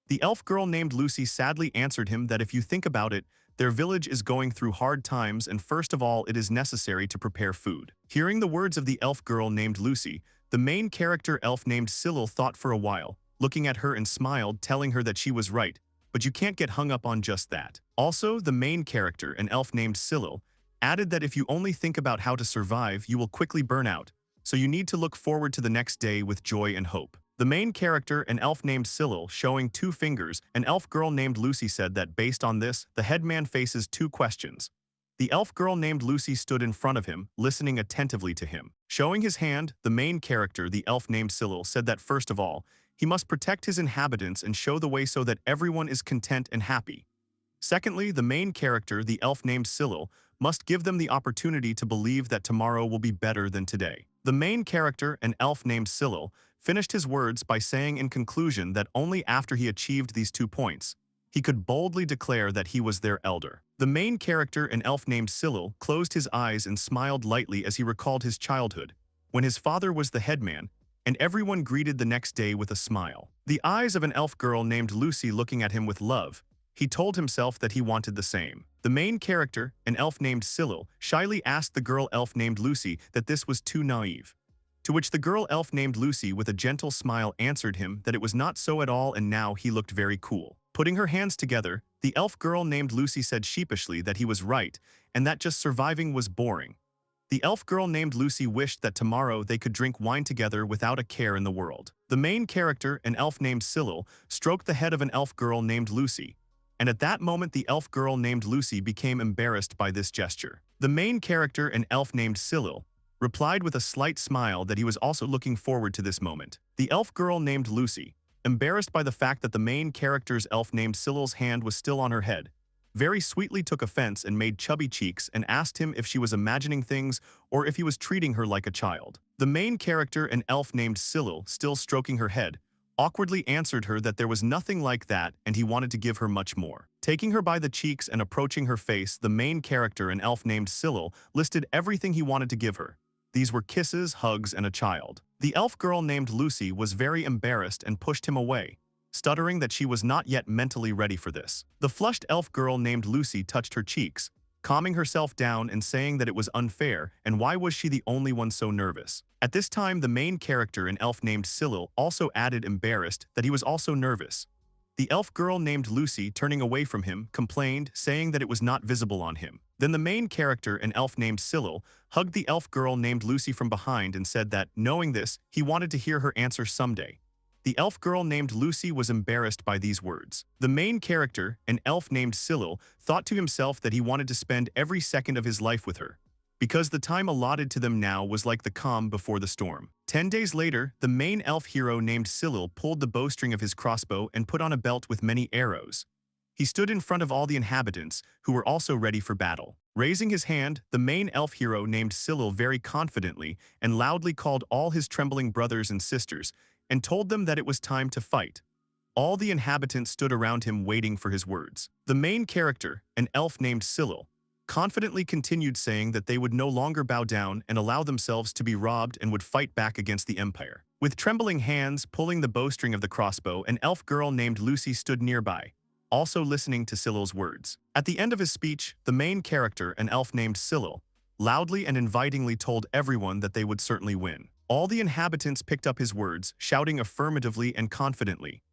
The elf girl named Lucy sadly answered him that if you think about it, their village is going through hard times and first of all it is necessary to prepare food. Hearing the words of the elf girl named Lucy, the main character elf named Cyril thought for a while, looking at her and smiled, telling her that she was right, but you can't get hung up on just that. Also, the main character, an elf named Cyril, added that if you only think about how to survive, you will quickly burn out, so you need to look forward to the next day with joy and hope. The main character, an elf named Cyril, showing 2 fingers, an elf girl named Lucy said that based on this, the headman faces 2 questions. The elf girl named Lucy stood in front of him, listening attentively to him. Showing his hand, the main character, the elf named Cyril, said that first of all, he must protect his inhabitants and show the way so that everyone is content and happy. Secondly, the main character, the elf named Cyril, must give them the opportunity to believe that tomorrow will be better than today. The main character, an elf named Cyril, finished his words by saying in conclusion that only after he achieved these 2 points, he could boldly declare that he was their elder. The main character, an elf named Cyril, closed his eyes and smiled lightly as he recalled his childhood, when his father was the headman, and everyone greeted the next day with a smile. The eyes of an elf girl named Lucy looking at him with love, he told himself that he wanted the same. The main character, an elf named Cyril, shyly asked the girl elf named Lucy that this was too naive. To which the girl elf named Lucy with a gentle smile answered him that it was not so at all and now he looked very cool. Putting her hands together, the elf girl named Lucy said sheepishly that he was right and that just surviving was boring. The elf girl named Lucy wished that tomorrow they could drink wine together without a care in the world. The main character, an elf named Cyril, stroked the head of an elf girl named Lucy, and at that moment the elf girl named Lucy became embarrassed by this gesture. The main character, an elf named Cyril, replied with a slight smile that he was also looking forward to this moment. The elf girl named Lucy, embarrassed by the fact that the main character's elf named Cyril's hand was still on her head, very sweetly took offense and made chubby cheeks and asked him if she was imagining things or if he was treating her like a child. The main character, an elf named Cyril, still stroking her head, awkwardly answered her that there was nothing like that and he wanted to give her much more. Taking her by the cheeks and approaching her face, the main character, an elf named Cyril, listed everything he wanted to give her. These were kisses, hugs, and a child. The elf girl named Lucy was very embarrassed and pushed him away, stuttering that she was not yet mentally ready for this. The flushed elf girl named Lucy touched her cheeks, calming herself down and saying that it was unfair and why was she the only one so nervous. At this time, the main character, an elf named Cyril, also added embarrassed that he was also nervous. The elf girl named Lucy, turning away from him, complained, saying that it was not visible on him. Then the main character, an elf named Cyril, hugged the elf girl named Lucy from behind and said that, knowing this, he wanted to hear her answer someday. The elf girl named Lucy was embarrassed by these words. The main character, an elf named Cyril, thought to himself that he wanted to spend every second of his life with her, because the time allotted to them now was like the calm before the storm. 10 days later, the main elf hero named Cyril pulled the bowstring of his crossbow and put on a belt with many arrows. He stood in front of all the inhabitants, who were also ready for battle. Raising his hand, the main elf hero named Cyril very confidently and loudly called all his trembling brothers and sisters and told them that it was time to fight. All the inhabitants stood around him waiting for his words. The main character, an elf named Cyril, confidently continued saying that they would no longer bow down and allow themselves to be robbed and would fight back against the empire. With trembling hands pulling the bowstring of the crossbow, an elf girl named Lucy stood nearby, also listening to Cyril's words. At the end of his speech, the main character, an elf named Cyril, loudly and invitingly told everyone that they would certainly win. All the inhabitants picked up his words, shouting affirmatively and confidently.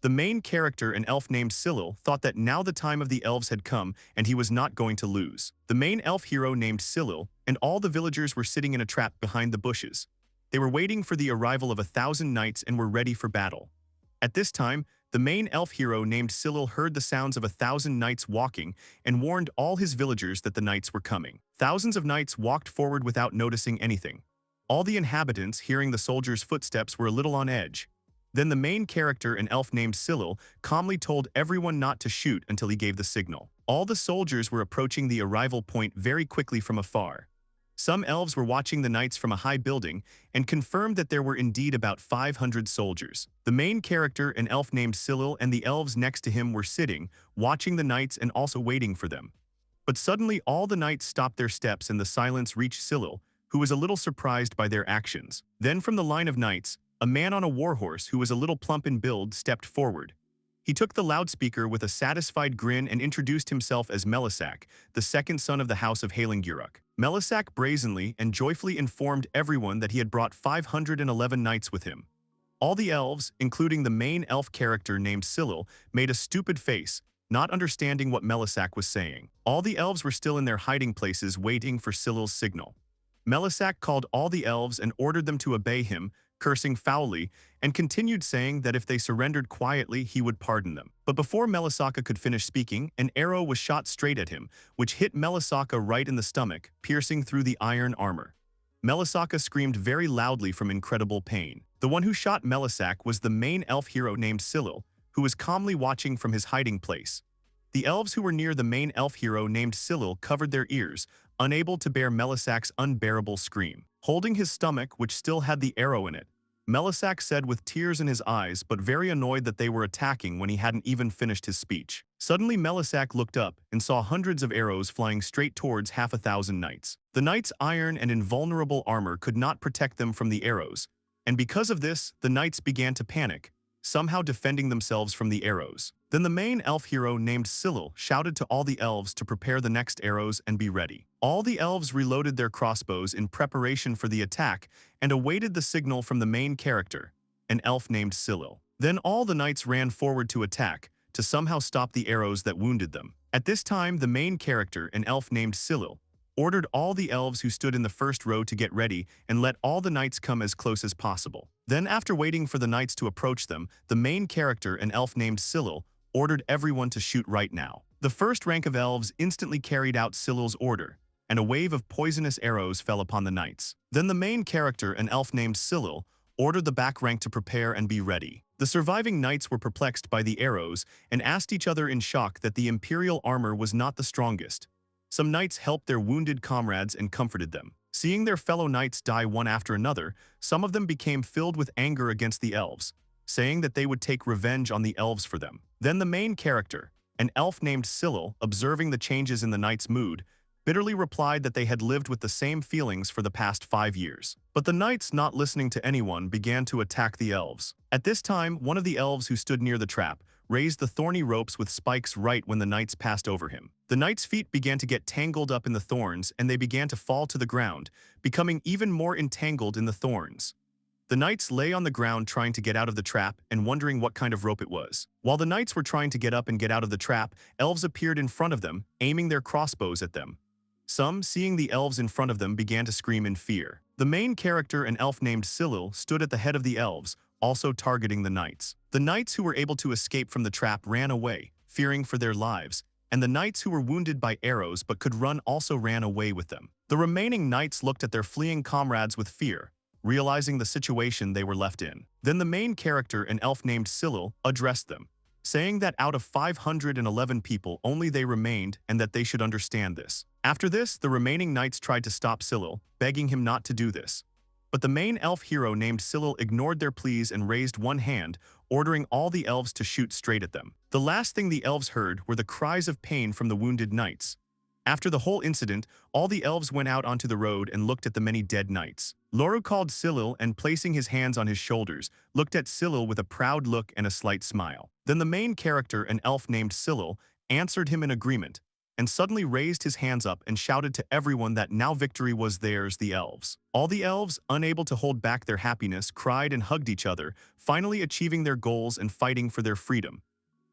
The main character, an elf named Cyril, thought that now the time of the elves had come and he was not going to lose. The main elf hero named Cyril and all the villagers were sitting in a trap behind the bushes. They were waiting for the arrival of 1,000 knights and were ready for battle. At this time, The main elf hero named Cyril heard the sounds of 1,000 knights walking and warned all his villagers that the knights were coming. Thousands of knights walked forward without noticing anything. All the inhabitants, hearing the soldiers' footsteps, were a little on edge. Then the main character, an elf named Cyril, calmly told everyone not to shoot until he gave the signal. All the soldiers were approaching the arrival point very quickly from afar. Some elves were watching the knights from a high building and confirmed that there were indeed about 500 soldiers. The main character, an elf named Cyril, and the elves next to him were sitting, watching the knights and also waiting for them. But suddenly all the knights stopped their steps and the silence reached Cyril, who was a little surprised by their actions. Then from the line of knights, a man on a warhorse who was a little plump in build stepped forward. He took the loudspeaker with a satisfied grin and introduced himself as Melisak, the second son of the house of Halinguruk. Melisak brazenly and joyfully informed everyone that he had brought 511 knights with him. All the elves, including the main elf character named Cyril, made a stupid face, not understanding what Melisak was saying. All the elves were still in their hiding places waiting for Cyril's signal. Melisak called all the elves and ordered them to obey him, cursing foully, and continued saying that if they surrendered quietly, he would pardon them. But before Melisaka could finish speaking, an arrow was shot straight at him, which hit Melisaka right in the stomach, piercing through the iron armor. Melisaka screamed very loudly from incredible pain. The one who shot Melisak was the main elf hero named Cyril, who was calmly watching from his hiding place. The elves who were near the main elf hero named Cyril covered their ears, unable to bear Melisak's unbearable scream. Holding his stomach, which still had the arrow in it, Melisak said with tears in his eyes but very annoyed that they were attacking when he hadn't even finished his speech. Suddenly Melisak looked up and saw hundreds of arrows flying straight towards 1,000 knights. The knights' iron and invulnerable armor could not protect them from the arrows, and because of this, the knights began to panic, somehow defending themselves from the arrows. Then the main elf hero named Cyril shouted to all the elves to prepare the next arrows and be ready. All the elves reloaded their crossbows in preparation for the attack and awaited the signal from the main character, an elf named Cyril. Then all the knights ran forward to attack, to somehow stop the arrows that wounded them. At this time, the main character, an elf named Cyril, ordered all the elves who stood in the first row to get ready and let all the knights come as close as possible. Then after waiting for the knights to approach them, the main character, an elf named Cyril, ordered everyone to shoot right now. The first rank of elves instantly carried out Cyril's order, and a wave of poisonous arrows fell upon the knights. Then the main character, an elf named Cyril, ordered the back rank to prepare and be ready. The surviving knights were perplexed by the arrows and asked each other in shock that the imperial armor was not the strongest. Some knights helped their wounded comrades and comforted them. Seeing their fellow knights die one after another, some of them became filled with anger against the elves, saying that they would take revenge on the elves for them. Then the main character, an elf named Cyril, observing the changes in the knights' mood, bitterly replied that they had lived with the same feelings for the past 5 years. But the knights, not listening to anyone, began to attack the elves. At this time, one of the elves who stood near the trap raised the thorny ropes with spikes right when the knights passed over him. The knights' feet began to get tangled up in the thorns and they began to fall to the ground, becoming even more entangled in the thorns. The knights lay on the ground trying to get out of the trap and wondering what kind of rope it was. While the knights were trying to get up and get out of the trap, elves appeared in front of them, aiming their crossbows at them. Some, seeing the elves in front of them, began to scream in fear. The main character, an elf named Cyril, stood at the head of the elves, also targeting the knights. The knights who were able to escape from the trap ran away, fearing for their lives, and the knights who were wounded by arrows but could run also ran away with them. The remaining knights looked at their fleeing comrades with fear, realizing the situation they were left in. Then the main character, an elf named Cyril, addressed them, saying that out of 511 people only they remained and that they should understand this. After this, the remaining knights tried to stop Cyril, begging him not to do this. But the main elf hero named Cyril ignored their pleas and raised one hand, ordering all the elves to shoot straight at them. The last thing the elves heard were the cries of pain from the wounded knights. After the whole incident, all the elves went out onto the road and looked at the many dead knights. Loru called Cyril and, placing his hands on his shoulders, looked at Cyril with a proud look and a slight smile. Then the main character, an elf named Cyril, answered him in agreement, and suddenly raised his hands up and shouted to everyone that now victory was theirs, the elves. All the elves, unable to hold back their happiness, cried and hugged each other, finally achieving their goals and fighting for their freedom.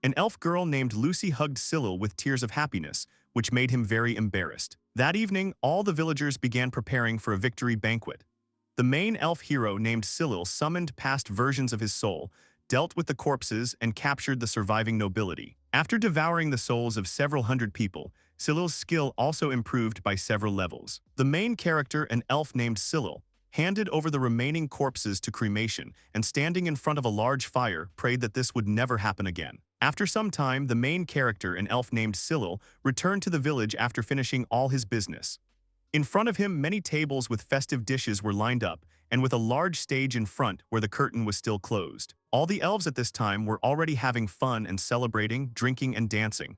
An elf girl named Lucy hugged Cyril with tears of happiness, which made him very embarrassed. That evening, all the villagers began preparing for a victory banquet. The main elf hero named Cyril summoned past versions of his soul, dealt with the corpses, and captured the surviving nobility. After devouring the souls of several hundred people, Cyril's skill also improved by several levels. The main character, an elf named Cyril, handed over the remaining corpses to cremation and, standing in front of a large fire, prayed that this would never happen again. After some time, the main character, an elf named Cyril, returned to the village after finishing all his business. In front of him, many tables with festive dishes were lined up, and with a large stage in front where the curtain was still closed. All the elves at this time were already having fun and celebrating, drinking and dancing.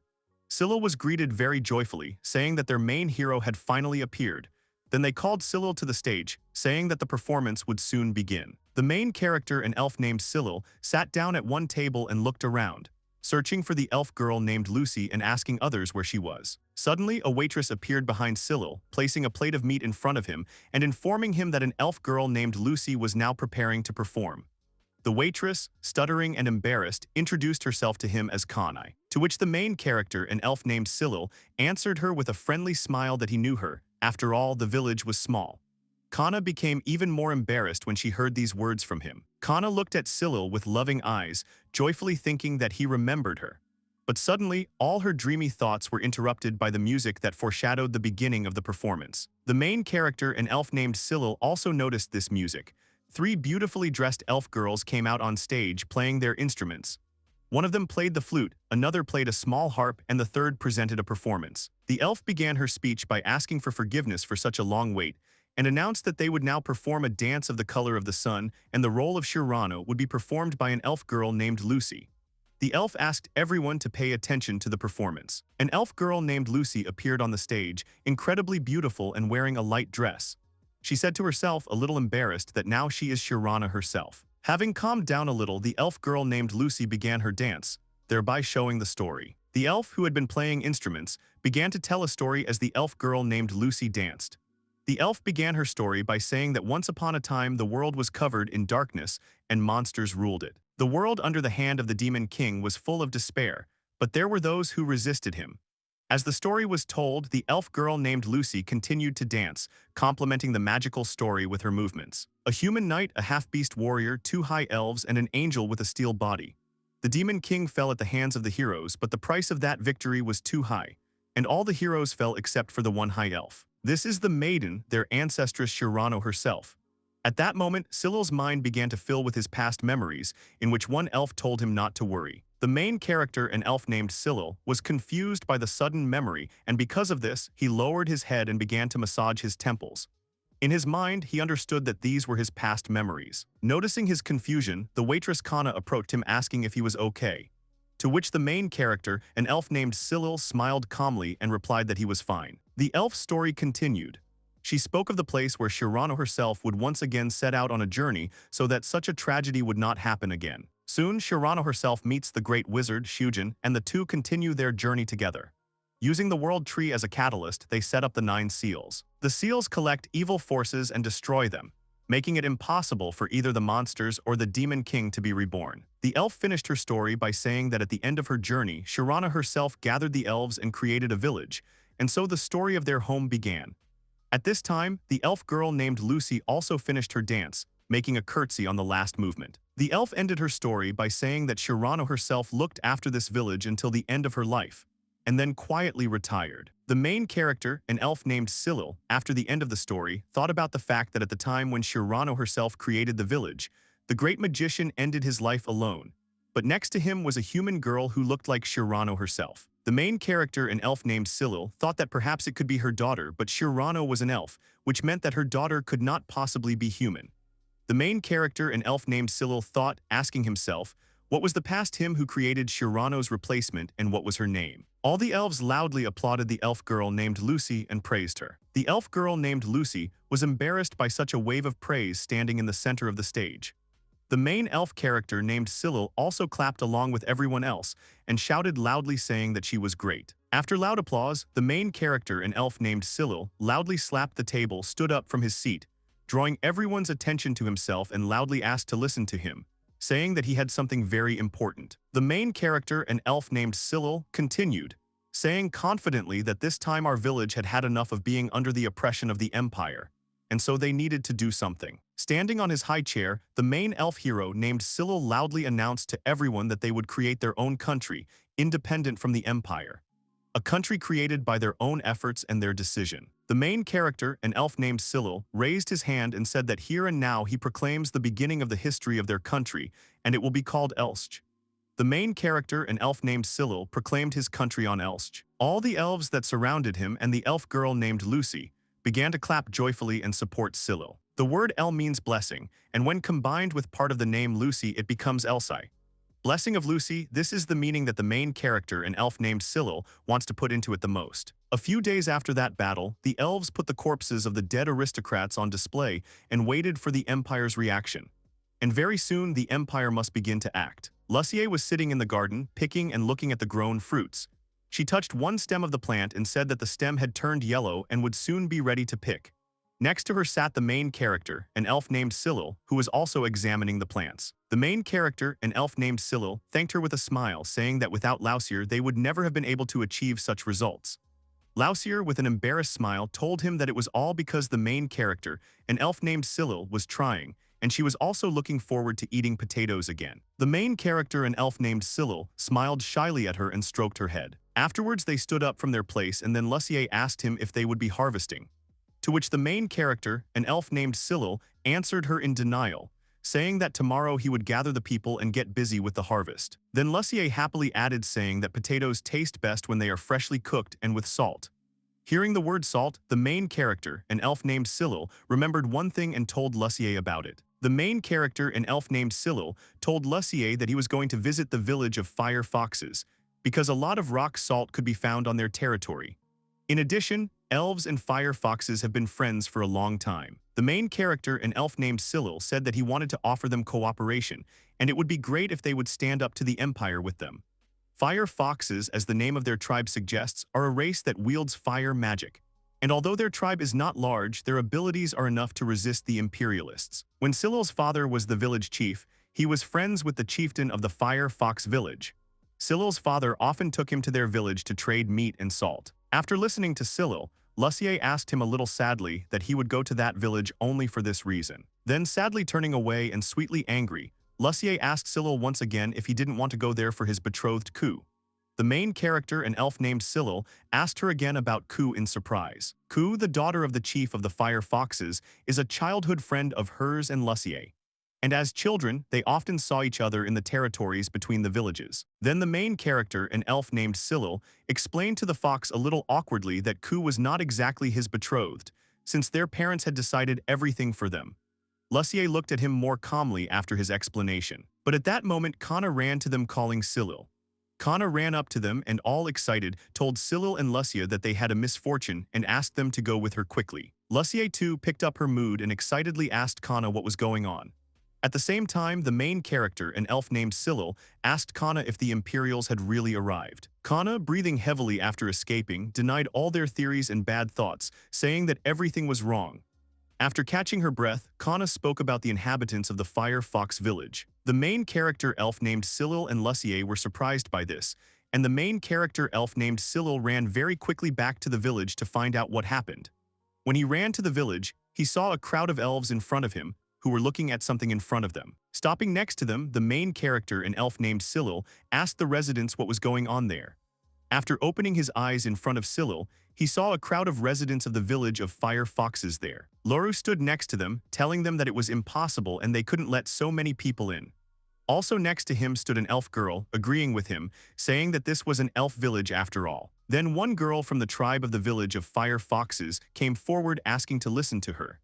Cyril was greeted very joyfully, saying that their main hero had finally appeared. Then they called Cyril to the stage, saying that the performance would soon begin. The main character, an elf named Cyril, sat down at one table and looked around, searching for the elf girl named Lucy and asking others where she was. Suddenly, a waitress appeared behind Cyril, placing a plate of meat in front of him and informing him that an elf girl named Lucy was now preparing to perform. The waitress, stuttering and embarrassed, introduced herself to him as Kanai, to which the main character, an elf named Cyril, answered her with a friendly smile that he knew her. After all, the village was small. Kana became even more embarrassed when she heard these words from him. Kana looked at Cyril with loving eyes, joyfully thinking that he remembered her. But suddenly, all her dreamy thoughts were interrupted by the music that foreshadowed the beginning of the performance. The main character, an elf named Cyril, also noticed this music. 3 beautifully dressed elf girls came out on stage playing their instruments. One of them played the flute, another played a small harp, and the third presented a performance. The elf began her speech by asking for forgiveness for such a long wait, and announced that they would now perform a dance of the color of the sun, and the role of Shirano would be performed by an elf girl named Lucy. The elf asked everyone to pay attention to the performance. An elf girl named Lucy appeared on the stage, incredibly beautiful and wearing a light dress. She said to herself, a little embarrassed, that now she is Shirana herself. Having calmed down a little, the elf girl named Lucy began her dance, thereby showing the story. The elf, who had been playing instruments, began to tell a story as the elf girl named Lucy danced. The elf began her story by saying that once upon a time the world was covered in darkness and monsters ruled it. The world under the hand of the demon king was full of despair, but there were those who resisted him. As the story was told, the elf girl named Lucy continued to dance, complementing the magical story with her movements. A human knight, a half-beast warrior, 2 high elves, and an angel with a steel body. The demon king fell at the hands of the heroes, but the price of that victory was too high, and all the heroes fell except for the one high elf. This is the maiden, their ancestress Shirano herself. At that moment, Cyril's mind began to fill with his past memories, in which one elf told him not to worry. The main character, an elf named Cyril, was confused by the sudden memory, and because of this, he lowered his head and began to massage his temples. In his mind, he understood that these were his past memories. Noticing his confusion, the waitress Kana approached him asking if he was okay. To which the main character, an elf named Cyril, smiled calmly and replied that he was fine. The elf's story continued. She spoke of the place where Shirano herself would once again set out on a journey so that such a tragedy would not happen again. Soon, Shirano herself meets the great wizard, Shujin, and the two continue their journey together. Using the world tree as a catalyst, they set up the 9 seals. The seals collect evil forces and destroy them, making it impossible for either the monsters or the demon king to be reborn. The elf finished her story by saying that at the end of her journey, Shirana herself gathered the elves and created a village, and so the story of their home began. At this time, the elf girl named Lucy also finished her dance, making a curtsy on the last movement. The elf ended her story by saying that Shirano herself looked after this village until the end of her life, and then quietly retired. The main character, an elf named Cyril, after the end of the story, thought about the fact that at the time when Shirano herself created the village, the great magician ended his life alone, but next to him was a human girl who looked like Shirano herself. The main character, an elf named Cyril, thought that perhaps it could be her daughter, but Shirano was an elf, which meant that her daughter could not possibly be human. The main character, an elf named Cyril, thought, asking himself, what was the past him who created Shirano's replacement and what was her name? All the elves loudly applauded the elf girl named Lucy and praised her. The elf girl named Lucy was embarrassed by such a wave of praise standing in the center of the stage. The main elf character named Cyril also clapped along with everyone else and shouted loudly saying that she was great. After loud applause, the main character, an elf named Cyril, loudly slapped the table, stood up from his seat, drawing everyone's attention to himself and loudly asked to listen to him, saying that he had something very important. The main character, an elf named Cyril, continued, saying confidently that this time our village had had enough of being under the oppression of the empire, and so they needed to do something. Standing on his high chair, the main elf hero named Cyril loudly announced to everyone that they would create their own country, independent from the empire. A country created by their own efforts and their decision. The main character, an elf named Cyril, raised his hand and said that here and now he proclaims the beginning of the history of their country, and it will be called Elsch. The main character, an elf named Cyril, proclaimed his country on Elsch. All the elves that surrounded him and the elf girl named Lucy began to clap joyfully and support Cyril. The word El means blessing, and when combined with part of the name Lucy, it becomes Elsai. Blessing of Lucy, this is the meaning that the main character, an elf named Cyril, wants to put into it the most. A few days after that battle, the elves put the corpses of the dead aristocrats on display and waited for the Empire's reaction. And very soon, the Empire must begin to act. Lucy was sitting in the garden, picking and looking at the grown fruits. She touched one stem of the plant and said that the stem had turned yellow and would soon be ready to pick. Next to her sat the main character, an elf named Cyril, who was also examining the plants. The main character, an elf named Cyril, thanked her with a smile, saying that without Lausier they would never have been able to achieve such results. Lausier, with an embarrassed smile, told him that it was all because the main character, an elf named Cyril, was trying, and she was also looking forward to eating potatoes again. The main character, an elf named Cyril, smiled shyly at her and stroked her head. Afterwards they stood up from their place and then Lussier asked him if they would be harvesting. To which the main character, an elf named Cyril, answered her in denial, saying that tomorrow he would gather the people and get busy with the harvest. Then Lussier happily added, saying that potatoes taste best when they are freshly cooked and with salt. Hearing the word salt, the main character, an elf named Cyril, remembered one thing and told Lussier about it. The main character, an elf named Cyril, told Lussier that he was going to visit the village of fire foxes, because a lot of rock salt could be found on their territory. In addition, elves and fire foxes have been friends for a long time. The main character, an elf named Cyril, said that he wanted to offer them cooperation, and it would be great if they would stand up to the Empire with them. Fire foxes, as the name of their tribe suggests, are a race that wields fire magic. And although their tribe is not large, their abilities are enough to resist the imperialists. When Cyril's father was the village chief, he was friends with the chieftain of the Fire Fox village. Cyril's father often took him to their village to trade meat and salt. After listening to Cyril, Lussier asked him a little sadly that he would go to that village only for this reason. Then sadly turning away and sweetly angry, Lussier asked Cyril once again if he didn't want to go there for his betrothed Ku. The main character, an elf named Cyril, asked her again about Ku in surprise. Ku, the daughter of the chief of the Fire Foxes, is a childhood friend of hers and Lussier. And as children, they often saw each other in the territories between the villages. Then the main character, an elf named Cyril, explained to the fox a little awkwardly that Ku was not exactly his betrothed, since their parents had decided everything for them. Lussier looked at him more calmly after his explanation. But at that moment, Kana ran to them calling Cyril. Kana ran up to them and, all excited, told Cyril and Lussier that they had a misfortune and asked them to go with her quickly. Lussier too picked up her mood and excitedly asked Kana what was going on. At the same time, the main character, an elf named Cyril, asked Kana if the Imperials had really arrived. Kana, breathing heavily after escaping, denied all their theories and bad thoughts, saying that everything was wrong. After catching her breath, Kana spoke about the inhabitants of the Fire Fox village. The main character elf named Cyril and Lussier were surprised by this, and the main character elf named Cyril ran very quickly back to the village to find out what happened. When he ran to the village, he saw a crowd of elves in front of him, who were looking at something in front of them. Stopping next to them, the main character, an elf named Cyril, asked the residents what was going on there. After opening his eyes in front of Cyril, he saw a crowd of residents of the village of Fire Foxes there. Loru stood next to them, telling them that it was impossible and they couldn't let so many people in. Also next to him stood an elf girl, agreeing with him, saying that this was an elf village after all. Then one girl from the tribe of the village of Fire Foxes came forward asking to listen to her.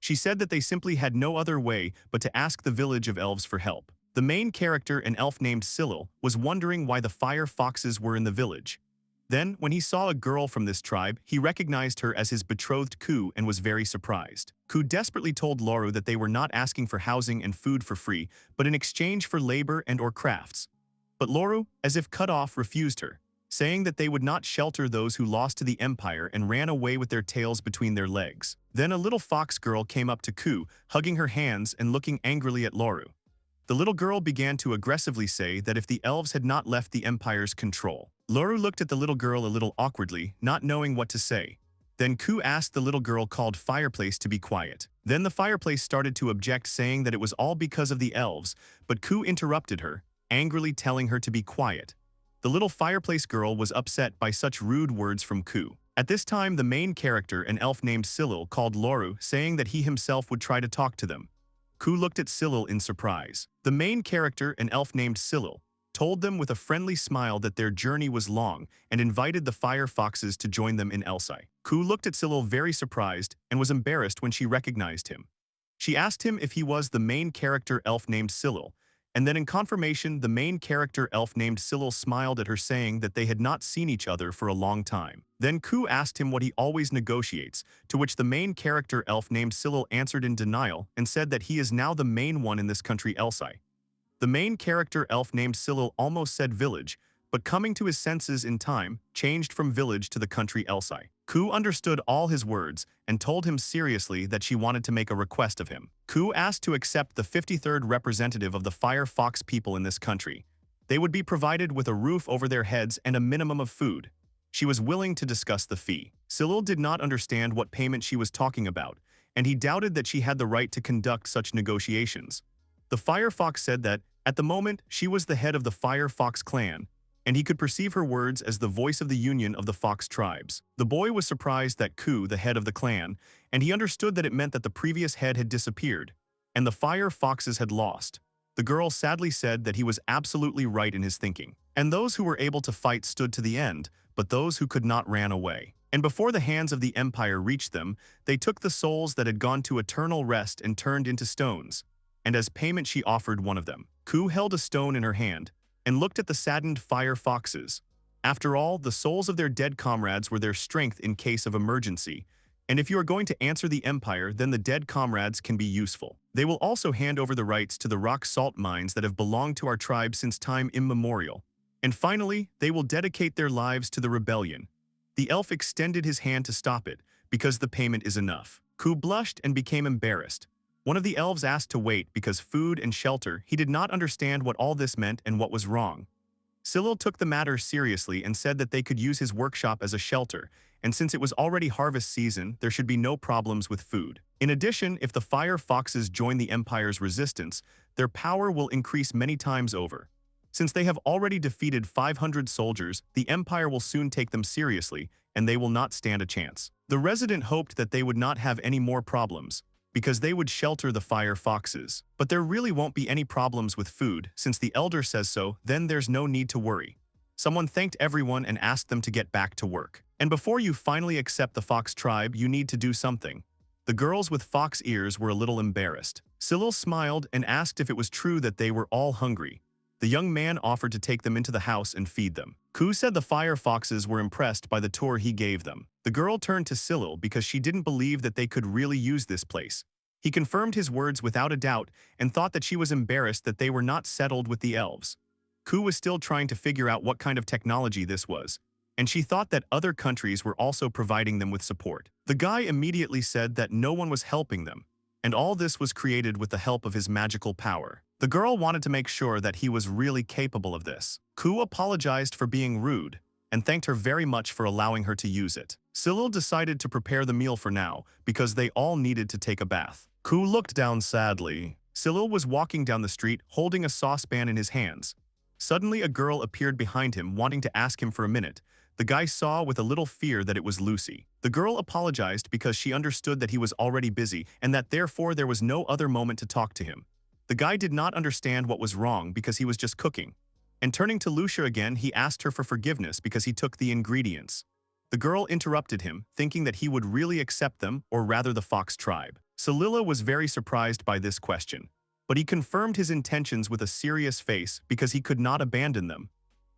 She said that they simply had no other way but to ask the village of elves for help. The main character, an elf named Cyril, was wondering why the Fire Foxes were in the village. Then, when he saw a girl from this tribe, he recognized her as his betrothed Ku and was very surprised. Ku desperately told Loru that they were not asking for housing and food for free, but in exchange for labor and or crafts. But Loru, as if cut off, refused her, saying that they would not shelter those who lost to the Empire and ran away with their tails between their legs. Then a little fox girl came up to Ku, hugging her hands and looking angrily at Loru. The little girl began to aggressively say that if the elves had not left the Empire's control. Loru looked at the little girl a little awkwardly, not knowing what to say. Then Ku asked the little girl called Fireplace to be quiet. Then the fireplace started to object, saying that it was all because of the elves, but Ku interrupted her, angrily telling her to be quiet. The little fireplace girl was upset by such rude words from Ku. At this time, the main character, an elf named Cyril, called Loru, saying that he himself would try to talk to them. Ku looked at Cyril in surprise. The main character, an elf named Cyril, told them with a friendly smile that their journey was long and invited the fire foxes to join them in Elsai. Ku looked at Cyril very surprised and was embarrassed when she recognized him. She asked him if he was the main character elf named Cyril, and then in confirmation, the main character elf named Cyril smiled at her, saying that they had not seen each other for a long time. Then Ku asked him what he always negotiates, to which the main character elf named Cyril answered in denial and said that he is now the main one in this country, Elsai. The main character elf named Cyril almost said village, but coming to his senses in time, changed from village to the country Elsai. Ku understood all his words and told him seriously that she wanted to make a request of him. Ku asked to accept the 53rd representative of the fire fox people in this country. They would be provided with a roof over their heads and a minimum of food. She was willing to discuss the fee. Cyril did not understand what payment she was talking about, and he doubted that she had the right to conduct such negotiations. The fire fox said that, at the moment, she was the head of the fire fox clan, and he could perceive her words as the voice of the union of the fox tribes. The boy was surprised that Ku, the head of the clan, and he understood that it meant that the previous head had disappeared, and the fire foxes had lost. The girl sadly said that he was absolutely right in his thinking. And those who were able to fight stood to the end, but those who could not ran away. And before the hands of the empire reached them, they took the souls that had gone to eternal rest and turned into stones. And as payment she offered one of them. Ku held a stone in her hand, and looked at the saddened fire foxes. After all, the souls of their dead comrades were their strength in case of emergency, and if you are going to answer the empire, then the dead comrades can be useful. They will also hand over the rights to the rock salt mines that have belonged to our tribe since time immemorial. And finally, they will dedicate their lives to the rebellion. The elf extended his hand to stop it, because the payment is enough. Ku blushed and became embarrassed. One of the elves asked to wait because food and shelter. He did not understand what all this meant and what was wrong. Cyril took the matter seriously and said that they could use his workshop as a shelter, and since it was already harvest season, there should be no problems with food. In addition, if the fire foxes join the Empire's resistance, their power will increase many times over. Since they have already defeated 500 soldiers, the Empire will soon take them seriously, and they will not stand a chance. The resident hoped that they would not have any more problems, because they would shelter the fire foxes. But there really won't be any problems with food, since the elder says so, then there's no need to worry. Someone thanked everyone and asked them to get back to work. And before you finally accept the fox tribe, you need to do something. The girls with fox ears were a little embarrassed. Cyril smiled and asked if it was true that they were all hungry. The young man offered to take them into the house and feed them. Ku said the fire foxes were impressed by the tour he gave them. The girl turned to Cyril because she didn't believe that they could really use this place. He confirmed his words without a doubt and thought that she was embarrassed that they were not settled with the elves. Ku was still trying to figure out what kind of technology this was, and she thought that other countries were also providing them with support. The guy immediately said that no one was helping them, and all this was created with the help of his magical power. The girl wanted to make sure that he was really capable of this. Ku apologized for being rude and thanked her very much for allowing her to use it. Cyril decided to prepare the meal for now because they all needed to take a bath. Ku looked down sadly. Cyril was walking down the street holding a saucepan in his hands. Suddenly a girl appeared behind him wanting to ask him for a minute. The guy saw with a little fear that it was Lucy. The girl apologized because she understood that he was already busy and that therefore there was no other moment to talk to him. The guy did not understand what was wrong because he was just cooking. And turning to Lucia again, he asked her for forgiveness because he took the ingredients. The girl interrupted him, thinking that he would really accept them, or rather the fox tribe. Cyril was very surprised by this question, but he confirmed his intentions with a serious face because he could not abandon them.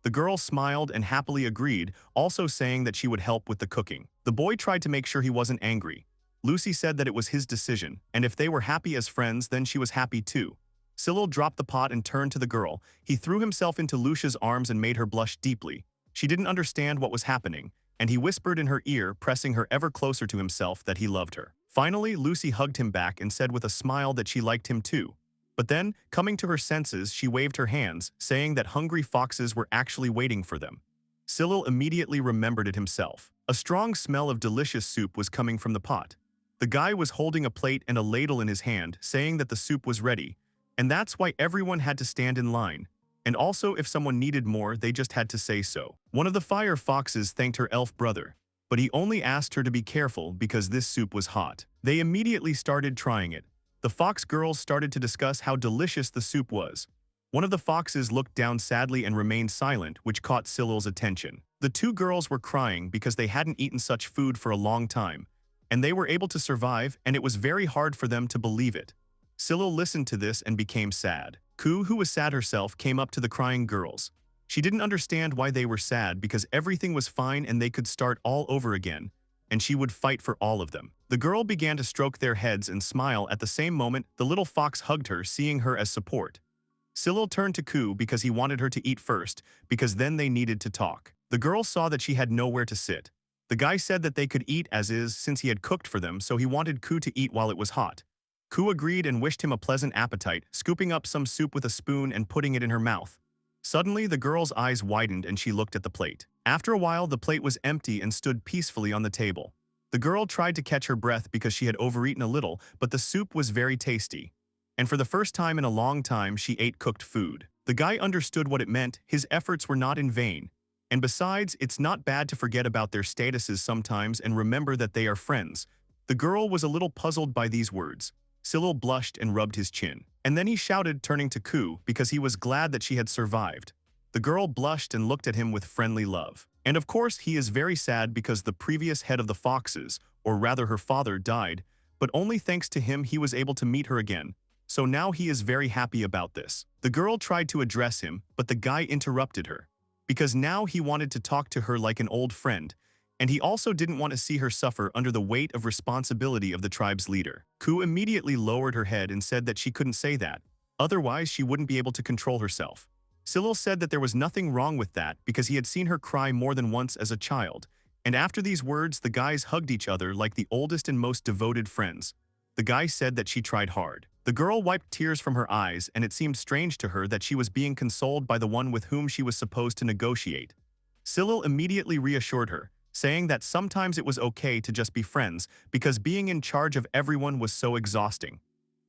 The girl smiled and happily agreed, also saying that she would help with the cooking. The boy tried to make sure he wasn't angry. Lucy said that it was his decision, and if they were happy as friends, then she was happy too. Cyril dropped the pot and turned to the girl. He threw himself into Lucia's arms and made her blush deeply. She didn't understand what was happening, and he whispered in her ear, pressing her ever closer to himself, that he loved her. Finally, Lucy hugged him back and said with a smile that she liked him too. But then, coming to her senses, she waved her hands, saying that hungry foxes were actually waiting for them. Cyril immediately remembered it himself. A strong smell of delicious soup was coming from the pot. The guy was holding a plate and a ladle in his hand, saying that the soup was ready, and that's why everyone had to stand in line. And also, if someone needed more, they just had to say so. One of the fire foxes thanked her elf brother, but he only asked her to be careful because this soup was hot. They immediately started trying it. The fox girls started to discuss how delicious the soup was. One of the foxes looked down sadly and remained silent, which caught Cyril's attention. The two girls were crying because they hadn't eaten such food for a long time, and they were able to survive, and it was very hard for them to believe it. Cyril listened to this and became sad. Ku, who was sad herself, came up to the crying girls. She didn't understand why they were sad because everything was fine and they could start all over again, and she would fight for all of them. The girl began to stroke their heads and smile. At the same moment, the little fox hugged her, seeing her as support. Cyril turned to Ku because he wanted her to eat first, because then they needed to talk. The girl saw that she had nowhere to sit. The guy said that they could eat as is since he had cooked for them, so he wanted Ku to eat while it was hot. Ku agreed and wished him a pleasant appetite, scooping up some soup with a spoon and putting it in her mouth. Suddenly, the girl's eyes widened and she looked at the plate. After a while, the plate was empty and stood peacefully on the table. The girl tried to catch her breath because she had overeaten a little, but the soup was very tasty. And for the first time in a long time, she ate cooked food. The guy understood what it meant. His efforts were not in vain. And besides, it's not bad to forget about their statuses sometimes and remember that they are friends. The girl was a little puzzled by these words. Cyril blushed and rubbed his chin. And then he shouted, turning to Ku, because he was glad that she had survived. The girl blushed and looked at him with friendly love. And of course, he is very sad because the previous head of the foxes, or rather her father, died, but only thanks to him he was able to meet her again. So now he is very happy about this. The girl tried to address him, but the guy interrupted her. Because now he wanted to talk to her like an old friend, and he also didn't want to see her suffer under the weight of responsibility of the tribe's leader. Ku immediately lowered her head and said that she couldn't say that, otherwise she wouldn't be able to control herself. Cyril said that there was nothing wrong with that because he had seen her cry more than once as a child, and after these words the guys hugged each other like the oldest and most devoted friends. The guy said that she tried hard. The girl wiped tears from her eyes, and it seemed strange to her that she was being consoled by the one with whom she was supposed to negotiate. Cyril immediately reassured her, saying that sometimes it was okay to just be friends because being in charge of everyone was so exhausting.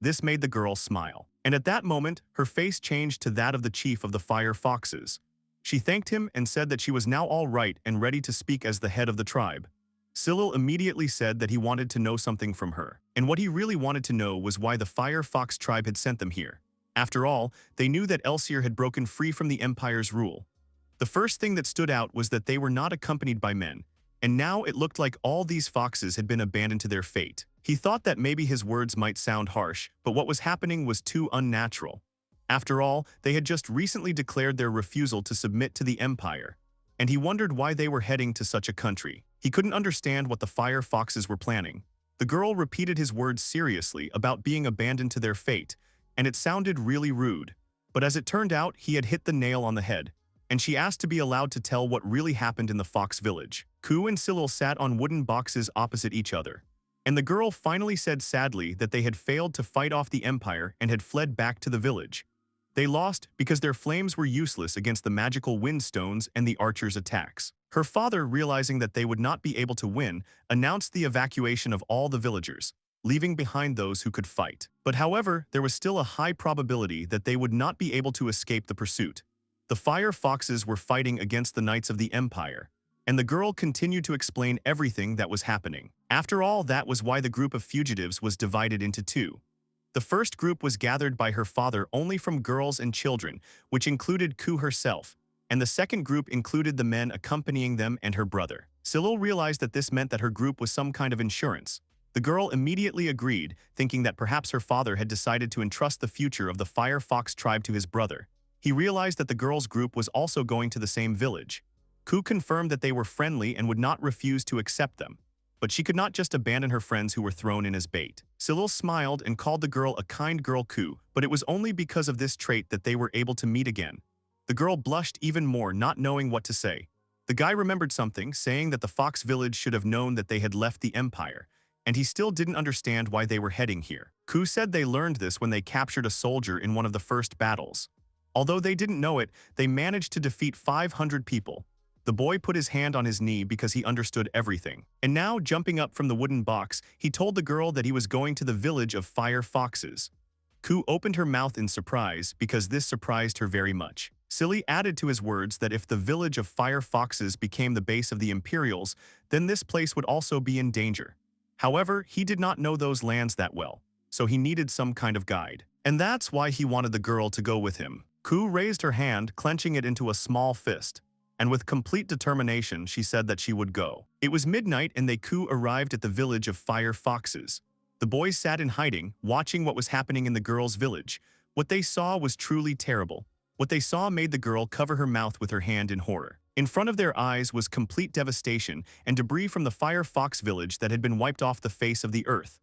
This made the girl smile. And at that moment, her face changed to that of the chief of the fire foxes. She thanked him and said that she was now all right and ready to speak as the head of the tribe. Cyril immediately said that he wanted to know something from her, and what he really wanted to know was why the Fire Fox tribe had sent them here. After all, they knew that Elsyr had broken free from the Empire's rule. The first thing that stood out was that they were not accompanied by men, and now it looked like all these foxes had been abandoned to their fate. He thought that maybe his words might sound harsh, but what was happening was too unnatural. After all, they had just recently declared their refusal to submit to the Empire, and he wondered why they were heading to such a country. He couldn't understand what the fire foxes were planning. The girl repeated his words seriously about being abandoned to their fate, and it sounded really rude. But as it turned out, he had hit the nail on the head, and she asked to be allowed to tell what really happened in the fox village. Ku and Cyril sat on wooden boxes opposite each other, and the girl finally said sadly that they had failed to fight off the Empire and had fled back to the village. They lost because their flames were useless against the magical wind stones and the archers' attacks. Her father, realizing that they would not be able to win, announced the evacuation of all the villagers, leaving behind those who could fight. But however, there was still a high probability that they would not be able to escape the pursuit. The fire foxes were fighting against the knights of the Empire, and the girl continued to explain everything that was happening. After all, that was why the group of fugitives was divided into two. The first group was gathered by her father only from girls and children, which included Ku herself, and the second group included the men accompanying them and her brother. Cyril realized that this meant that her group was some kind of insurance. The girl immediately agreed, thinking that perhaps her father had decided to entrust the future of the Fire Fox tribe to his brother. He realized that the girl's group was also going to the same village. Ku confirmed that they were friendly and would not refuse to accept them. But she could not just abandon her friends who were thrown in as bait. Cyril smiled and called the girl a kind girl Ku, but it was only because of this trait that they were able to meet again. The girl blushed even more, not knowing what to say. The guy remembered something, saying that the Fox village should have known that they had left the Empire, and he still didn't understand why they were heading here. Ku said they learned this when they captured a soldier in one of the first battles. Although they didn't know it, they managed to defeat 500 people. The boy put his hand on his knee because he understood everything. And now, jumping up from the wooden box, he told the girl that he was going to the village of fire foxes. Ku opened her mouth in surprise because this surprised her very much. Silly added to his words that if the village of fire foxes became the base of the Imperials, then this place would also be in danger. However, he did not know those lands that well, so he needed some kind of guide. And that's why he wanted the girl to go with him. Ku raised her hand, clenching it into a small fist, and with complete determination she said that she would go. It was midnight and Ku arrived at the village of fire foxes. The boys sat in hiding, watching what was happening in the girl's village. What they saw was truly terrible. What they saw made the girl cover her mouth with her hand in horror. In front of their eyes was complete devastation and debris from the fire fox village that had been wiped off the face of the earth.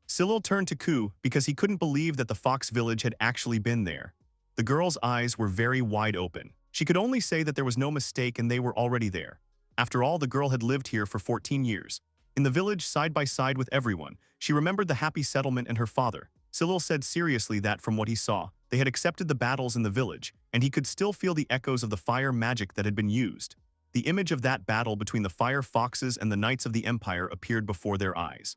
Cyril turned to Ku because he couldn't believe that the fox village had actually been there. The girl's eyes were very wide open. She could only say that there was no mistake and they were already there. After all, the girl had lived here for 14 years. In the village, side by side with everyone, she remembered the happy settlement and her father. Cyril said seriously that from what he saw, they had accepted the battles in the village, and he could still feel the echoes of the fire magic that had been used. The image of that battle between the fire foxes and the knights of the empire appeared before their eyes.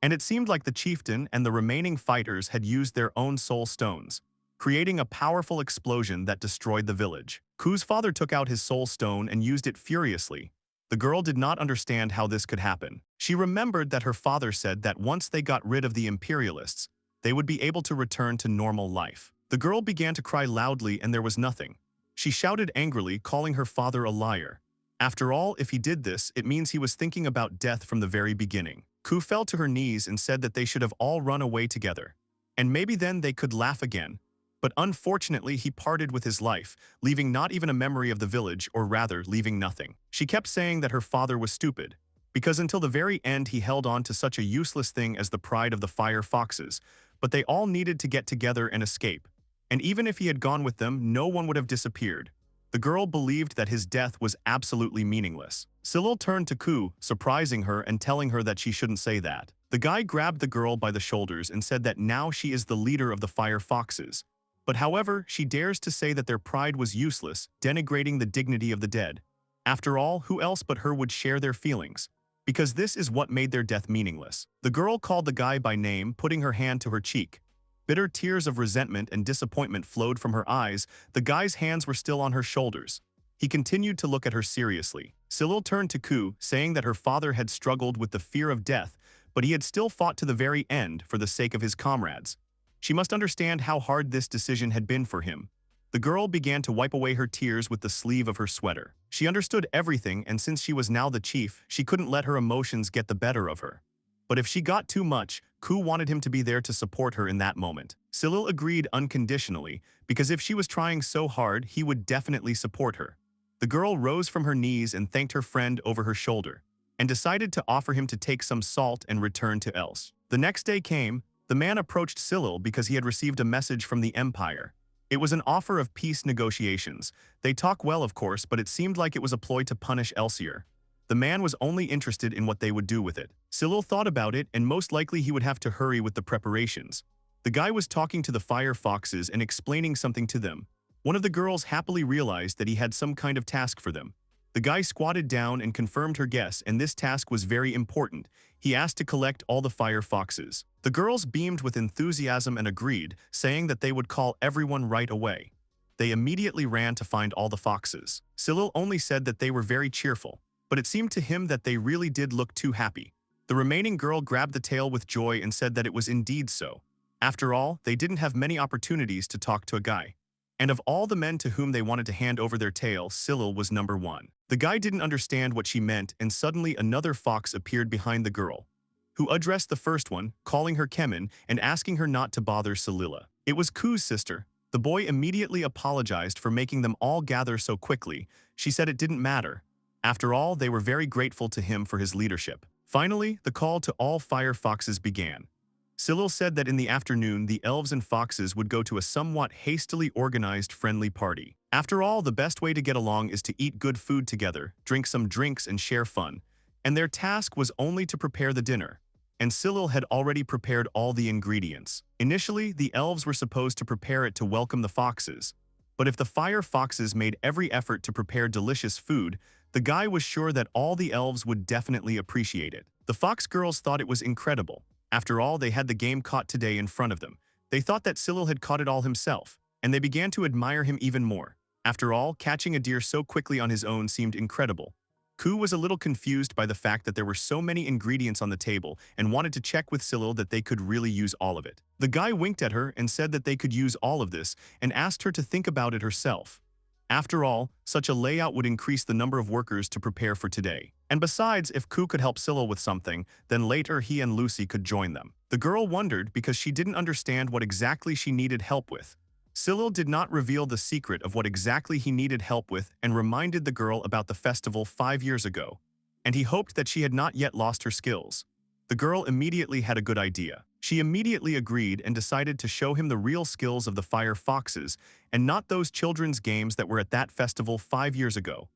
And it seemed like the chieftain and the remaining fighters had used their own soul stones, creating a powerful explosion that destroyed the village. Ku's father took out his soul stone and used it furiously. The girl did not understand how this could happen. She remembered that her father said that once they got rid of the imperialists, they would be able to return to normal life. The girl began to cry loudly and there was nothing. She shouted angrily, calling her father a liar. After all, if he did this, it means he was thinking about death from the very beginning. Ku fell to her knees and said that they should have all run away together. And maybe then they could laugh again. But unfortunately, he parted with his life, leaving not even a memory of the village, or rather, leaving nothing. She kept saying that her father was stupid, because until the very end he held on to such a useless thing as the pride of the fire foxes, but they all needed to get together and escape. And even if he had gone with them, no one would have disappeared. The girl believed that his death was absolutely meaningless. Cyril turned to Ku, surprising her and telling her that she shouldn't say that. The guy grabbed the girl by the shoulders and said that now she is the leader of the fire foxes. But however, she dares to say that their pride was useless, denigrating the dignity of the dead. After all, who else but her would share their feelings? Because this is what made their death meaningless. The girl called the guy by name, putting her hand to her cheek. Bitter tears of resentment and disappointment flowed from her eyes. The guy's hands were still on her shoulders. He continued to look at her seriously. Cyril turned to Ku, saying that her father had struggled with the fear of death, but he had still fought to the very end for the sake of his comrades. She must understand how hard this decision had been for him. The girl began to wipe away her tears with the sleeve of her sweater. She understood everything, and since she was now the chief, she couldn't let her emotions get the better of her. But if she got too much, Ku wanted him to be there to support her in that moment. Cyril agreed unconditionally, because if she was trying so hard, he would definitely support her. The girl rose from her knees and thanked her friend over her shoulder, and decided to offer him to take some salt and return to Elves. The next day came. The man approached Cyril because he had received a message from the Empire. It was an offer of peace negotiations. They talk well, of course, but it seemed like it was a ploy to punish Elsier. The man was only interested in what they would do with it. Cyril thought about it, and most likely he would have to hurry with the preparations. The guy was talking to the fire foxes and explaining something to them. One of the girls happily realized that he had some kind of task for them. The guy squatted down and confirmed her guess, and this task was very important. He asked to collect all the fire foxes. The girls beamed with enthusiasm and agreed, saying that they would call everyone right away. They immediately ran to find all the foxes. Cyril only said that they were very cheerful, but it seemed to him that they really did look too happy. The remaining girl grabbed the tail with joy and said that it was indeed so. After all, they didn't have many opportunities to talk to a guy. And of all the men to whom they wanted to hand over their tail, Cyril was number one. The guy didn't understand what she meant, and suddenly another fox appeared behind the girl, who addressed the first one, calling her Kemen and asking her not to bother Celila. It was Ku's sister. The boy immediately apologized for making them all gather so quickly. She said it didn't matter. After all, they were very grateful to him for his leadership. Finally, the call to all fire foxes began. Cyril said that in the afternoon the elves and foxes would go to a somewhat hastily organized friendly party. After all, the best way to get along is to eat good food together, drink some drinks and share fun. And their task was only to prepare the dinner. And Cyril had already prepared all the ingredients. Initially, the elves were supposed to prepare it to welcome the foxes. But if the fire foxes made every effort to prepare delicious food, The guy was sure that all the elves would definitely appreciate it. The fox girls thought it was incredible. After all, they had the game caught today in front of them. They thought that Cyril had caught it all himself, and they began to admire him even more. After all, catching a deer so quickly on his own seemed incredible. Ku was a little confused by the fact that there were so many ingredients on the table and wanted to check with Cyril that they could really use all of it. The guy winked at her and said that they could use all of this and asked her to think about it herself. After all, such a layout would increase the number of workers to prepare for today. And besides, if Ku could help Cyril with something, then later he and Lucy could join them. The girl wondered because she didn't understand what exactly she needed help with. Cyril did not reveal the secret of what exactly he needed help with and reminded the girl about the festival 5 years ago, and he hoped that she had not yet lost her skills. The girl immediately had a good idea. She immediately agreed and decided to show him the real skills of the fire foxes and not those children's games that were at that festival 5 years ago.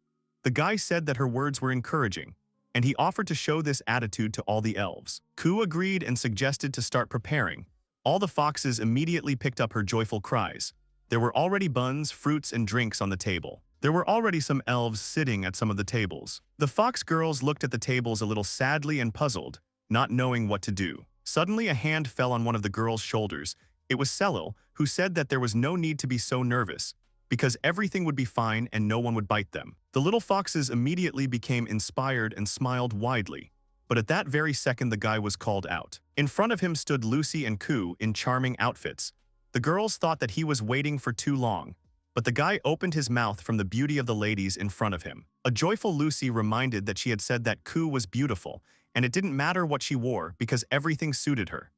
The guy said that her words were encouraging, and he offered to show this attitude to all the elves. Ku agreed and suggested to start preparing. All the foxes immediately picked up her joyful cries. There were already buns, fruits, and drinks on the table. There were already some elves sitting at some of the tables. The fox girls looked at the tables a little sadly and puzzled, not knowing what to do. Suddenly a hand fell on one of the girls' shoulders. It was Cyril, who said that there was no need to be so nervous, because everything would be fine and no one would bite them. The little foxes immediately became inspired and smiled widely. But at that very second the guy was called out. In front of him stood Lucy and Ku in charming outfits. The girls thought that he was waiting for too long, but the guy opened his mouth from the beauty of the ladies in front of him. A joyful Lucy reminded that she had said that Ku was beautiful, and it didn't matter what she wore because everything suited her.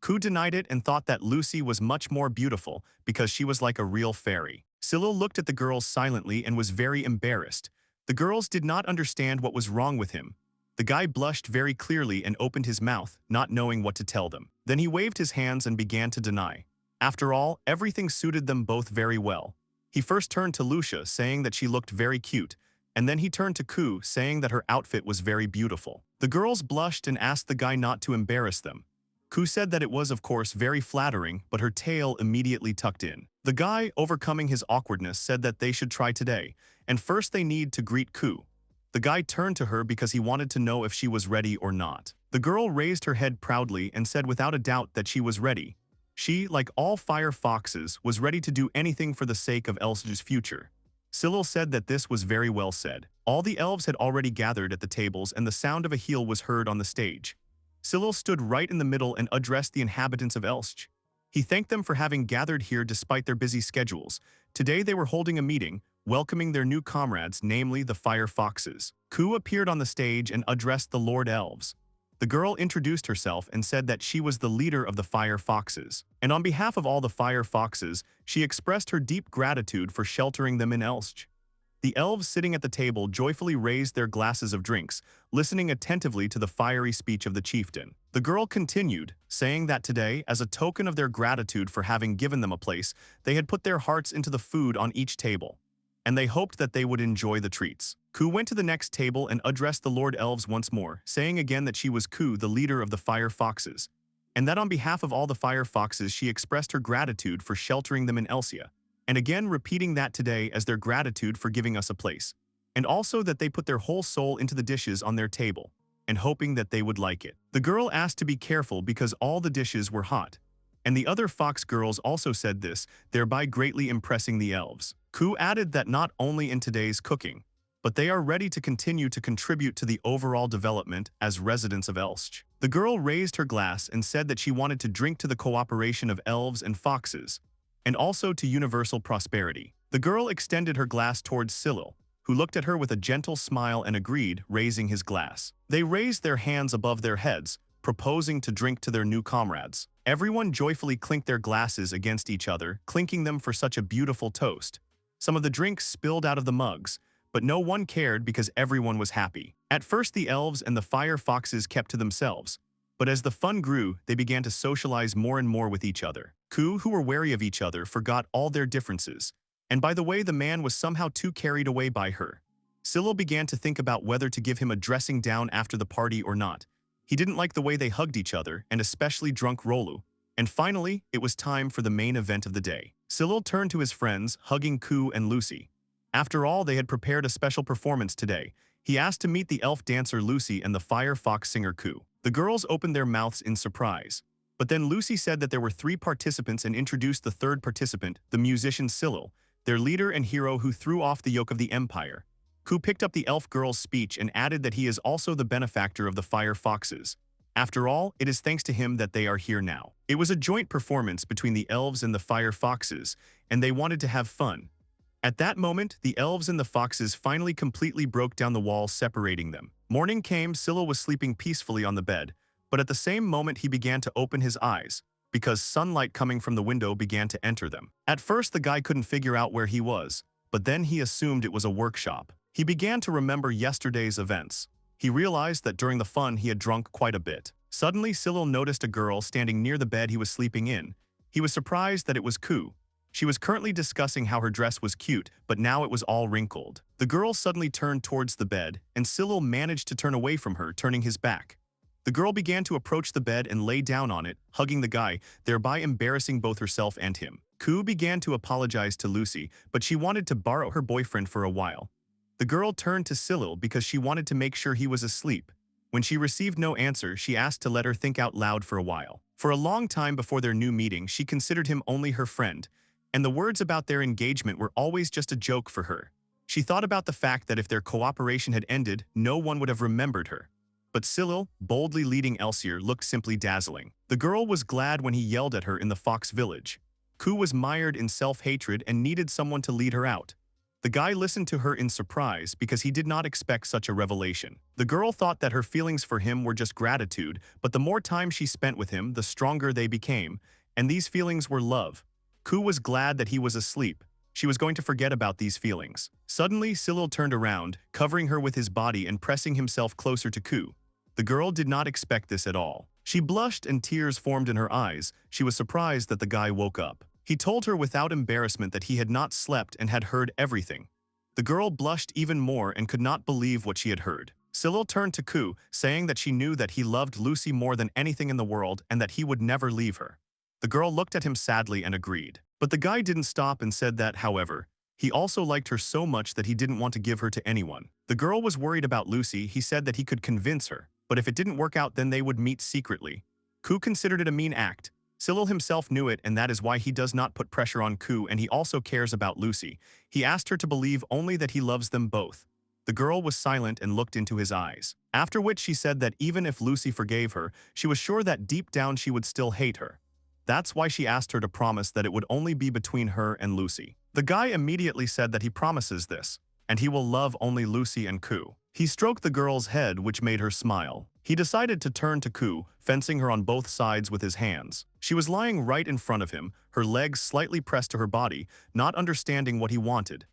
Ku denied it and thought that Lucy was much more beautiful because she was like a real fairy. Cyril looked at the girls silently and was very embarrassed. The girls did not understand what was wrong with him. The guy blushed very clearly and opened his mouth, not knowing what to tell them. Then he waved his hands and began to deny. After all, everything suited them both very well. He first turned to Lucia, saying that she looked very cute, and then he turned to Ku, saying that her outfit was very beautiful. The girls blushed and asked the guy not to embarrass them. Ku said that it was, of course, very flattering, but her tail immediately tucked in. The guy, overcoming his awkwardness, said that they should try today, and first they need to greet Ku. The guy turned to her because he wanted to know if she was ready or not. The girl raised her head proudly and said without a doubt that she was ready. She, like all fire foxes, was ready to do anything for the sake of Elves' future. Cyril said that this was very well said. All the elves had already gathered at the tables and the sound of a heel was heard on the stage. Cyril stood right in the middle and addressed the inhabitants of Elsch. He thanked them for having gathered here despite their busy schedules. Today they were holding a meeting, welcoming their new comrades, namely the Fire Foxes. Ku appeared on the stage and addressed the Lord Elves. The girl introduced herself and said that she was the leader of the Fire Foxes. And on behalf of all the Fire Foxes, she expressed her deep gratitude for sheltering them in Elsch. The elves sitting at the table joyfully raised their glasses of drinks, listening attentively to the fiery speech of the chieftain. The girl continued, saying that today, as a token of their gratitude for having given them a place, they had put their hearts into the food on each table, and they hoped that they would enjoy the treats. Ku went to the next table and addressed the Lord Elves once more, saying again that she was Ku, the leader of the Fire Foxes, and that on behalf of all the Fire Foxes she expressed her gratitude for sheltering them in Elsia, and again repeating that today as their gratitude for giving us a place, and also that they put their whole soul into the dishes on their table, and hoping that they would like it. The girl asked to be careful because all the dishes were hot, and the other fox girls also said this, thereby greatly impressing the elves. Ku added that not only in today's cooking, but they are ready to continue to contribute to the overall development as residents of Elsch. The girl raised her glass and said that she wanted to drink to the cooperation of elves and foxes, and also to universal prosperity. The girl extended her glass towards Cyril, who looked at her with a gentle smile and agreed, raising his glass. They raised their hands above their heads, proposing to drink to their new comrades. Everyone joyfully clinked their glasses against each other, clinking them for such a beautiful toast. Some of the drinks spilled out of the mugs, but no one cared because everyone was happy. At first the elves and the fire foxes kept to themselves, but as the fun grew, they began to socialize more and more with each other. Ku, who were wary of each other, forgot all their differences, and by the way, the man was somehow too carried away by her. Cyril began to think about whether to give him a dressing down after the party or not. He didn't like the way they hugged each other, and especially drunk Rolu. And finally, it was time for the main event of the day. Cyril turned to his friends, hugging Ku and Lucy. After all, they had prepared a special performance today. He asked to meet the elf dancer Lucy and the fire fox singer Ku. The girls opened their mouths in surprise. But then Lucy said that there were 3 participants and introduced the 3rd participant, the musician Cyril, their leader and hero who threw off the yoke of the empire. Ku picked up the elf girl's speech and added that he is also the benefactor of the fire foxes. After all, it is thanks to him that they are here now. It was a joint performance between the elves and the fire foxes, and they wanted to have fun. At that moment, the elves and the foxes finally completely broke down the wall separating them. Morning came. Cyril was sleeping peacefully on the bed, but at the same moment he began to open his eyes, because sunlight coming from the window began to enter them. At first the guy couldn't figure out where he was, but then he assumed it was a workshop. He began to remember yesterday's events. He realized that during the fun he had drunk quite a bit. Suddenly Cyril noticed a girl standing near the bed he was sleeping in. He was surprised that it was Ku. She was currently discussing how her dress was cute, but now it was all wrinkled. The girl suddenly turned towards the bed, and Cyril managed to turn away from her, turning his back. The girl began to approach the bed and lay down on it, hugging the guy, thereby embarrassing both herself and him. Ku began to apologize to Lucy, but she wanted to borrow her boyfriend for a while. The girl turned to Cyril because she wanted to make sure he was asleep. When she received no answer, she asked to let her think out loud for a while. For a long time before their new meeting, she considered him only her friend, and the words about their engagement were always just a joke for her. She thought about the fact that if their cooperation had ended, no one would have remembered her. But Cyril, boldly leading Elsier, looked simply dazzling. The girl was glad when he yelled at her in the fox village. Ku was mired in self-hatred and needed someone to lead her out. The guy listened to her in surprise because he did not expect such a revelation. The girl thought that her feelings for him were just gratitude, but the more time she spent with him, the stronger they became, and these feelings were love. Ku was glad that he was asleep. She was going to forget about these feelings. Suddenly, Cyril turned around, covering her with his body and pressing himself closer to Ku. The girl did not expect this at all. She blushed and tears formed in her eyes. She was surprised that the guy woke up. He told her without embarrassment that he had not slept and had heard everything. The girl blushed even more and could not believe what she had heard. Cyril turned to Ku, saying that she knew that he loved Lucy more than anything in the world and that he would never leave her. The girl looked at him sadly and agreed. But the guy didn't stop and said that, however, he also liked her so much that he didn't want to give her to anyone. The girl was worried about Lucy. He said that he could convince her, but if it didn't work out then they would meet secretly. Ku considered it a mean act. Cyril himself knew it, and that is why he does not put pressure on Ku, and he also cares about Lucy. He asked her to believe only that he loves them both. The girl was silent and looked into his eyes. After which she said that even if Lucy forgave her, she was sure that deep down she would still hate her. That's why she asked her to promise that it would only be between her and Lucy. The guy immediately said that he promises this, and he will love only Lucy and Ku. He stroked the girl's head, which made her smile. He decided to turn to Ku, fencing her on both sides with his hands. She was lying right in front of him, her legs slightly pressed to her body, not understanding what he wanted.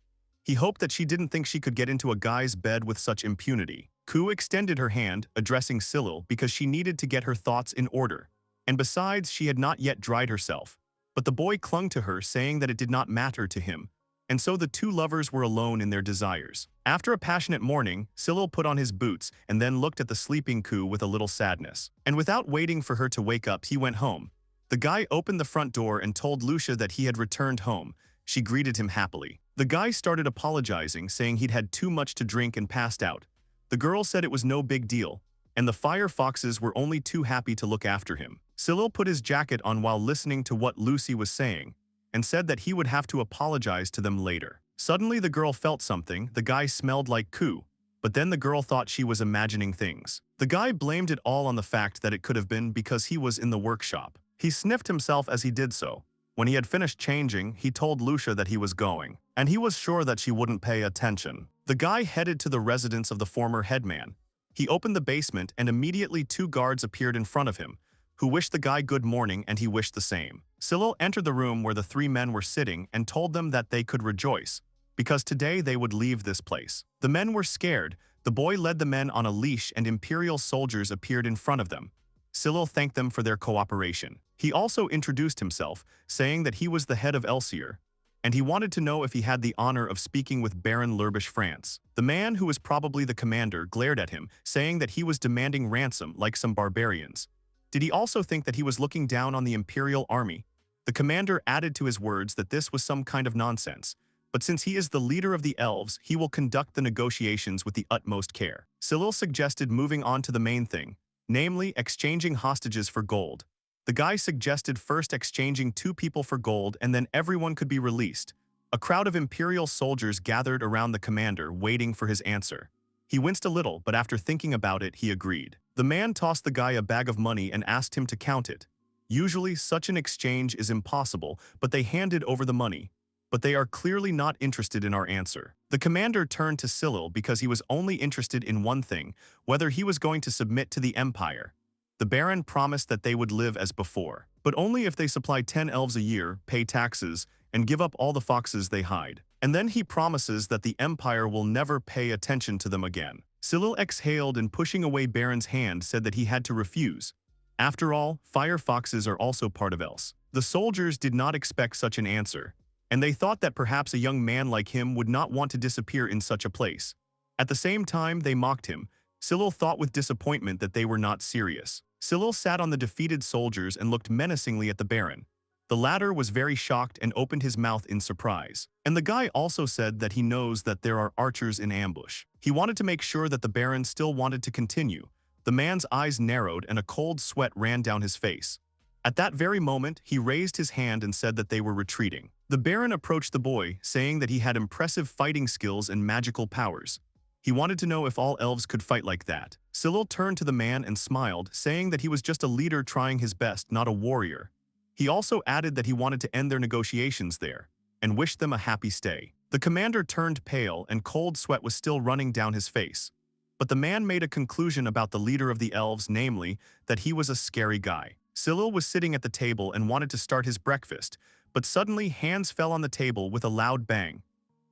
He hoped that she didn't think she could get into a guy's bed with such impunity. Ku extended her hand, addressing Cyril, because she needed to get her thoughts in order. And besides, she had not yet dried herself. But the boy clung to her, saying that it did not matter to him. And so the two lovers were alone in their desires. After a passionate morning, Cyril put on his boots and then looked at the sleeping Ku with a little sadness. And without waiting for her to wake up, he went home. The guy opened the front door and told Lucia that he had returned home. She greeted him happily. The guy started apologizing, saying he'd had too much to drink and passed out. The girl said it was no big deal, and the fire foxes were only too happy to look after him. Cyril put his jacket on while listening to what Lucy was saying, and said that he would have to apologize to them later. Suddenly the girl felt something. The guy smelled like Ku, but then the girl thought she was imagining things. The guy blamed it all on the fact that it could have been because he was in the workshop. He sniffed himself as he did so. When he had finished changing, he told Lucia that he was going, and he was sure that she wouldn't pay attention. The guy headed to the residence of the former headman. He opened the basement and immediately two guards appeared in front of him, who wished the guy good morning, and he wished the same. Cyril entered the room where the three men were sitting and told them that they could rejoice, because today they would leave this place. The men were scared. The boy led the men on a leash and imperial soldiers appeared in front of them. Cyril thanked them for their cooperation. He also introduced himself, saying that he was the head of Elsier, and he wanted to know if he had the honor of speaking with Baron Lerbish France. The man, who was probably the commander, glared at him, saying that he was demanding ransom like some barbarians. Did he also think that he was looking down on the imperial army? The commander added to his words that this was some kind of nonsense, but since he is the leader of the elves, he will conduct the negotiations with the utmost care. Cyril suggested moving on to the main thing, namely exchanging hostages for gold. The guy suggested first exchanging 2 people for gold and then everyone could be released. A crowd of imperial soldiers gathered around the commander, waiting for his answer. He winced a little, but after thinking about it, he agreed. The man tossed the guy a bag of money and asked him to count it. Usually, such an exchange is impossible, but they handed over the money. But they are clearly not interested in our answer. The commander turned to Cyril because he was only interested in one thing, whether he was going to submit to the empire. The Baron promised that they would live as before, but only if they supply 10 elves a year, pay taxes, and give up all the foxes they hide. And then he promises that the empire will never pay attention to them again. Cyril exhaled and pushing away Baron's hand said that he had to refuse. After all, fire foxes are also part of Elves. The soldiers did not expect such an answer, and they thought that perhaps a young man like him would not want to disappear in such a place. At the same time, they mocked him. Cyril thought with disappointment that they were not serious. Cyril sat on the defeated soldiers and looked menacingly at the Baron. The latter was very shocked and opened his mouth in surprise. And the guy also said that he knows that there are archers in ambush. He wanted to make sure that the Baron still wanted to continue. The man's eyes narrowed and a cold sweat ran down his face. At that very moment, he raised his hand and said that they were retreating. The Baron approached the boy, saying that he had impressive fighting skills and magical powers. He wanted to know if all elves could fight like that. Cyril turned to the man and smiled, saying that he was just a leader trying his best, not a warrior. He also added that he wanted to end their negotiations there, and wished them a happy stay. The commander turned pale and cold sweat was still running down his face. But the man made a conclusion about the leader of the elves, namely, that he was a scary guy. Cyril was sitting at the table and wanted to start his breakfast, but suddenly hands fell on the table with a loud bang.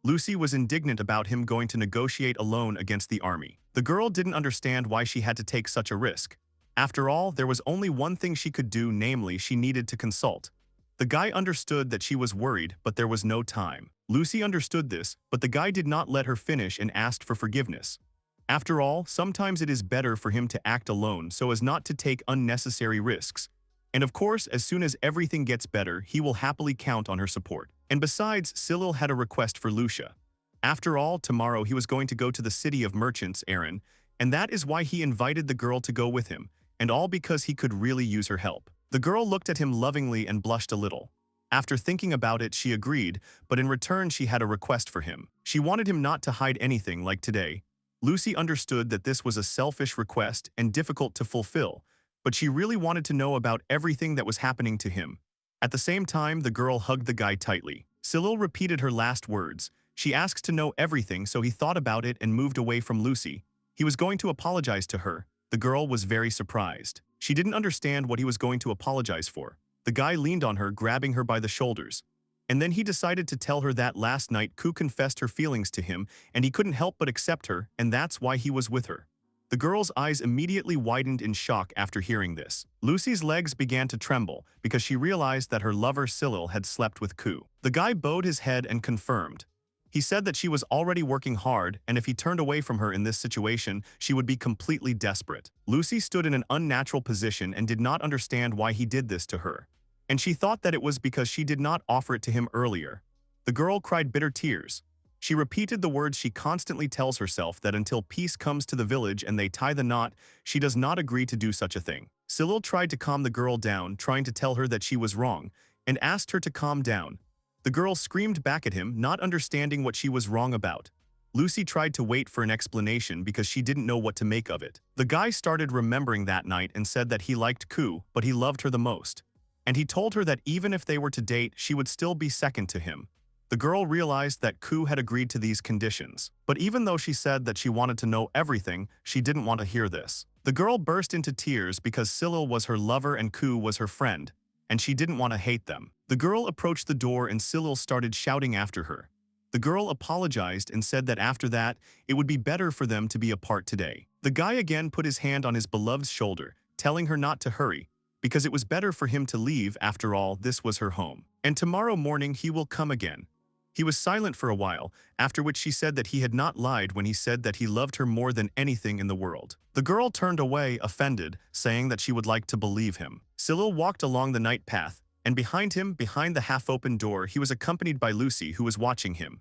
Lucy was indignant about him going to negotiate alone against the army. The girl didn't understand why she had to take such a risk. After all, there was only one thing she could do, namely, she needed to consult. The guy understood that she was worried, but there was no time. Lucy understood this, but the guy did not let her finish and asked for forgiveness. After all, sometimes it is better for him to act alone so as not to take unnecessary risks. And of course, as soon as everything gets better, he will happily count on her support. And besides, Cyril had a request for Lucia. After all, tomorrow he was going to go to the city of merchants, Aaron, and that is why he invited the girl to go with him, and all because he could really use her help. The girl looked at him lovingly and blushed a little. After thinking about it, she agreed, but in return she had a request for him. She wanted him not to hide anything like today. Lucy understood that this was a selfish request and difficult to fulfill, but she really wanted to know about everything that was happening to him. At the same time, the girl hugged the guy tightly. Cyril repeated her last words. She asked to know everything, so he thought about it and moved away from Lucy. He was going to apologize to her. The girl was very surprised. She didn't understand what he was going to apologize for. The guy leaned on her, grabbing her by the shoulders. And then he decided to tell her that last night Ku confessed her feelings to him, and he couldn't help but accept her, and that's why he was with her. The girl's eyes immediately widened in shock after hearing this. Lucy's legs began to tremble because she realized that her lover Cyril had slept with Ku. The guy bowed his head and confirmed. He said that she was already working hard, and if he turned away from her in this situation, she would be completely desperate. Lucy stood in an unnatural position and did not understand why he did this to her. And she thought that it was because she did not offer it to him earlier. The girl cried bitter tears. She repeated the words she constantly tells herself, that until peace comes to the village and they tie the knot, she does not agree to do such a thing. Cyril tried to calm the girl down, trying to tell her that she was wrong, and asked her to calm down. The girl screamed back at him, not understanding what she was wrong about. Lucy tried to wait for an explanation because she didn't know what to make of it. The guy started remembering that night and said that he liked Ku, but he loved her the most. And he told her that even if they were to date, she would still be second to him. The girl realized that Ku had agreed to these conditions. But even though she said that she wanted to know everything, she didn't want to hear this. The girl burst into tears because Cyril was her lover and Ku was her friend, and she didn't want to hate them. The girl approached the door and Cyril started shouting after her. The girl apologized and said that after that, it would be better for them to be apart today. The guy again put his hand on his beloved's shoulder, telling her not to hurry, because it was better for him to leave. After all, this was her home. And tomorrow morning he will come again. He was silent for a while, after which she said that he had not lied when he said that he loved her more than anything in the world. The girl turned away, offended, saying that she would like to believe him. Cyril walked along the night path, and behind him, behind the half-open door, he was accompanied by Lucy, who was watching him.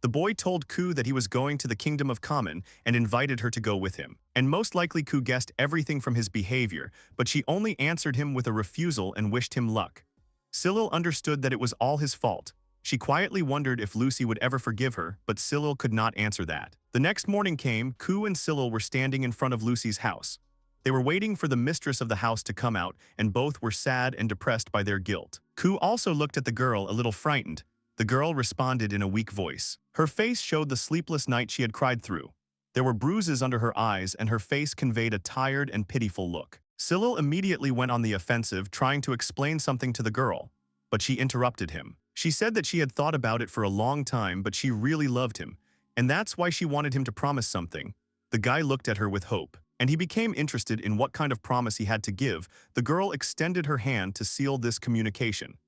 The boy told Ku that he was going to the Kingdom of Kamen and invited her to go with him. And most likely Ku guessed everything from his behavior, but she only answered him with a refusal and wished him luck. Cyril understood that it was all his fault. She quietly wondered if Lucy would ever forgive her, but Cyril could not answer that. The next morning came, Ku and Cyril were standing in front of Lucy's house. They were waiting for the mistress of the house to come out, and both were sad and depressed by their guilt. Ku also looked at the girl a little frightened. The girl responded in a weak voice. Her face showed the sleepless night she had cried through. There were bruises under her eyes, and her face conveyed a tired and pitiful look. Cyril immediately went on the offensive, trying to explain something to the girl, but she interrupted him. She said that she had thought about it for a long time, but she really loved him, and that's why she wanted him to promise something. The guy looked at her with hope, and he became interested in what kind of promise he had to give. The girl extended her hand to seal this communication.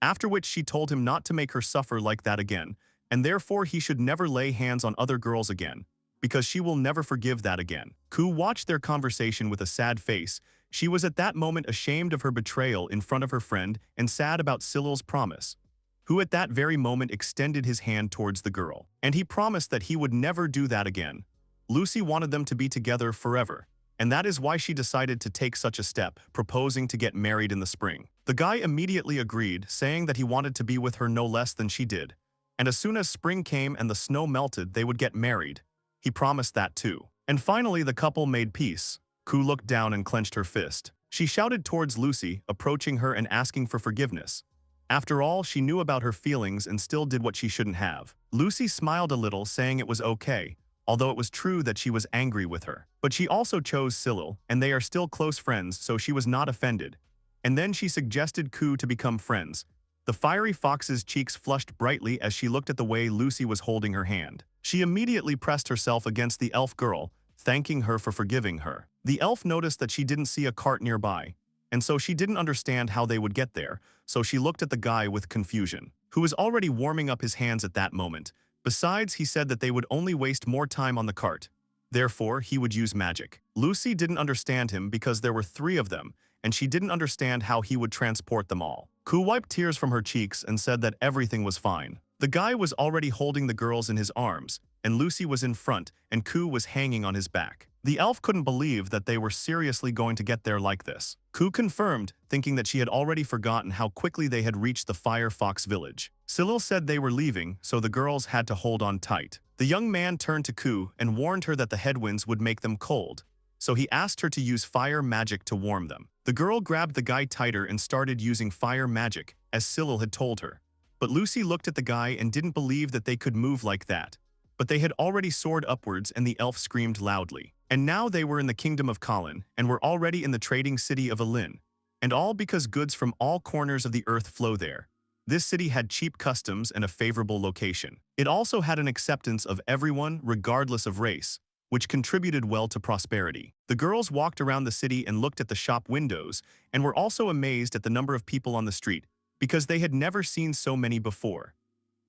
After which she told him not to make her suffer like that again, and therefore he should never lay hands on other girls again, because she will never forgive that again. Ku watched their conversation with a sad face. She was at that moment ashamed of her betrayal in front of her friend and sad about Cyril's promise, who at that very moment extended his hand towards the girl. And he promised that he would never do that again. Lucy wanted them to be together forever, and that is why she decided to take such a step, proposing to get married in the spring. The guy immediately agreed, saying that he wanted to be with her no less than she did. And as soon as spring came and the snow melted, they would get married. He promised that too. And finally the couple made peace. Ku looked down and clenched her fist. She shouted towards Lucy, approaching her and asking for forgiveness. After all, she knew about her feelings and still did what she shouldn't have. Lucy smiled a little, saying it was okay, although it was true that she was angry with her. But she also chose Cyril, and they are still close friends, so she was not offended. And then she suggested Ku to become friends. The fiery fox's cheeks flushed brightly as she looked at the way Lucy was holding her hand. She immediately pressed herself against the elf girl, thanking her for forgiving her. The elf noticed that she didn't see a cart nearby, and so she didn't understand how they would get there, so she looked at the guy with confusion, who was already warming up his hands at that moment. Besides, he said that they would only waste more time on the cart. Therefore, he would use magic. Lucy didn't understand him because there were 3 of them, and she didn't understand how he would transport them all. Ku wiped tears from her cheeks and said that everything was fine. The guy was already holding the girls in his arms, and Lucy was in front, and Ku was hanging on his back. The elf couldn't believe that they were seriously going to get there like this. Ku confirmed, thinking that she had already forgotten how quickly they had reached the Fire Fox village. Cyril said they were leaving, so the girls had to hold on tight. The young man turned to Ku and warned her that the headwinds would make them cold, so he asked her to use fire magic to warm them. The girl grabbed the guy tighter and started using fire magic, as Cyril had told her. But Lucy looked at the guy and didn't believe that they could move like that. But they had already soared upwards, and the elf screamed loudly. And now they were in the kingdom of Kalin, and were already in the trading city of Alin. And all because goods from all corners of the earth flow there. This city had cheap customs and a favorable location. It also had an acceptance of everyone, regardless of race, which contributed well to prosperity. The girls walked around the city and looked at the shop windows, and were also amazed at the number of people on the street, because they had never seen so many before.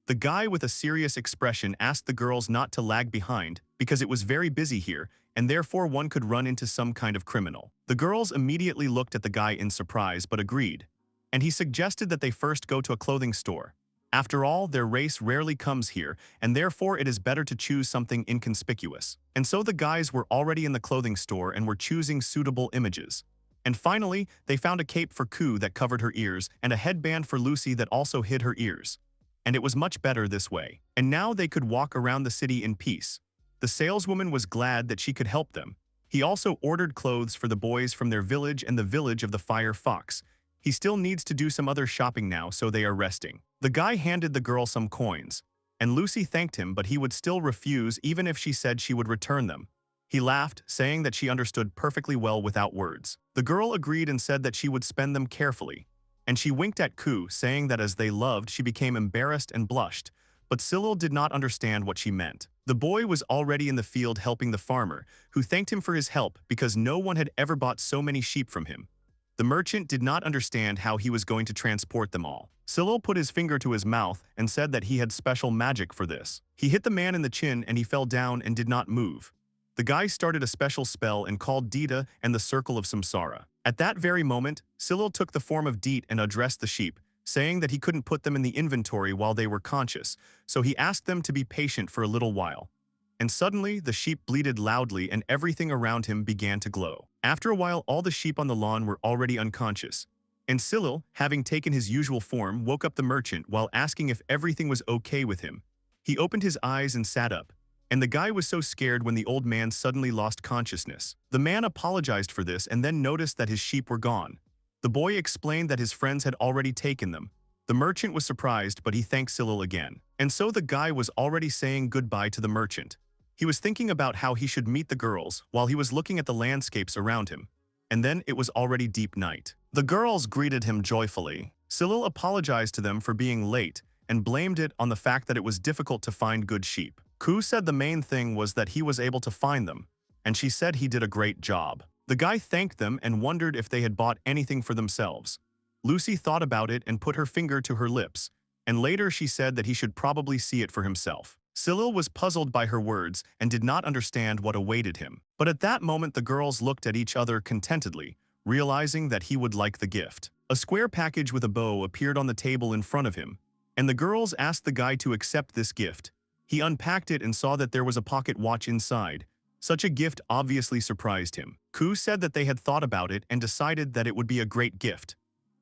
The guy with a serious expression asked the girls not to lag behind, because it was very busy here, and therefore one could run into some kind of criminal. The girls immediately looked at the guy in surprise but agreed, and he suggested that they first go to a clothing store. After all, their race rarely comes here, and therefore it is better to choose something inconspicuous. And so the guys were already in the clothing store and were choosing suitable images. And finally, they found a cape for Ku that covered her ears and a headband for Lucy that also hid her ears. And it was much better this way. And now they could walk around the city in peace. The saleswoman was glad that she could help them. He also ordered clothes for the boys from their village and the village of the Fire Fox. He still needs to do some other shopping now, so they are resting. The guy handed the girl some coins, and Lucy thanked him, but he would still refuse even if she said she would return them. He laughed, saying that she understood perfectly well without words. The girl agreed and said that she would spend them carefully. And she winked at Ku, saying that as they loved, she became embarrassed and blushed, but Cyril did not understand what she meant. The boy was already in the field helping the farmer, who thanked him for his help because no one had ever bought so many sheep from him. The merchant did not understand how he was going to transport them all. Cyril put his finger to his mouth and said that he had special magic for this. He hit the man in the chin and he fell down and did not move. The guy started a special spell and called Dita and the Circle of Samsara. At that very moment, Cyril took the form of Deet and addressed the sheep, saying that he couldn't put them in the inventory while they were conscious, so he asked them to be patient for a little while. And suddenly, the sheep bleated loudly and everything around him began to glow. After a while, all the sheep on the lawn were already unconscious. And Cyril, having taken his usual form, woke up the merchant while asking if everything was okay with him. He opened his eyes and sat up. And the guy was so scared when the old man suddenly lost consciousness. The man apologized for this and then noticed that his sheep were gone. The boy explained that his friends had already taken them. The merchant was surprised, but he thanked Cyril again. And so the guy was already saying goodbye to the merchant. He was thinking about how he should meet the girls while he was looking at the landscapes around him. And then it was already deep night. The girls greeted him joyfully. Cyril apologized to them for being late and blamed it on the fact that it was difficult to find good sheep. Ku said the main thing was that he was able to find them, and she said he did a great job. The guy thanked them and wondered if they had bought anything for themselves. Lucy thought about it and put her finger to her lips, and later she said that he should probably see it for himself. Cyril was puzzled by her words and did not understand what awaited him. But at that moment the girls looked at each other contentedly, realizing that he would like the gift. A square package with a bow appeared on the table in front of him, and the girls asked the guy to accept this gift. He unpacked it and saw that there was a pocket watch inside. Such a gift obviously surprised him. Ku said that they had thought about it and decided that it would be a great gift.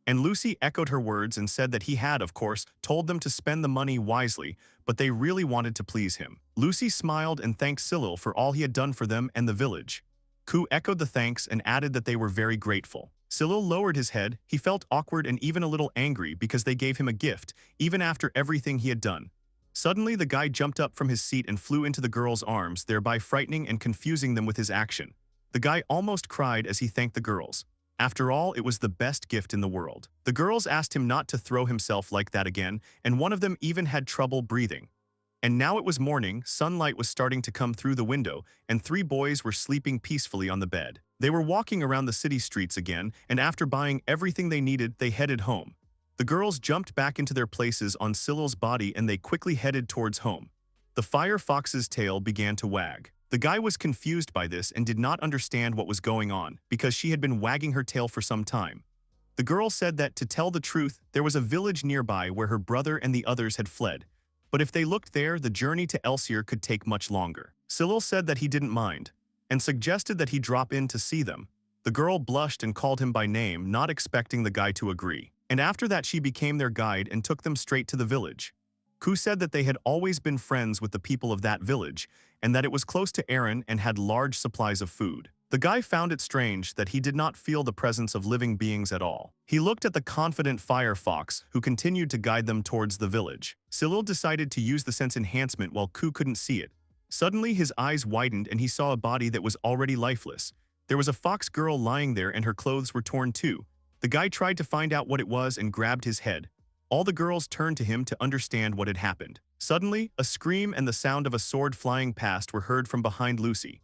And Lucy echoed her words and said that he had, of course, told them to spend the money wisely, but they really wanted to please him. Lucy smiled and thanked Cyril for all he had done for them and the village. Ku echoed the thanks and added that they were very grateful. Cyril lowered his head. He felt awkward and even a little angry because they gave him a gift, even after everything he had done. Suddenly, the guy jumped up from his seat and flew into the girls' arms, thereby frightening and confusing them with his action. The guy almost cried as he thanked the girls. After all, it was the best gift in the world. The girls asked him not to throw himself like that again, and one of them even had trouble breathing. And now it was morning, sunlight was starting to come through the window, and 3 boys were sleeping peacefully on the bed. They were walking around the city streets again, and after buying everything they needed, they headed home. The girls jumped back into their places on Cyril's body and they quickly headed towards home. The fire fox's tail began to wag. The guy was confused by this and did not understand what was going on because she had been wagging her tail for some time. The girl said that, to tell the truth, there was a village nearby where her brother and the others had fled. But if they looked there, the journey to Elsier could take much longer. Cyril said that he didn't mind and suggested that he drop in to see them. The girl blushed and called him by name, not expecting the guy to agree. And after that she became their guide and took them straight to the village. Ku said that they had always been friends with the people of that village, and that it was close to Aaron and had large supplies of food. The guy found it strange that he did not feel the presence of living beings at all. He looked at the confident fire fox, who continued to guide them towards the village. Cyril decided to use the sense enhancement while Ku couldn't see it. Suddenly his eyes widened and he saw a body that was already lifeless. There was a fox girl lying there and her clothes were torn too. The guy tried to find out what it was and grabbed his head. All the girls turned to him to understand what had happened. Suddenly, a scream and the sound of a sword flying past were heard from behind Lucy.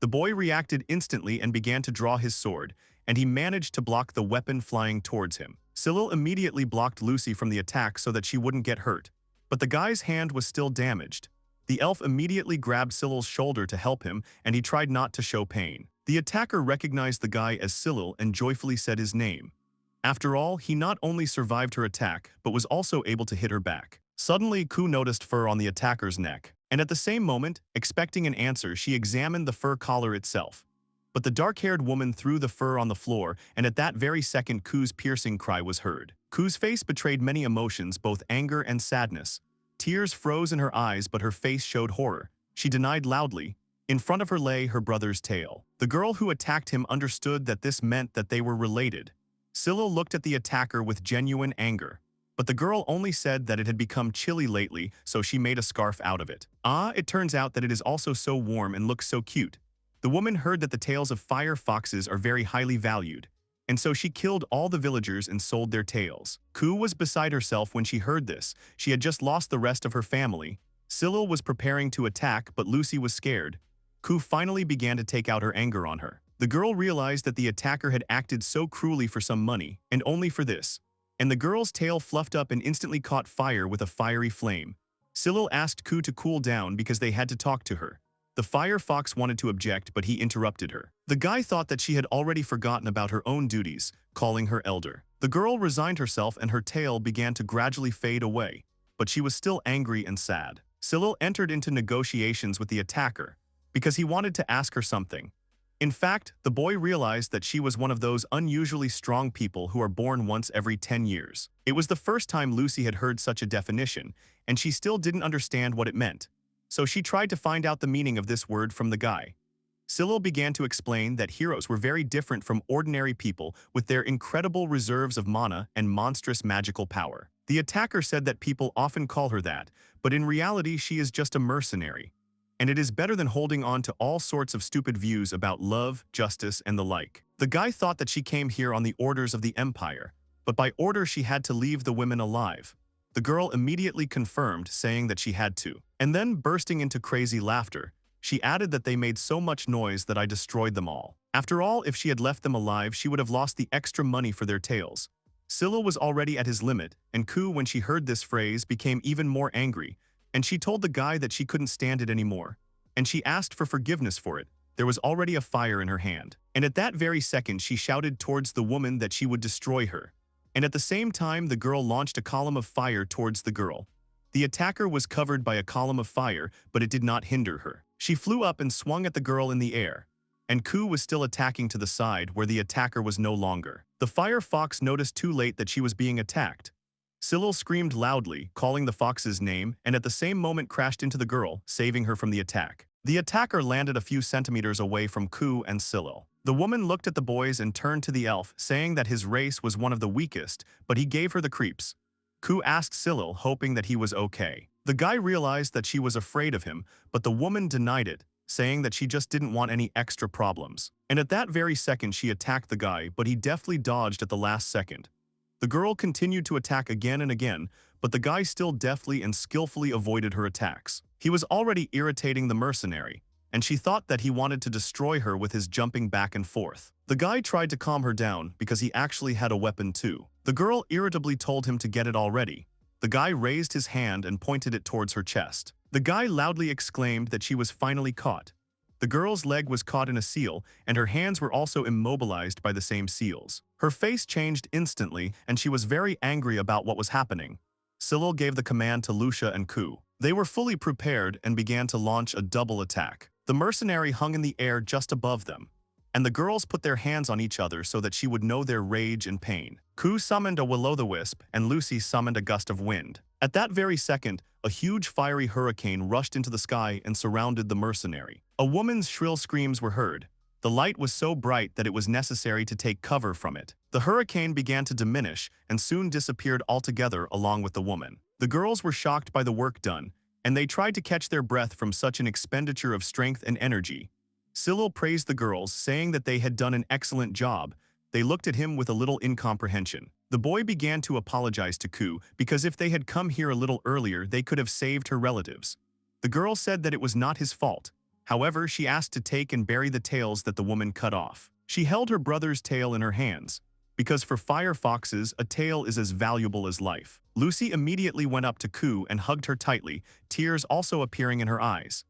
The boy reacted instantly and began to draw his sword, and he managed to block the weapon flying towards him. Cyril immediately blocked Lucy from the attack so that she wouldn't get hurt. But the guy's hand was still damaged. The elf immediately grabbed Cyril's shoulder to help him, and he tried not to show pain. The attacker recognized the guy as Cyril and joyfully said his name. After all, he not only survived her attack, but was also able to hit her back. Suddenly, Ku noticed fur on the attacker's neck, and at the same moment, expecting an answer, she examined the fur collar itself. But the dark-haired woman threw the fur on the floor, and at that very second Ku's piercing cry was heard. Ku's face betrayed many emotions, both anger and sadness. Tears froze in her eyes, but her face showed horror. She denied loudly. In front of her lay her brother's tail. The girl who attacked him understood that this meant that they were related. Cyril looked at the attacker with genuine anger. But the girl only said that it had become chilly lately, so she made a scarf out of it. It turns out that it is also so warm and looks so cute. The woman heard that the tails of fire foxes are very highly valued, and so she killed all the villagers and sold their tails. Ku was beside herself when she heard this. She had just lost the rest of her family. Cyril was preparing to attack, but Lucy was scared. Ku finally began to take out her anger on her. The girl realized that the attacker had acted so cruelly for some money, and only for this. And the girl's tail fluffed up and instantly caught fire with a fiery flame. Cyril asked Ku to cool down because they had to talk to her. The fire fox wanted to object, but he interrupted her. The guy thought that she had already forgotten about her own duties, calling her elder. The girl resigned herself and her tail began to gradually fade away, but she was still angry and sad. Cyril entered into negotiations with the attacker because he wanted to ask her something. In fact, the boy realized that she was one of those unusually strong people who are born once every 10 years. It was the first time Lucy had heard such a definition, and she still didn't understand what it meant. So she tried to find out the meaning of this word from the guy. Cyril began to explain that heroes were very different from ordinary people with their incredible reserves of mana and monstrous magical power. The attacker said that people often call her that, but in reality she is just a mercenary. And it is better than holding on to all sorts of stupid views about love, justice, and the like. The guy thought that she came here on the orders of the Empire, but by order she had to leave the women alive. The girl immediately confirmed, saying that she had to. And then, bursting into crazy laughter, she added that they made so much noise that I destroyed them all. After all, if she had left them alive, she would have lost the extra money for their tails. Cyril was already at his limit, and Ku, when she heard this phrase, became even more angry, and she told the guy that she couldn't stand it anymore. And she asked for forgiveness for it. There was already a fire in her hand. And at that very second, she shouted towards the woman that she would destroy her. And at the same time, the girl launched a column of fire towards the girl. The attacker was covered by a column of fire, but it did not hinder her. She flew up and swung at the girl in the air, and Ku was still attacking to the side where the attacker was no longer. The fire fox noticed too late that she was being attacked. Cyril screamed loudly, calling the fox's name, and at the same moment crashed into the girl, saving her from the attack. The attacker landed a few centimeters away from Ku and Cyril. The woman looked at the boys and turned to the elf, saying that his race was one of the weakest, but he gave her the creeps. Ku asked Cyril, hoping that he was okay. The guy realized that she was afraid of him, but the woman denied it, saying that she just didn't want any extra problems. And at that very second she attacked the guy, but he deftly dodged at the last second. The girl continued to attack again and again, but the guy still deftly and skillfully avoided her attacks. He was already irritating the mercenary, and she thought that he wanted to destroy her with his jumping back and forth. The guy tried to calm her down because he actually had a weapon too. The girl irritably told him to get it already. The guy raised his hand and pointed it towards her chest. The guy loudly exclaimed that she was finally caught. The girl's leg was caught in a seal, and her hands were also immobilized by the same seals. Her face changed instantly, and she was very angry about what was happening. Cyril gave the command to Lucia and Ku. They were fully prepared and began to launch a double attack. The mercenary hung in the air just above them, and the girls put their hands on each other so that she would know their rage and pain. Ku summoned a will-o'-the-wisp, and Lucy summoned a gust of wind. At that very second, a huge fiery hurricane rushed into the sky and surrounded the mercenary. A woman's shrill screams were heard. The light was so bright that it was necessary to take cover from it. The hurricane began to diminish and soon disappeared altogether along with the woman. The girls were shocked by the work done, and they tried to catch their breath from such an expenditure of strength and energy. Cyril praised the girls, saying that they had done an excellent job. They looked at him with a little incomprehension. The boy began to apologize to Ku because if they had come here a little earlier, they could have saved her relatives. The girl said that it was not his fault. However, she asked to take and bury the tails that the woman cut off. She held her brother's tail in her hands, because for fire foxes, a tail is as valuable as life. Lucy immediately went up to Ku and hugged her tightly, tears also appearing in her eyes.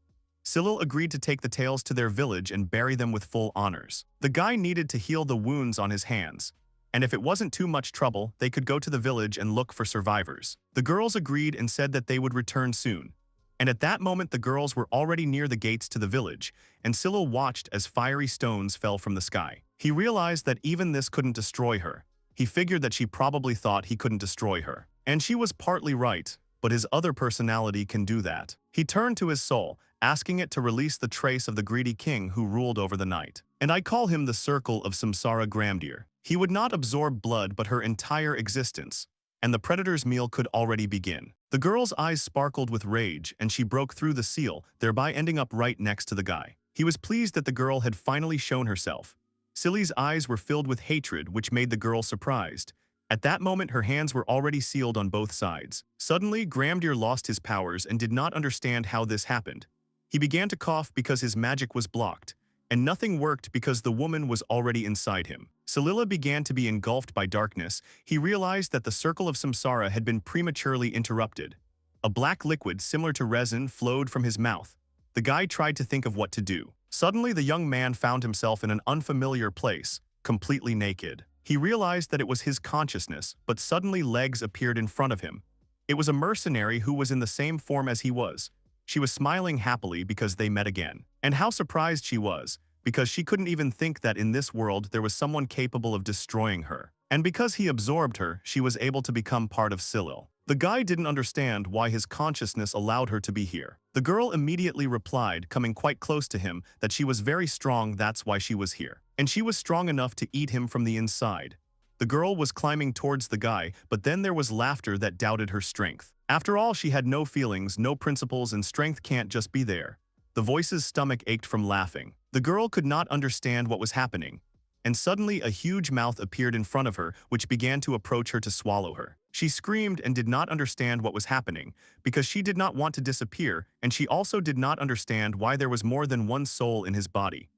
Cyril agreed to take the tails to their village and bury them with full honors. The guy needed to heal the wounds on his hands, and if it wasn't too much trouble, they could go to the village and look for survivors. The girls agreed and said that they would return soon. And at that moment the girls were already near the gates to the village, and Cyril watched as fiery stones fell from the sky. He realized that even this couldn't destroy her. He figured that she probably thought he couldn't destroy her. And she was partly right, but his other personality can do that. He turned to his soul, asking it to release the trace of the greedy king who ruled over the night. And I call him the circle of Samsara Grandeur. He would not absorb blood but her entire existence, and the predator's meal could already begin. The girl's eyes sparkled with rage, and she broke through the seal, thereby ending up right next to the guy. He was pleased that the girl had finally shown herself. Silly's eyes were filled with hatred, which made the girl surprised. At that moment, her hands were already sealed on both sides. Suddenly, Grandeur lost his powers and did not understand how this happened. He began to cough because his magic was blocked, and nothing worked because the woman was already inside him. Cyril began to be engulfed by darkness. He realized that the circle of samsara had been prematurely interrupted. A black liquid similar to resin flowed from his mouth. The guy tried to think of what to do. Suddenly, the young man found himself in an unfamiliar place, completely naked. He realized that it was his consciousness, but suddenly legs appeared in front of him. It was a mercenary who was in the same form as he was. She was smiling happily because they met again. And how surprised she was, because she couldn't even think that in this world there was someone capable of destroying her. And because he absorbed her, she was able to become part of Cyril. The guy didn't understand why his consciousness allowed her to be here. The girl immediately replied, coming quite close to him, that she was very strong, that's why she was here. And she was strong enough to eat him from the inside. The girl was climbing towards the guy, but then there was laughter that doubted her strength. After all, she had no feelings, no principles, and strength can't just be there. The voice's stomach ached from laughing. The girl could not understand what was happening. And suddenly a huge mouth appeared in front of her, which began to approach her to swallow her. She screamed and did not understand what was happening, because she did not want to disappear, and she also did not understand why there was more than one soul in his body.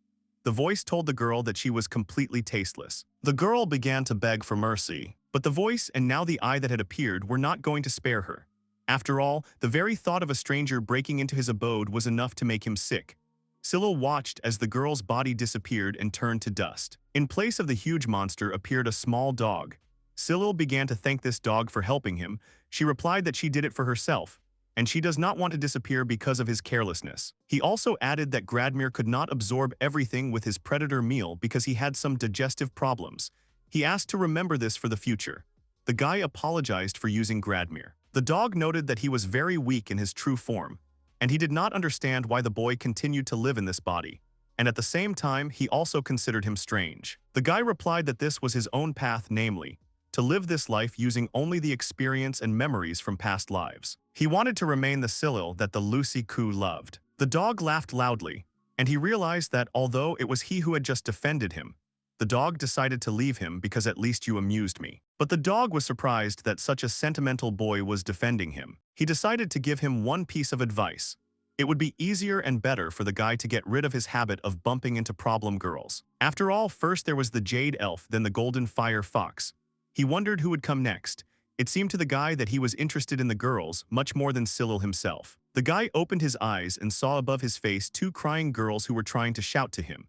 The voice told the girl that she was completely tasteless. The girl began to beg for mercy, but the voice and now the eye that had appeared were not going to spare her. After all, the very thought of a stranger breaking into his abode was enough to make him sick. Cyril watched as the girl's body disappeared and turned to dust. In place of the huge monster appeared a small dog. Cyril began to thank this dog for helping him. She replied that she did it for herself, and she does not want to disappear because of his carelessness. He also added that Gradmir could not absorb everything with his predator meal because he had some digestive problems. He asked to remember this for the future. The guy apologized for using Gradmir. The dog noted that he was very weak in his true form, and he did not understand why the boy continued to live in this body. And at the same time, he also considered him strange. The guy replied that this was his own path, namely, to live this life using only the experience and memories from past lives. He wanted to remain the Cyril that the Lucy Ku loved. The dog laughed loudly, and he realized that although it was he who had just defended him, the dog decided to leave him because at least you amused me. But the dog was surprised that such a sentimental boy was defending him. He decided to give him one piece of advice. It would be easier and better for the guy to get rid of his habit of bumping into problem girls. After all, first there was the Jade Elf, then the Golden Fire Fox. He wondered who would come next. It seemed to the guy that he was interested in the girls much more than Cyril himself. The guy opened his eyes and saw above his face two crying girls who were trying to shout to him.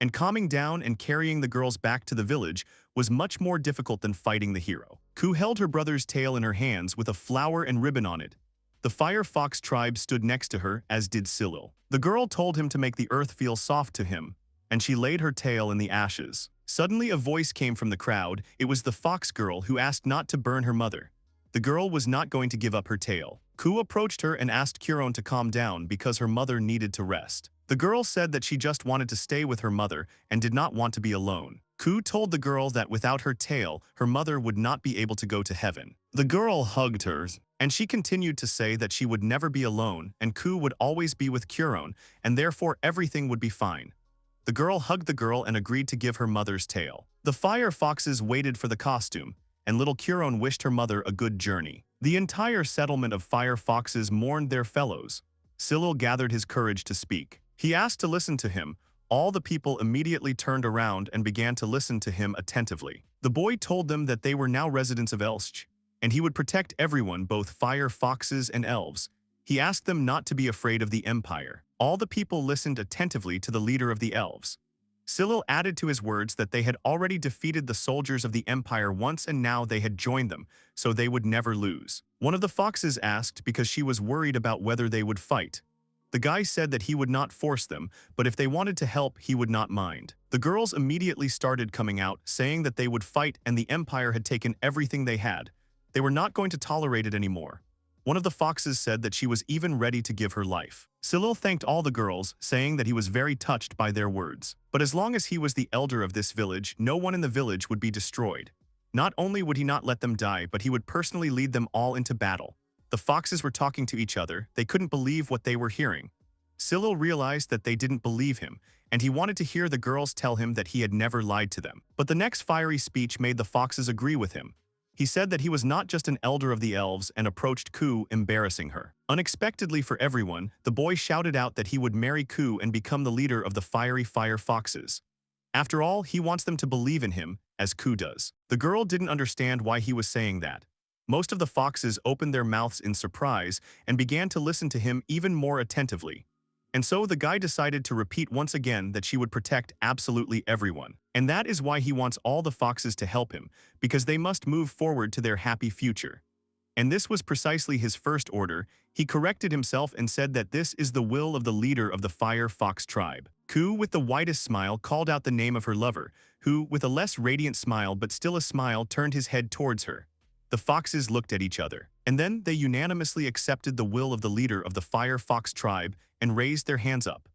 And calming down and carrying the girls back to the village was much more difficult than fighting the hero. Ku held her brother's tail in her hands with a flower and ribbon on it. The Fire Fox tribe stood next to her, as did Cyril. The girl told him to make the earth feel soft to him, and she laid her tail in the ashes. Suddenly a voice came from the crowd. It was the fox girl who asked not to burn her mother. The girl was not going to give up her tail. Ku approached her and asked Curon to calm down because her mother needed to rest. The girl said that she just wanted to stay with her mother and did not want to be alone. Ku told the girl that without her tail, her mother would not be able to go to heaven. The girl hugged her, and she continued to say that she would never be alone and Ku would always be with Curon, and therefore everything would be fine. The girl hugged the girl and agreed to give her mother's tail. The Fire Foxes waited for the costume, and little Curon wished her mother a good journey. The entire settlement of Fire Foxes mourned their fellows. Cyril gathered his courage to speak. He asked to listen to him. All the people immediately turned around and began to listen to him attentively. The boy told them that they were now residents of Elves, and he would protect everyone, both Fire Foxes and Elves. He asked them not to be afraid of the Empire. All the people listened attentively to the leader of the Elves. Cyril added to his words that they had already defeated the soldiers of the Empire once and now they had joined them, so they would never lose. One of the foxes asked because she was worried about whether they would fight. The guy said that he would not force them, but if they wanted to help, he would not mind. The girls immediately started coming out, saying that they would fight and the Empire had taken everything they had. They were not going to tolerate it anymore. One of the foxes said that she was even ready to give her life. Cyril thanked all the girls, saying that he was very touched by their words. But as long as he was the elder of this village, no one in the village would be destroyed. Not only would he not let them die, but he would personally lead them all into battle. The foxes were talking to each other. They couldn't believe what they were hearing. Cyril realized that they didn't believe him, and he wanted to hear the girls tell him that he had never lied to them. But the next fiery speech made the foxes agree with him. He said that he was not just an elder of the Elves and approached Ku, embarrassing her. Unexpectedly for everyone, the boy shouted out that he would marry Ku and become the leader of the fiery Fire Foxes. After all, he wants them to believe in him, as Ku does. The girl didn't understand why he was saying that. Most of the foxes opened their mouths in surprise and began to listen to him even more attentively. And so the guy decided to repeat once again that she would protect absolutely everyone. And that is why he wants all the foxes to help him, because they must move forward to their happy future. And this was precisely his first order. He corrected himself and said that this is the will of the leader of the Fire Fox tribe. Ku, with the widest smile, called out the name of her lover, who, with a less radiant smile but still a smile, turned his head towards her. The foxes looked at each other, and then they unanimously accepted the will of the leader of the Fire Fox tribe and raised their hands up.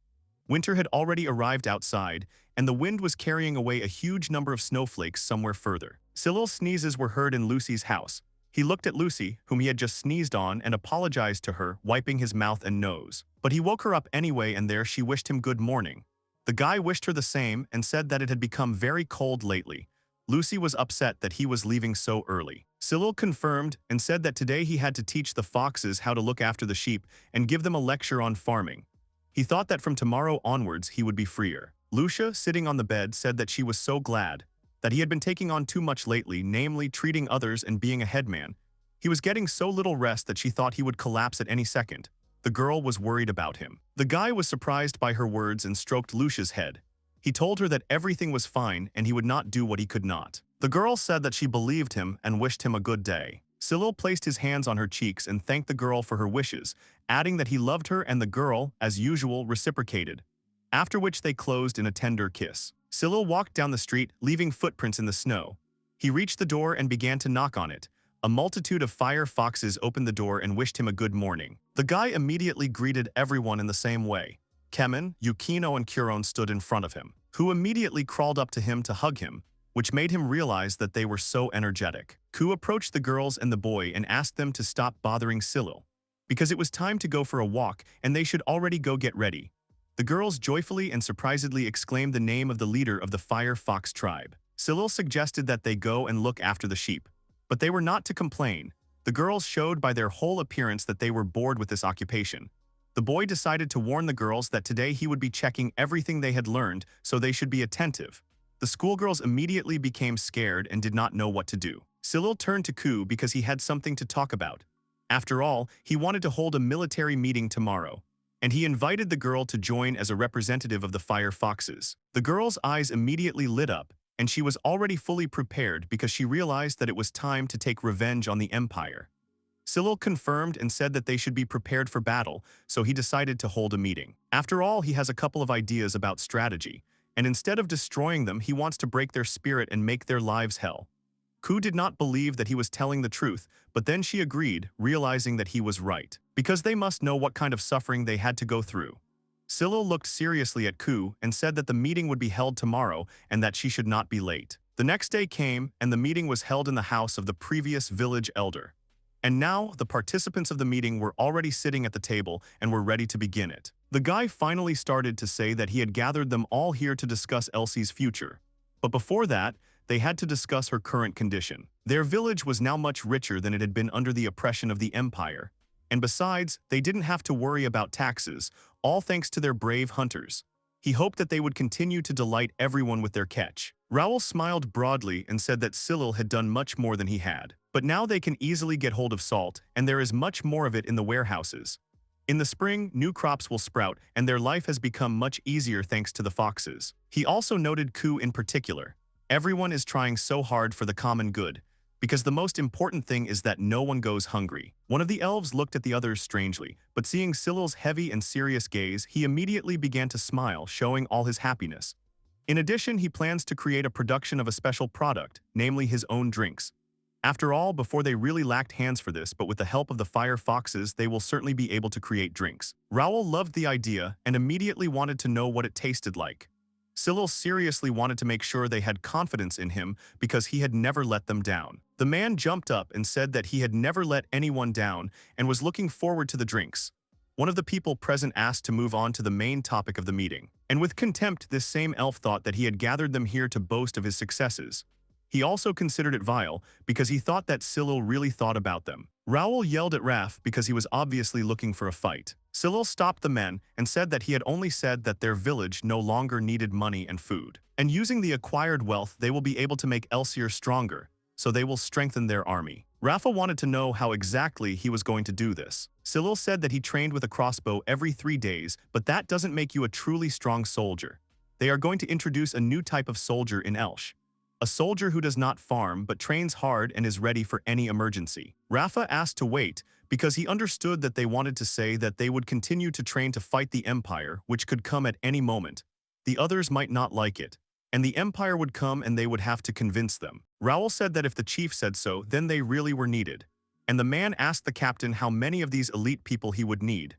Winter had already arrived outside, and the wind was carrying away a huge number of snowflakes somewhere further. Cyril's sneezes were heard in Lucy's house. He looked at Lucy, whom he had just sneezed on, and apologized to her, wiping his mouth and nose. But he woke her up anyway, and there she wished him good morning. The guy wished her the same and said that it had become very cold lately. Lucy was upset that he was leaving so early. Cyril confirmed and said that today he had to teach the foxes how to look after the sheep and give them a lecture on farming. He thought that from tomorrow onwards he would be freer. Lucia, sitting on the bed, said that she was so glad that he had been taking on too much lately, namely treating others and being a headman. He was getting so little rest that she thought he would collapse at any second. The girl was worried about him. The guy was surprised by her words and stroked Lucia's head. He told her that everything was fine and he would not do what he could not. The girl said that she believed him and wished him a good day. Cyril placed his hands on her cheeks and thanked the girl for her wishes, adding that he loved her, and the girl, as usual, reciprocated. After which they closed in a tender kiss. Cyril walked down the street, leaving footprints in the snow. He reached the door and began to knock on it. A multitude of fire foxes opened the door and wished him a good morning. The guy immediately greeted everyone in the same way. Kemen, Yukino, and Kuron stood in front of him, who immediately crawled up to him to hug him, which made him realize that they were so energetic. Ku approached the girls and the boy and asked them to stop bothering Cyril, because it was time to go for a walk and they should already go get ready. The girls joyfully and surprisedly exclaimed the name of the leader of the Fire Fox tribe. Cyril suggested that they go and look after the sheep, but they were not to complain. The girls showed by their whole appearance that they were bored with this occupation. The boy decided to warn the girls that today he would be checking everything they had learned, so they should be attentive. The schoolgirls immediately became scared and did not know what to do. Cyril turned to Ku because he had something to talk about. After all, he wanted to hold a military meeting tomorrow, and he invited the girl to join as a representative of the Fire Foxes. The girl's eyes immediately lit up, and she was already fully prepared because she realized that it was time to take revenge on the Empire. Cyril confirmed and said that they should be prepared for battle, so he decided to hold a meeting. After all, he has a couple of ideas about strategy, and instead of destroying them, he wants to break their spirit and make their lives hell. Ku did not believe that he was telling the truth, but then she agreed, realizing that he was right, because they must know what kind of suffering they had to go through. Cyril looked seriously at Ku and said that the meeting would be held tomorrow and that she should not be late. The next day came, and the meeting was held in the house of the previous village elder. And now, the participants of the meeting were already sitting at the table and were ready to begin it. The guy finally started to say that he had gathered them all here to discuss Elsie's future. But before that, they had to discuss her current condition. Their village was now much richer than it had been under the oppression of the Empire. And besides, they didn't have to worry about taxes, all thanks to their brave hunters. He hoped that they would continue to delight everyone with their catch. Raoul smiled broadly and said that Cyril had done much more than he had. But now they can easily get hold of salt, and there is much more of it in the warehouses. In the spring, new crops will sprout, and their life has become much easier thanks to the foxes. He also noted Ku in particular. Everyone is trying so hard for the common good, because the most important thing is that no one goes hungry. One of the elves looked at the others strangely, but seeing Cyril's heavy and serious gaze, he immediately began to smile, showing all his happiness. In addition, he plans to create a production of a special product, namely his own drinks. After all, before they really lacked hands for this, but with the help of the Fire Foxes, they will certainly be able to create drinks. Raoul loved the idea and immediately wanted to know what it tasted like. Cyril seriously wanted to make sure they had confidence in him because he had never let them down. The man jumped up and said that he had never let anyone down and was looking forward to the drinks. One of the people present asked to move on to the main topic of the meeting, and with contempt this same elf thought that he had gathered them here to boast of his successes. He also considered it vile because he thought that Cyril really thought about them. Raoul yelled at Raph because he was obviously looking for a fight. Cyril stopped the men and said that he had only said that their village no longer needed money and food. And using the acquired wealth, they will be able to make Elsier stronger, so they will strengthen their army. Rafa wanted to know how exactly he was going to do this. Cyril said that he trained with a crossbow every 3 days, but that doesn't make you a truly strong soldier. They are going to introduce a new type of soldier in Elsh. A soldier who does not farm but trains hard and is ready for any emergency. Rafa asked to wait because he understood that they wanted to say that they would continue to train to fight the Empire, which could come at any moment. The others might not like it, and the Empire would come and they would have to convince them. Raoul said that if the chief said so, then they really were needed. And the man asked the captain how many of these elite people he would need.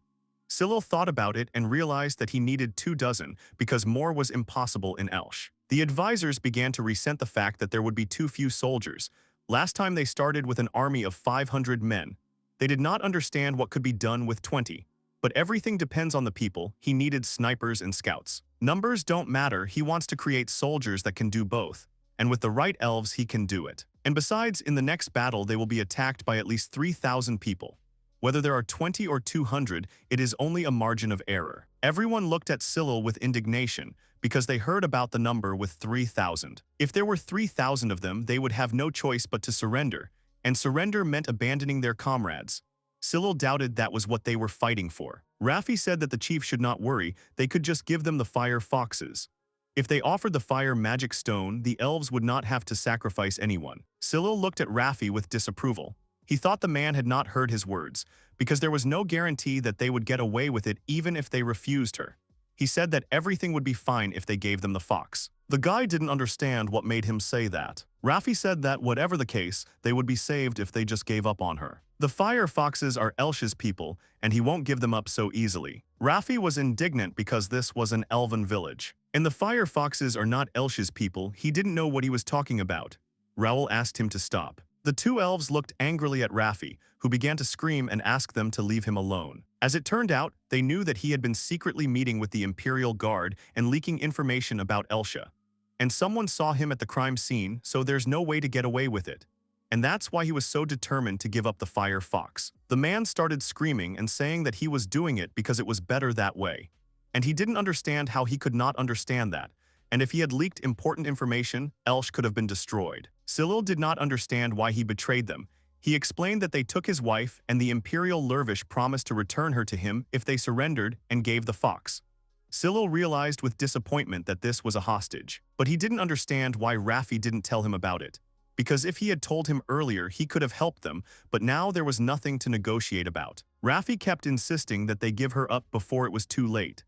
Cyril thought about it and realized that he needed 24 because more was impossible in Elsh. The advisors began to resent the fact that there would be too few soldiers. Last time they started with an army of 500 men. They did not understand what could be done with 20. But everything depends on the people. He needed snipers and scouts. Numbers don't matter. He wants to create soldiers that can do both. And with the right elves, he can do it. And besides, in the next battle, they will be attacked by at least 3,000 people. Whether there are 20 or 200, it is only a margin of error. Everyone looked at Cyril with indignation because they heard about the number with 3,000. If there were 3,000 of them, they would have no choice but to surrender. And surrender meant abandoning their comrades. Cyril doubted that was what they were fighting for. Raffi said that the chief should not worry, they could just give them the fire foxes. If they offered the fire magic stone, the elves would not have to sacrifice anyone. Cyril looked at Raffi with disapproval. He thought the man had not heard his words, because there was no guarantee that they would get away with it even if they refused her. He said that everything would be fine if they gave them the fox. The guy didn't understand what made him say that. Raffi said that whatever the case, they would be saved if they just gave up on her. The fire foxes are Elsh's people, and he won't give them up so easily. Raffi was indignant because this was an elven village. And the fire foxes are not Elsh's people. He didn't know what he was talking about. Raoul asked him to stop. The two elves looked angrily at Raffi, who began to scream and ask them to leave him alone. As it turned out, they knew that he had been secretly meeting with the Imperial Guard and leaking information about Elsha. And someone saw him at the crime scene, so there's no way to get away with it. And that's why he was so determined to give up the fire fox. The man started screaming and saying that he was doing it because it was better that way. And he didn't understand how he could not understand that. And if he had leaked important information, Elsh could have been destroyed. Cyril did not understand why he betrayed them. He explained that they took his wife and the Imperial Lervish promised to return her to him if they surrendered and gave the fox. Cyril realized with disappointment that this was a hostage. But he didn't understand why Raffi didn't tell him about it. Because if he had told him earlier, he could have helped them, but now there was nothing to negotiate about. Raffi kept insisting that they give her up before it was too late.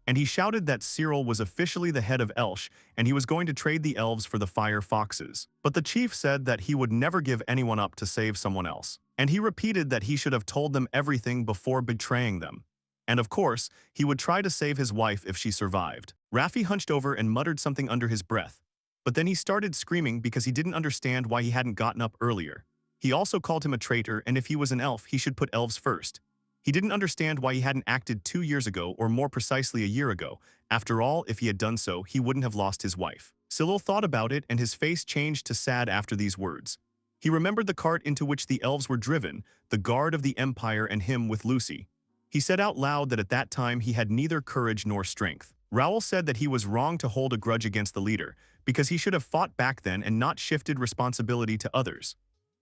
And he shouted that Cyril was officially the head of Elsh and he was going to trade the elves for the fire foxes. But the chief said that he would never give anyone up to save someone else. And he repeated that he should have told them everything before betraying them. And of course, he would try to save his wife if she survived. Raffi hunched over and muttered something under his breath. But then he started screaming because he didn't understand why he hadn't gotten up earlier. He also called him a traitor, and if he was an elf, he should put elves first. He didn't understand why he hadn't acted 2 years ago, or more precisely a year ago. After all, if he had done so, he wouldn't have lost his wife. Cyril thought about it, and his face changed to sad after these words. He remembered the cart into which the elves were driven, the guard of the Empire and him with Lucy. He said out loud that at that time he had neither courage nor strength. Raoul said that he was wrong to hold a grudge against the leader, because he should have fought back then and not shifted responsibility to others.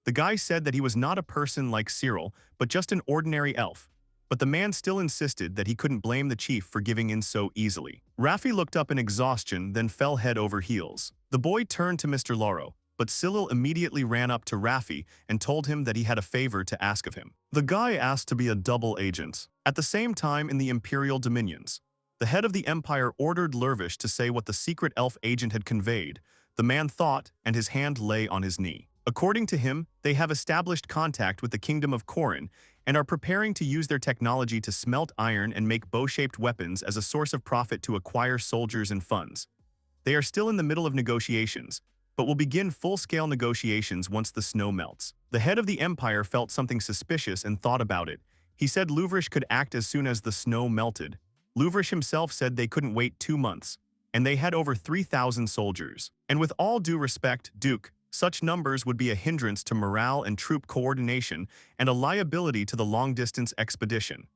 The guy said that he was not a person like Cyril, but just an ordinary elf. But the man still insisted that he couldn't blame the chief for giving in so easily. Raffi looked up in exhaustion, then fell head over heels. The boy turned to Mr. Laro, but Cyril immediately ran up to Raffi and told him that he had a favor to ask of him. The guy asked to be a double agent. At the same time in the Imperial Dominions, the head of the Empire ordered Lervish to say what the secret elf agent had conveyed. The man thought, and his hand lay on his knee. According to him, they have established contact with the Kingdom of Corin and are preparing to use their technology to smelt iron and make bow-shaped weapons as a source of profit to acquire soldiers and funds. They are still in the middle of negotiations, but will begin full-scale negotiations once the snow melts. The head of the Empire felt something suspicious and thought about it. He said Luvrish could act as soon as the snow melted. Luvrish himself said they couldn't wait 2 months, and they had over 3,000 soldiers. And with all due respect, Duke, such numbers would be a hindrance to morale and troop coordination and a liability to the long-distance expedition.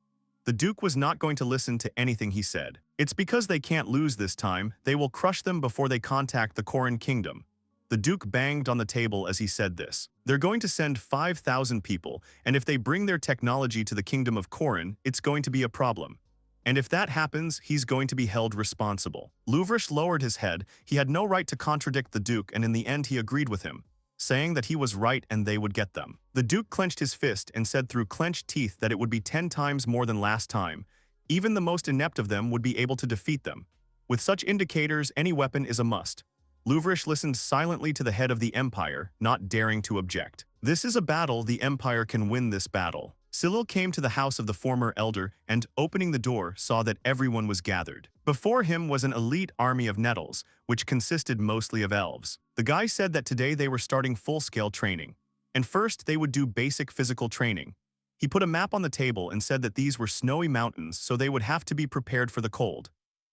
The Duke was not going to listen to anything he said. It's because they can't lose this time, they will crush them before they contact the Corin Kingdom. The Duke banged on the table as he said this. They're going to send 5,000 people, and if they bring their technology to the kingdom of Corin, it's going to be a problem. And if that happens, he's going to be held responsible. Louvrish lowered his head. He had no right to contradict the Duke, and in the end he agreed with him, saying that he was right and they would get them. The Duke clenched his fist and said through clenched teeth that it would be 10 times more than last time. Even the most inept of them would be able to defeat them. With such indicators, any weapon is a must. Louvrish listened silently to the head of the Empire, not daring to object. This is a battle, the Empire can win this battle. Cyril came to the house of the former elder and, opening the door, saw that everyone was gathered. Before him was an elite army of nettles, which consisted mostly of elves. The guy said that today they were starting full-scale training. And first, they would do basic physical training. He put a map on the table and said that these were snowy mountains, so they would have to be prepared for the cold.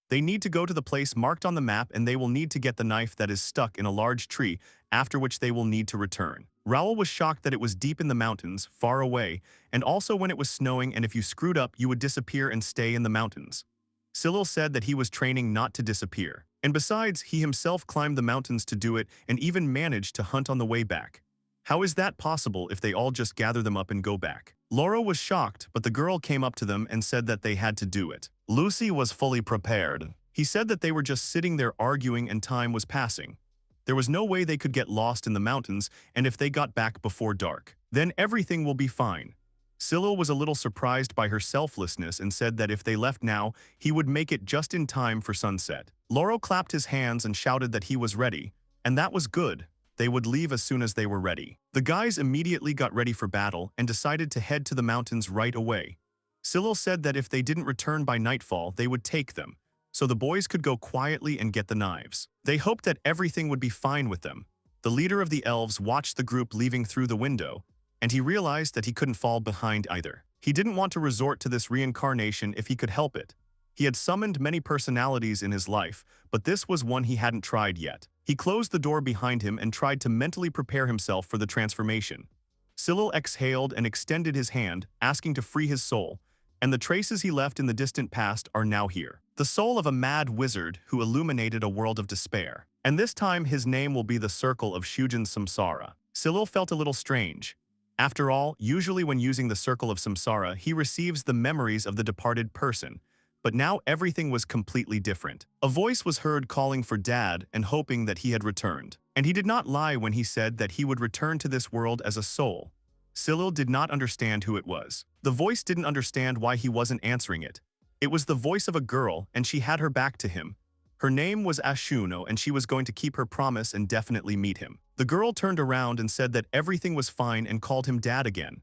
They need to go to the place marked on the map and they will need to get the knife that is stuck in a large tree, after which they will need to return. Raoul was shocked that it was deep in the mountains, far away, and also when it was snowing and if you screwed up you would disappear and stay in the mountains. Cyril said that he was training not to disappear. And besides, he himself climbed the mountains to do it and even managed to hunt on the way back. How is that possible if they all just gather them up and go back? Laura was shocked, but the girl came up to them and said that they had to do it. Lucy was fully prepared. He said that they were just sitting there arguing and time was passing. There was no way they could get lost in the mountains, and if they got back before dark, then everything will be fine. Cyril was a little surprised by her selflessness and said that if they left now, he would make it just in time for sunset. Lauro clapped his hands and shouted that he was ready, and that was good. They would leave as soon as they were ready. The guys immediately got ready for battle and decided to head to the mountains right away. Cyril said that if they didn't return by nightfall, they would take them, so the boys could go quietly and get the knives. They hoped that everything would be fine with them. The leader of the elves watched the group leaving through the window, and he realized that he couldn't fall behind either. He didn't want to resort to this reincarnation if he could help it. He had summoned many personalities in his life, but this was one he hadn't tried yet. He closed the door behind him and tried to mentally prepare himself for the transformation. Cyril exhaled and extended his hand, asking to free his soul, and the traces he left in the distant past are now here. The soul of a mad wizard who illuminated a world of despair. And this time his name will be the Circle of Shujin Samsara. Cyril felt a little strange. After all, usually when using the Circle of Samsara, he receives the memories of the departed person. But now everything was completely different. A voice was heard calling for Dad and hoping that he had returned. And he did not lie when he said that he would return to this world as a soul. Cyril did not understand who it was. The voice didn't understand why he wasn't answering it. It was the voice of a girl, and she had her back to him. Her name was Ashuno, and she was going to keep her promise and definitely meet him. The girl turned around and said that everything was fine and called him Dad again.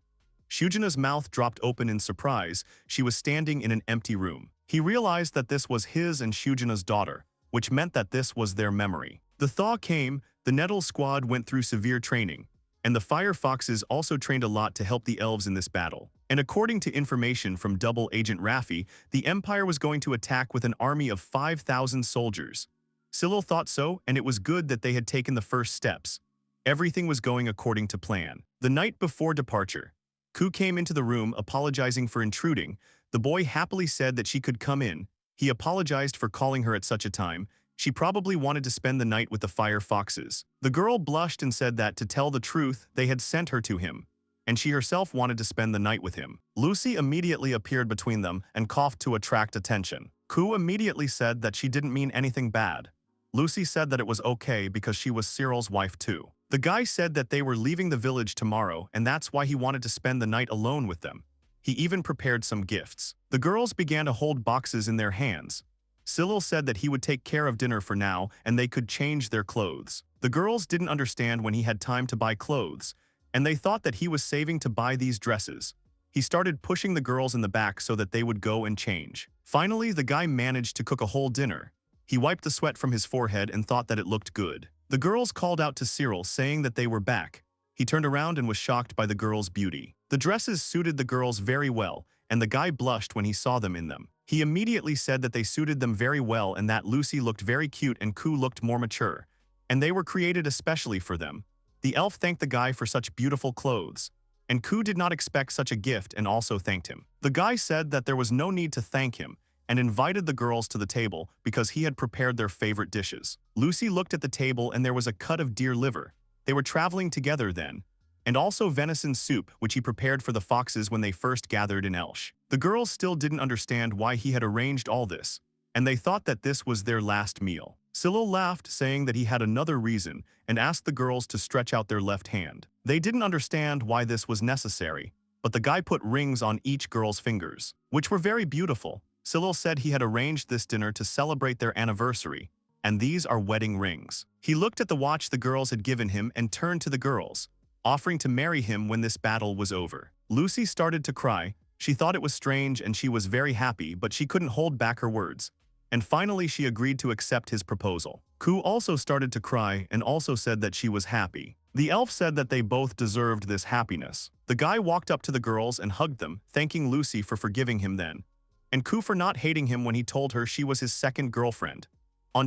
Shujina's mouth dropped open in surprise. She was standing in an empty room. He realized that this was his and Shujina's daughter, which meant that this was their memory. The thaw came, the Nettle squad went through severe training, and the Fire Foxes also trained a lot to help the elves in this battle. And according to information from Double Agent Raffi, the Empire was going to attack with an army of 5,000 soldiers. Cyril thought so, and it was good that they had taken the first steps. Everything was going according to plan. The night before departure, Ku came into the room apologizing for intruding. The boy happily said that she could come in. He apologized for calling her at such a time. She probably wanted to spend the night with the Fire Foxes. The girl blushed and said that, to tell the truth, they had sent her to him, and she herself wanted to spend the night with him. Lucy immediately appeared between them and coughed to attract attention. Ku immediately said that she didn't mean anything bad. Lucy said that it was okay because she was Cyril's wife too. The guy said that they were leaving the village tomorrow and that's why he wanted to spend the night alone with them. He even prepared some gifts. The girls began to hold boxes in their hands. Cyril said that he would take care of dinner for now and they could change their clothes. The girls didn't understand when he had time to buy clothes, and they thought that he was saving to buy these dresses. He started pushing the girls in the back so that they would go and change. Finally, the guy managed to cook a whole dinner. He wiped the sweat from his forehead and thought that it looked good. The girls called out to Cyril, saying that they were back. He turned around and was shocked by the girls' beauty. The dresses suited the girls very well, and the guy blushed when he saw them in them. He immediately said that they suited them very well and that Lucy looked very cute and Ku looked more mature, and they were created especially for them. The elf thanked the guy for such beautiful clothes, and Ku did not expect such a gift and also thanked him. The guy said that there was no need to thank him. and invited the girls to the table because he had prepared their favorite dishes. Lucy looked at the table and there was a cut of deer liver. They were traveling together then, and also venison soup, which he prepared for the foxes when they first gathered in Elsh. The girls still didn't understand why he had arranged all this, and they thought that this was their last meal. Cyril laughed, saying that he had another reason, and asked the girls to stretch out their left hand. They didn't understand why this was necessary, but the guy put rings on each girl's fingers, which were very beautiful. Cyril said he had arranged this dinner to celebrate their anniversary, and these are wedding rings. He looked at the watch the girls had given him and turned to the girls, offering to marry him when this battle was over. Lucy started to cry. She thought it was strange and she was very happy, but she couldn't hold back her words. And finally she agreed to accept his proposal. Ku also started to cry and also said that she was happy. The elf said that they both deserved this happiness. The guy walked up to the girls and hugged them, thanking Lucy for forgiving him then, and Ku for not hating him when he told her she was his second girlfriend.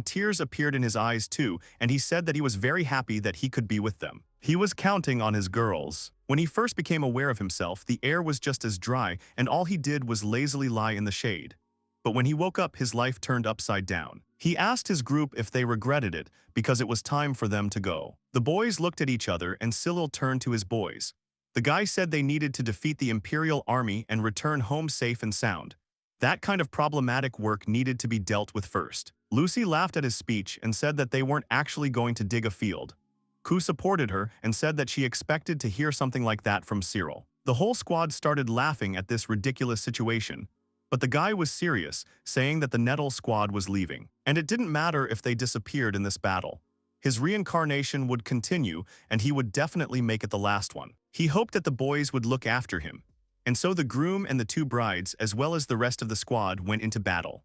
Tears appeared in his eyes too, and he said that he was very happy that he could be with them. He was counting on his girls. When he first became aware of himself, the air was just as dry, and all he did was lazily lie in the shade. But when he woke up, his life turned upside down. He asked his group if they regretted it, because it was time for them to go. The boys looked at each other, and Cyril turned to his boys. The guy said they needed to defeat the Imperial army and return home safe and sound. That kind of problematic work needed to be dealt with first. Lucy laughed at his speech and said that they weren't actually going to dig a field. Ku supported her and said that she expected to hear something like that from Cyril. The whole squad started laughing at this ridiculous situation, but the guy was serious, saying that the Nettle squad was leaving, and it didn't matter if they disappeared in this battle. His reincarnation would continue, and he would definitely make it the last one. He hoped that the boys would look after him. And so the groom and the two brides, as well as the rest of the squad, went into battle.